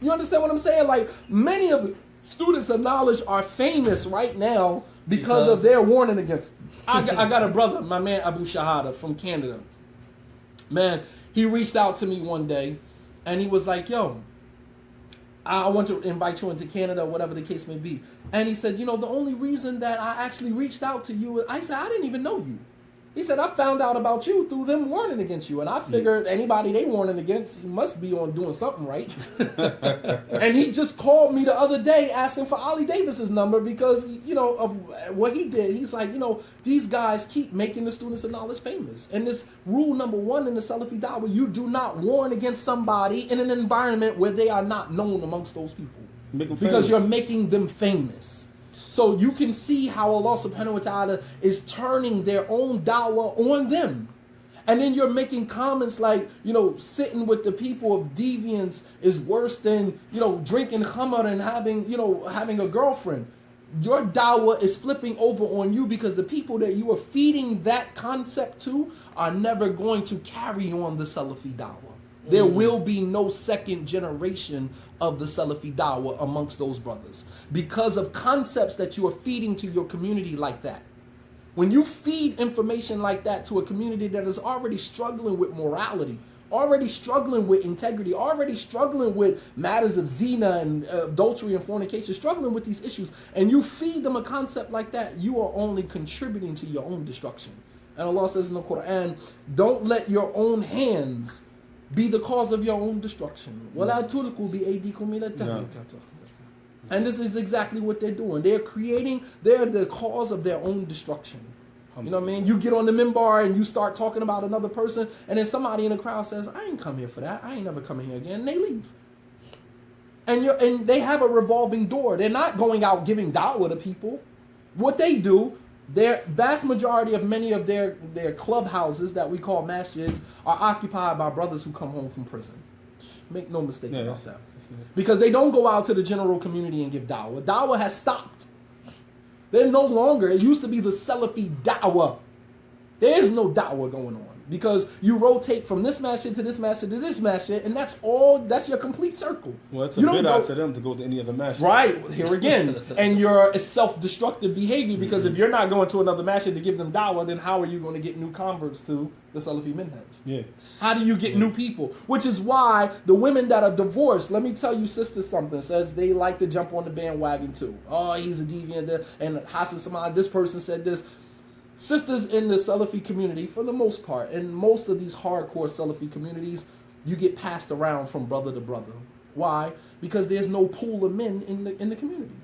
You understand what I'm saying? Like, many of the students of knowledge are famous right now because of their warning against them. I got a brother, my man Abu Shahada from Canada. Man, he reached out to me one day, and he was like, yo, I want to invite you into Canada, whatever the case may be. And he said, you know, the only reason that I actually reached out to you, I said, I didn't even know you. He said, I found out about you through them warning against you. And I figured anybody they warning against, he must be on doing something right. And he just called me the other day asking for Ali Davis's number because, you know, of what he did. He's like, you know, these guys keep making the students of knowledge famous. And this rule number 1 in the Salafi Dawah, you do not warn against somebody in an environment where they are not known amongst those people. Because you're making them famous. So you can see how Allah subhanahu wa ta'ala is turning their own dawah on them. And then you're making comments like, you know, sitting with the people of deviance is worse than, you know, drinking khamar and having a girlfriend. Your dawah is flipping over on you because the people that you are feeding that concept to are never going to carry on the Salafi dawah. There will be no second generation of the Salafi Dawah amongst those brothers because of concepts that you are feeding to your community like that. When you feed information like that to a community that is already struggling with morality, already struggling with integrity, already struggling with matters of zina and adultery and fornication, struggling with these issues, and you feed them a concept like that, you are only contributing to your own destruction. And Allah says in the Quran, don't let your own hands be the cause of your own destruction. وَلَا تُلْقُوا بِأَيْدِيكُمْ إِلَى التَّهْلُكَةِ. And this is exactly what they're doing. They're the cause of their own destruction. You know what I mean? You get on the minbar and you start talking about another person, and then somebody in the crowd says, I ain't come here for that. I ain't never coming here again. And they leave. And they have a revolving door. They're not going out giving da'wah to people. What they do, their vast majority of many of their clubhouses that we call masjids are occupied by brothers who come home from prison. Make no mistake about that. Because they don't go out to the general community and give da'wah. Da'wah has stopped. They're no longer, it used to be the Salafi da'wah. There is no da'wah going on. Because you rotate from this masjid to this masjid to this masjid, and that's your complete circle. Well, it's a bid'ah to them to go to any other masjid. Right, here again. And you're self-destructive behavior, because if you're not going to another masjid to give them da'wah, then how are you going to get new converts to the Salafi minhaj? Yeah. How do you get new people? Which is why the women that are divorced, let me tell you sisters something, says they like to jump on the bandwagon too. Oh, he's a deviant, and Hassan Samad, this person said this. Sisters in the Salafi community, for the most part, in most of these hardcore Salafi communities, you get passed around from brother to brother. Why? Because there's no pool of men in the community.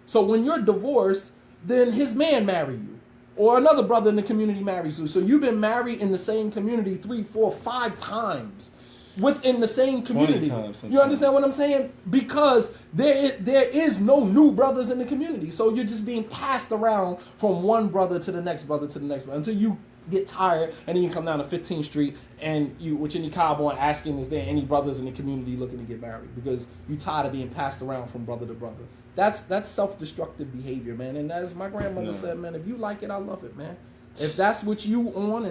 So when you're divorced, then his man marries you. Or another brother in the community marries you. So you've been married in the same community 3, 4, 5 times within the same community. You understand what I'm saying? Because there is no new brothers in the community. So you're just being passed around from one brother to the next brother to the next brother until you get tired, and then you come down to 15th Street and you, with your niqab on, asking, is there any brothers in the community looking to get married? Because you're tired of being passed around from brother to brother. That's self-destructive behavior, man. And as my grandmother said, man, if you like it, I love it, man. If that's what you on,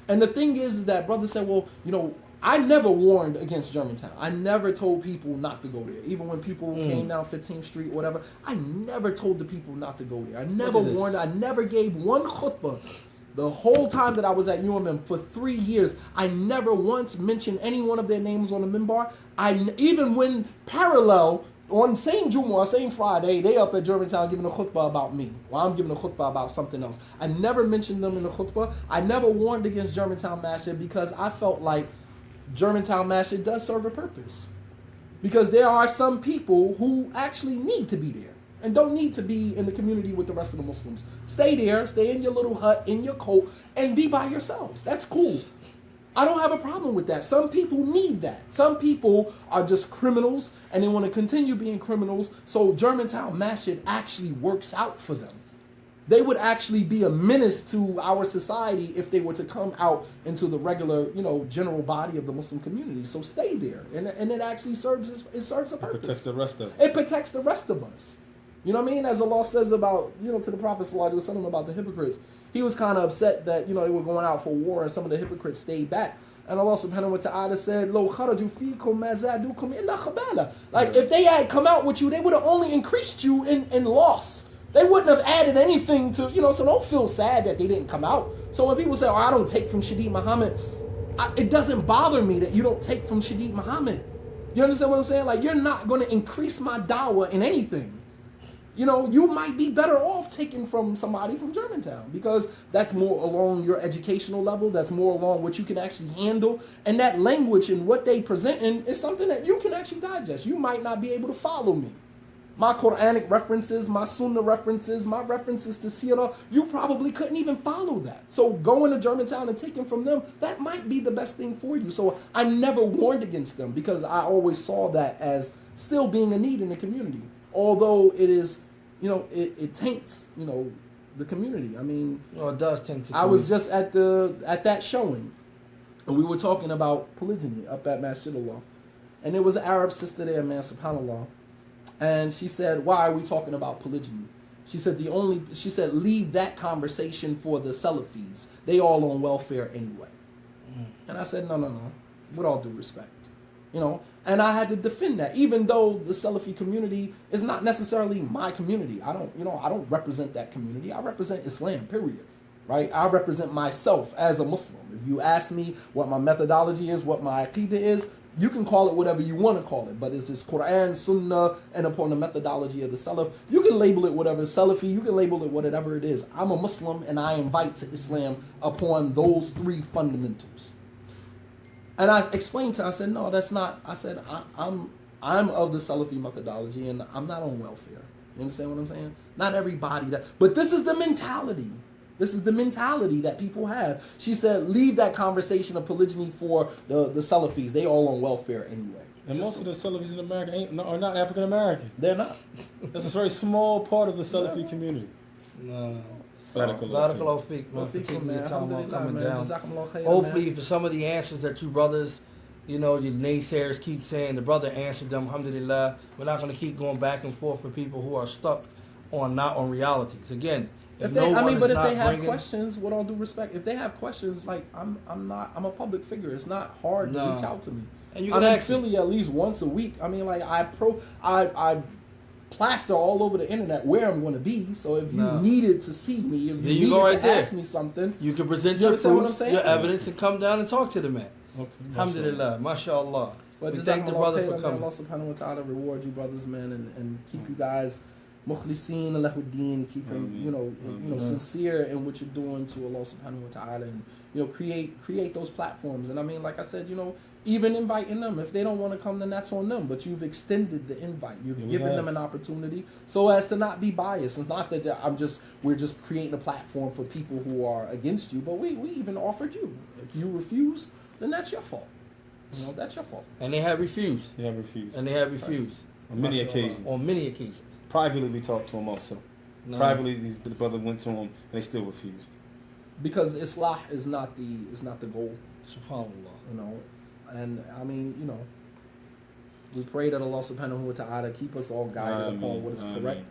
and the thing is that brother said, well, you know, I never warned against Germantown. I never told people not to go there. Even when people came down 15th Street or whatever, I never told the people not to go there. I never warned. I never gave one khutbah. The whole time that I was at UMM for 3 years, I never once mentioned any one of their names on the minbar. Even when parallel, on same Jumu'ah, same Friday, they up at Germantown giving a khutbah about me, while I'm giving a khutbah about something else. I never mentioned them in the khutbah. I never warned against Germantown Masjid because I felt like Germantown Masjid does serve a purpose. Because there are some people who actually need to be there and don't need to be in the community with the rest of the Muslims. Stay there, stay in your little hut, in your coat, and be by yourselves. That's cool. I don't have a problem with that. Some people need that. Some people are just criminals and they want to continue being criminals. So Germantown Masjid actually works out for them. They would actually be a menace to our society if they were to come out into the regular, general body of the Muslim community. So stay there, and it actually serves a purpose. It protects the rest of us. It protects the rest of us. You know what I mean? As Allah says about, to the Prophet sallallahu alaihi wasallam about the hypocrites, he was kind of upset that they were going out for war and some of the hypocrites stayed back. And Allah subhanahu wa ta'ala said, "Lo kharaju fikum ma zadukum illa khabala." Like if they had come out with you, they would have only increased you in loss. They wouldn't have added anything to, so don't feel sad that they didn't come out. So when people say, I don't take from Shadeed Muhammad, it doesn't bother me that you don't take from Shadeed Muhammad. You understand what I'm saying? Like, you're not going to increase my dawah in anything. You might be better off taking from somebody from Germantown because that's more along your educational level. That's more along what you can actually handle. And that language and what they presenting is something that you can actually digest. You might not be able to follow me. My Quranic references, my Sunnah references, my references to Sirah, you probably couldn't even follow that. So going to Germantown and taking from them, that might be the best thing for you. So I never warned against them because I always saw that as still being a need in the community. Although it is, it taints, the community. I mean, it does taint the community. I was just at that showing, and we were talking about polygyny up at Masjidullah. And there was an Arab sister there, man, subhanAllah. And she said, why are we talking about polygyny? She said, leave that conversation for the Salafis. They all on welfare anyway. And I said, no. With all due respect. And I had to defend that, even though the Salafi community is not necessarily my community. I don't represent that community. I represent Islam, period. Right? I represent myself as a Muslim. If you ask me what my methodology is, what my aqidah is, you can call it whatever you want to call it, but it's this Quran, Sunnah, and upon the methodology of the Salaf. You can label it whatever, Salafi, you can label it whatever it is. I'm a Muslim and I invite to Islam upon those three fundamentals. And I explained to her, I said, no, that's not, I said, I'm of the Salafi methodology and I'm not on welfare. You understand what I'm saying? Not everybody but this is the mentality. This is the mentality that people have. She said, leave that conversation of polygyny for the Salafis. They all on welfare anyway. And most of the Salafis in America are not African American. They're not. That's a very small part of the Salafi community. No. Barakallahu fiqh, man. Coming down. Hopefully, for some of the answers that you brothers, your naysayers keep saying, the brother answered them, alhamdulillah. We're not going to keep going back and forth for people who are stuck not on realities. Again, if they have questions, with all due respect, if they have questions, like I'm a public figure. It's not hard to reach out to me. And you can I'm in Philly at least once a week. I mean, like I plaster all over the internet where I'm going to be. So if you needed to see me, if you needed to ask me something, you can present your proofs, your evidence, and come down and talk to the man. Okay. Alhamdulillah, mashallah. But we thank the brother for coming. Allah subhanahu wa ta'ala reward you brothers, man, and keep you guys mukhliseen lahuddin, keep him, sincere in what you're doing to Allah subhanahu wa ta'ala, and create those platforms. And I mean, like I said, even inviting them, if they don't want to come, then that's on them. But you've extended the invite. You've given them an opportunity so as to not be biased. It's not that we're just creating a platform for people who are against you, but we even offered you. If you refuse, then that's your fault. That's your fault. And they have refused. They have refused. And they have refused. Right. On many occasions. On many occasions. Privately, we talked to him also. No. Privately, the brother went to him, and they still refused. Because Islah is not the goal. SubhanAllah. And I mean, we pray that Allah subhanahu wa ta'ala keep us all guided upon what is correct.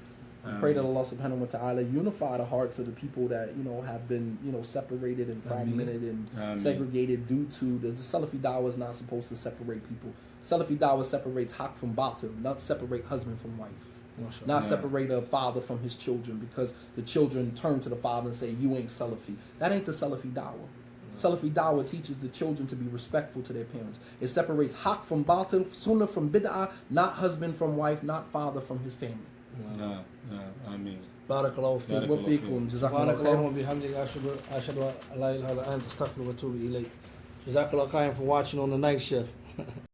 We pray that Allah subhanahu wa ta'ala unify the hearts of the people that, have been, separated and fragmented and segregated due to the Salafi Dawah is not supposed to separate people. Salafi Dawah separates haq from batil, not separate husband from wife. Not separate a father from his children because the children turn to the father and say, you ain't Salafi. That ain't the Salafi Dawah. Salafi Dawah teaches the children to be respectful to their parents. It separates haq from batil, sunnah from bid'ah, not husband from wife, not father from his family. I mean. Barakallahu feekum. Wa feekum. Jazakallahu khairan wa bihamdika ashhadu an la ilaha illa anta astaghfiruka wa atubu ilayk. Jazakallahu khairan for watching on the night shift.